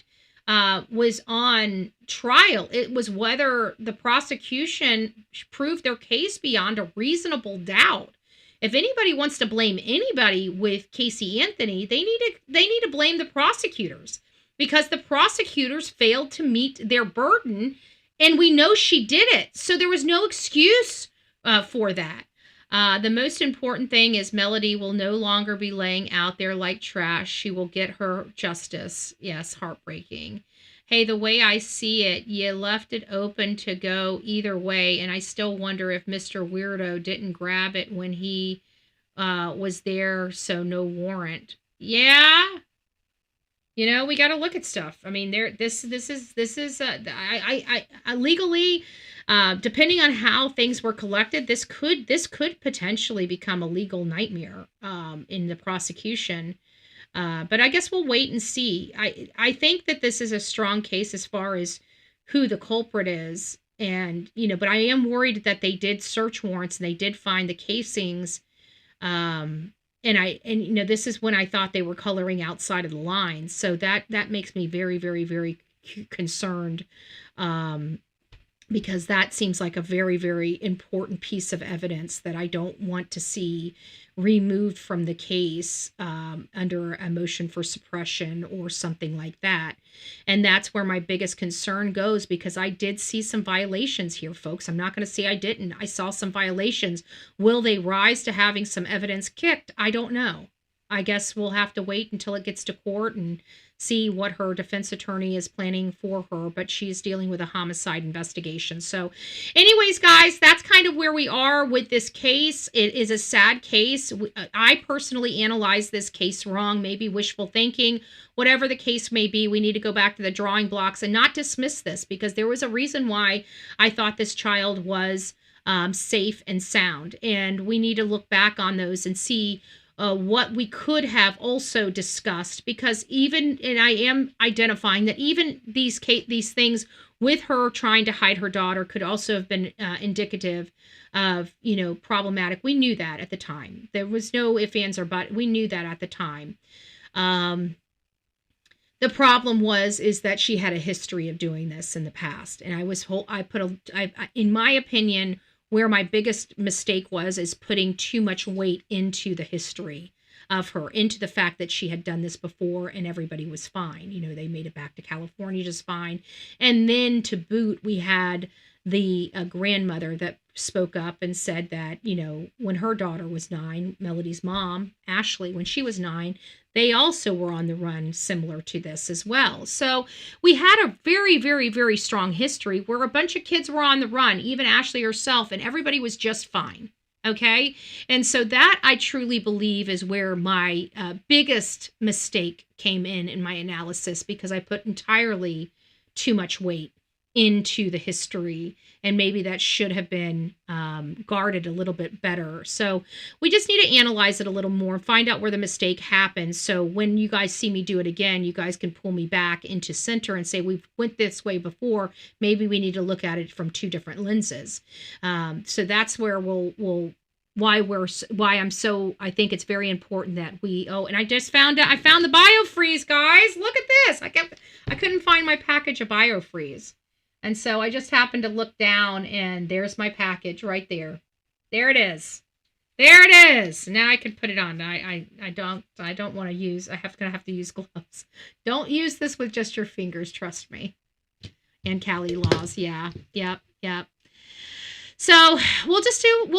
S4: was on trial. It was whether the prosecution proved their case beyond a reasonable doubt. If anybody wants to blame anybody with Casey Anthony, they need to blame the prosecutors, because the prosecutors failed to meet their burden, and we know she did it. So there was no excuse for that. The most important thing is Melodee will no longer be laying out there like trash. She will get her justice. Yes, heartbreaking. Hey, the way I see it, you left it open to go either way, and I still wonder if Mr. Weirdo didn't grab it when he was there, so no warrant. Yeah. You know, we got to look at stuff. I mean, this is legally, depending on how things were collected, this could potentially become a legal nightmare in the prosecution. But I guess we'll wait and see. I think that this is a strong case as far as who the culprit is, and you know, but I am worried that they did search warrants and they did find the casings. And you know, this is when I thought they were coloring outside of the lines. So that makes me very, very, very concerned, because that seems like a very, very important piece of evidence that I don't want to see removed from the case under a motion for suppression or something like that. And that's where my biggest concern goes, because I did see some violations here, folks. I'm not going to say I didn't. I saw some violations. Will they rise to having some evidence kicked? I don't know. I guess we'll have to wait until it gets to court and see what her defense attorney is planning for her, but she's dealing with a homicide investigation. So anyways, guys, that's kind of where we are with this case. It is a sad case. I personally analyzed this case wrong, maybe wishful thinking, whatever the case may be. We need to go back to the drawing blocks and not dismiss this, because there was a reason why I thought this child was safe and sound. And we need to look back on those and see what we could have also discussed, because and I am identifying that even these things with her trying to hide her daughter could also have been indicative of, you know, problematic. We knew that at the time. There was no ifs, ands, or buts. We knew that at the time. The problem is that she had a history of doing this in the past, and in my opinion, where my biggest mistake is putting too much weight into the history of her into the fact that she had done this before and everybody was fine. You know, they made it back to California just fine. And then to boot, we had the grandmother that spoke up and said that, you know, when her daughter was 9, Melodee's mom, Ashlee, when she was 9, they also were on the run similar to this as well. So we had a very, very, very strong history where a bunch of kids were on the run, even Ashlee herself, and everybody was just fine. Okay. And so that I truly believe is where my biggest mistake came in my analysis, because I put entirely too much weight into the history, and maybe that should have been guarded a little bit better. So we just need to analyze it a little more, find out where the mistake happened. So when you guys see me do it again, you guys can pull me back into center and say, we went this way before. Maybe we need to look at it from 2 different lenses. So that's where why I think it's very important that we, and I found the BioFreeze, guys. Look at this. I couldn't find my package of BioFreeze. And so I just happened to look down, and there's my package right there. There it is. There it is. Now I can put it on. I don't want to use, gonna have to use gloves. Don't use this with just your fingers, trust me. And Cali laws, yeah. Yep. So we'll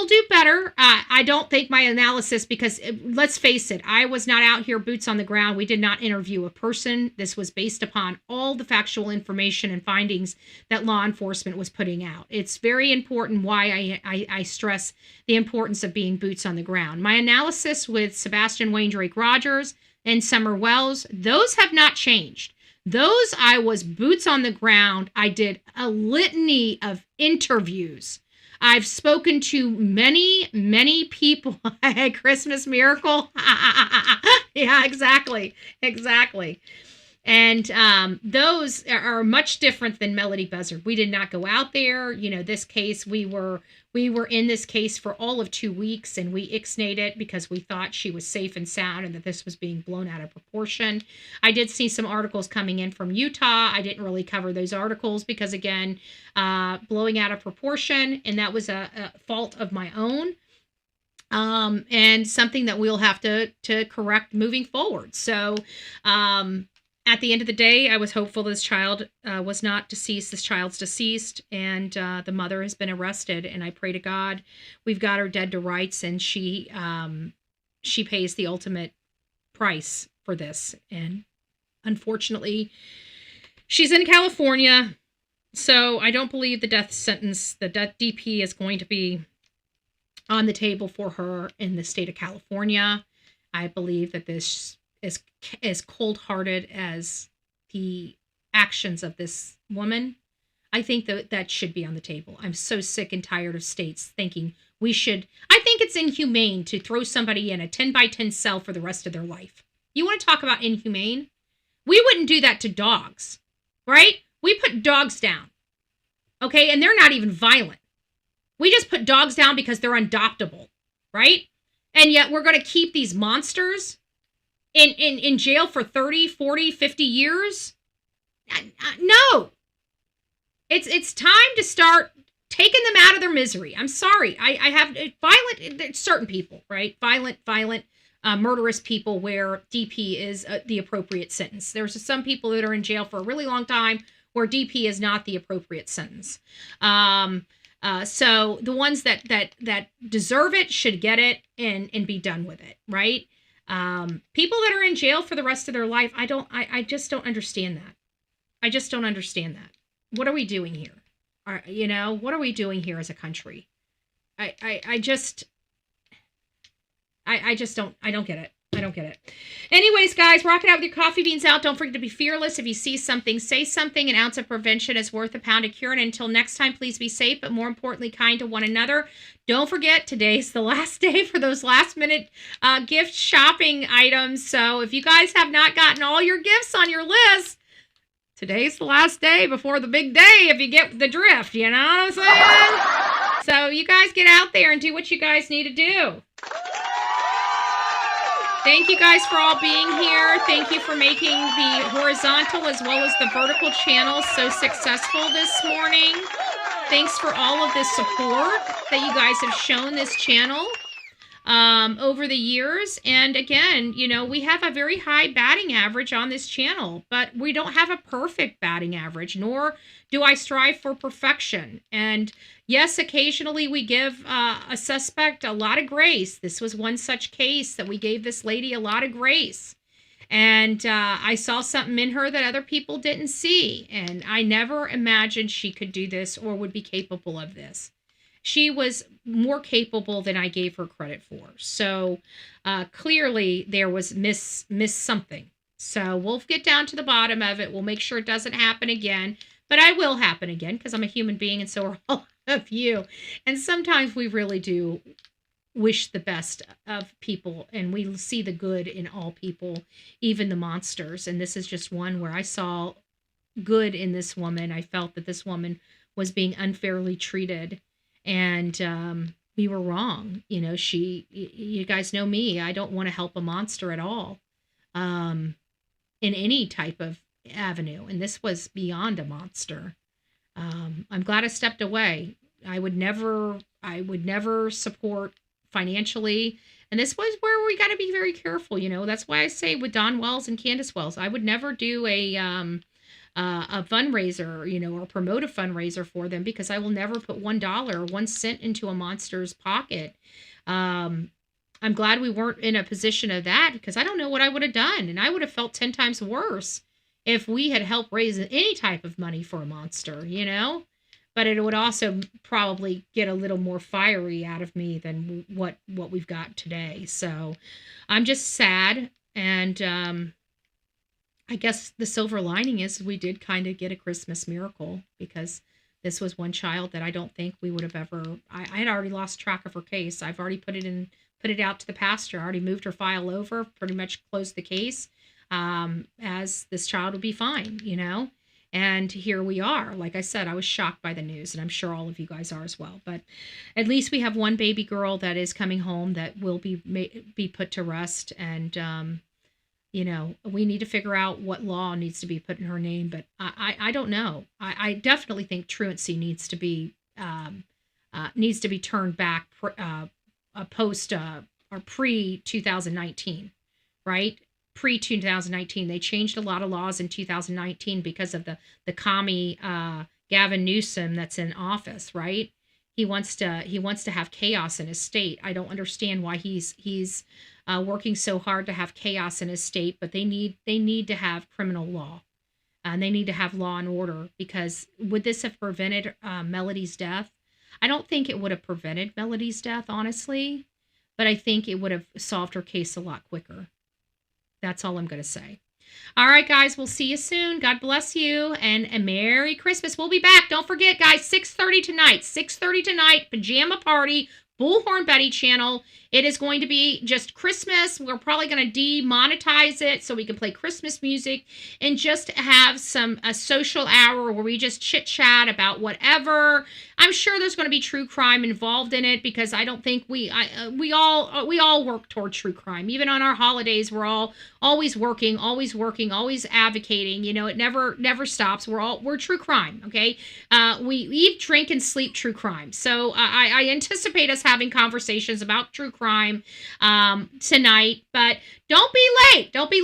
S4: do better. I don't think my analysis, because let's face it, I was not out here boots on the ground. We did not interview a person. This was based upon all the factual information and findings that law enforcement was putting out. It's very important why I stress the importance of being boots on the ground. My analysis with Sebastian Wayne Drake Rogers and Summer Wells, those have not changed. Those I was boots on the ground. I did a litany of interviews. I've spoken to many, many people. Christmas miracle. Yeah, exactly. And those are much different than Melodee Buzzard. We did not go out there. You know, this case, we were in this case for all of 2 weeks, and we ixnayed it because we thought she was safe and sound and that this was being blown out of proportion. I did see some articles coming in from Utah. I didn't really cover those articles because, again, blowing out of proportion, and that was a fault of my own. And something that we'll have to correct moving forward. So, at the end of the day, I was hopeful this child was not deceased. This child's deceased, and the mother has been arrested. And I pray to God we've got her dead to rights, and she pays the ultimate price for this. And unfortunately, she's in California, so I don't believe the death sentence, the death DP, is going to be on the table for her in the state of California. I believe that this is as cold-hearted as the actions of this woman. I think that should be on the table. I'm so sick and tired of states thinking we should. I think it's inhumane to throw somebody in a 10-by-10 cell for the rest of their life. You want to talk about inhumane? We wouldn't do that to dogs, right? We put dogs down, okay? And they're not even violent. We just put dogs down because they're adoptable, right? And yet we're going to keep these monsters in jail for 30, 40, 50 years? No. It's time to start taking them out of their misery. I'm sorry. I have violent, certain people, right? Violent, murderous people where DP is the appropriate sentence. There's some people that are in jail for a really long time where DP is not the appropriate sentence. So the ones that deserve it should get it and be done with it, right? People that are in jail for the rest of their life, I just don't understand that. I just don't understand that. What are we doing here? What are we doing here as a country? I don't get it. I don't get it. Anyways, guys, rock it out with your coffee beans out. Don't forget to be fearless. If you see something, say something. An ounce of prevention is worth a pound of cure. And until next time, please be safe, but more importantly, kind to one another. Don't forget, today's the last day for those last-minute gift shopping items. So if you guys have not gotten all your gifts on your list, today's the last day before the big day, if you get the drift, you know what I'm saying? So you guys get out there and do what you guys need to do. Thank you guys for all being here. Thank you for making the horizontal as well as the vertical channel so successful this morning. Thanks for all of the support that you guys have shown this channel. over the years. And again, we have a very high batting average on this channel, but we don't have a perfect batting average, nor do I strive for perfection. And yes, occasionally we give a suspect a lot of grace. This was one such case that we gave this lady a lot of grace. And I saw something in her that other people didn't see. And I never imagined she could do this or would be capable of this. She was more capable than I gave her credit for. So clearly there was miss something. So we'll get down to the bottom of it. We'll make sure it doesn't happen again. But I will happen again because I'm a human being and so are all of you. And sometimes we really do wish the best of people, and we see the good in all people, even the monsters. And this is just one where I saw good in this woman. I felt that this woman was being unfairly treated, and we were wrong. You guys know me. I don't want to help a monster at all, in any type of avenue. And this was beyond a monster. I'm glad I stepped away. I would never support financially. And this was where we got to be very careful. That's why I say with Don Wells and Candace Wells, I would never do a fundraiser, or promote a fundraiser for them, because I will never put $1 or 1 cent into a monster's pocket. I'm glad we weren't in a position of that, because I don't know what I would have done. And I would have felt 10 times worse if we had helped raise any type of money for a monster, but it would also probably get a little more fiery out of me than what we've got today. So I'm just sad. And I guess the silver lining is we did kind of get a Christmas miracle, because this was one child that I don't think we would have ever, I had already lost track of her case. I've already put it out to the pastor. I already moved her file over, pretty much closed the case, as this child would be fine, And here we are. Like I said, I was shocked by the news, and I'm sure all of you guys are as well. But at least we have one baby girl that is coming home that will be put to rest. And, we need to figure out what law needs to be put in her name. But I don't know. I definitely think truancy needs to be turned back post or pre-2019, right? Pre-2019. They changed a lot of laws in 2019 because of the commie Gavin Newsom that's in office, right? He wants to have chaos in his state. I don't understand why he's working so hard to have chaos in his state, but they need to have criminal law. And they need to have law and order, because would this have prevented Melodee's death? I don't think it would have prevented Melodee's death, honestly, but I think it would have solved her case a lot quicker. That's all I'm going to say. All right, guys, we'll see you soon. God bless you, and a Merry Christmas. We'll be back. Don't forget, guys, 6:30 tonight. 6:30 tonight, pajama party, Bullhorn Betty channel. It is going to be just Christmas. We're probably going to demonetize it so we can play Christmas music and just have a social hour where we just chit chat about whatever. I'm sure there's going to be true crime involved in it, because I don't think we all work toward true crime. Even on our holidays, we're all always working, always advocating. It never stops. We're true crime. Okay. We eat, drink, and sleep true crime. So I anticipate us having conversations about true crime tonight, but don't be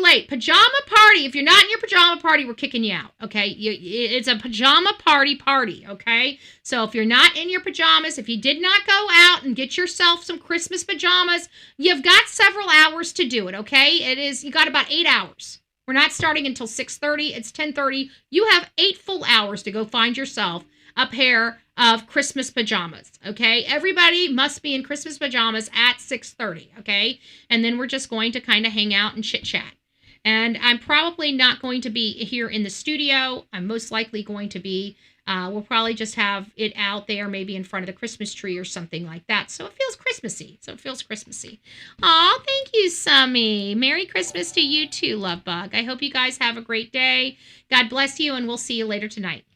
S4: late. Pajama party. If you're not in your pajama party, we're kicking you out. Okay. It's a pajama party. Okay. So if you're not in your pajamas, if you did not go out and get yourself some Christmas pajamas, you've got several hours to do it. Okay. You got about 8 hours. We're not starting until 6:30. It's 10:30. You have 8 full hours to go find yourself a pair of Christmas pajamas, okay? Everybody must be in Christmas pajamas at 6:30, okay? And then we're just going to kind of hang out and chit-chat. And I'm probably not going to be here in the studio. I'm most likely going to be, we'll probably just have it out there, maybe in front of the Christmas tree or something like that. So it feels Christmassy. Aw, thank you, Summy. Merry Christmas to you too, Love Bug. I hope you guys have a great day. God bless you, and we'll see you later tonight.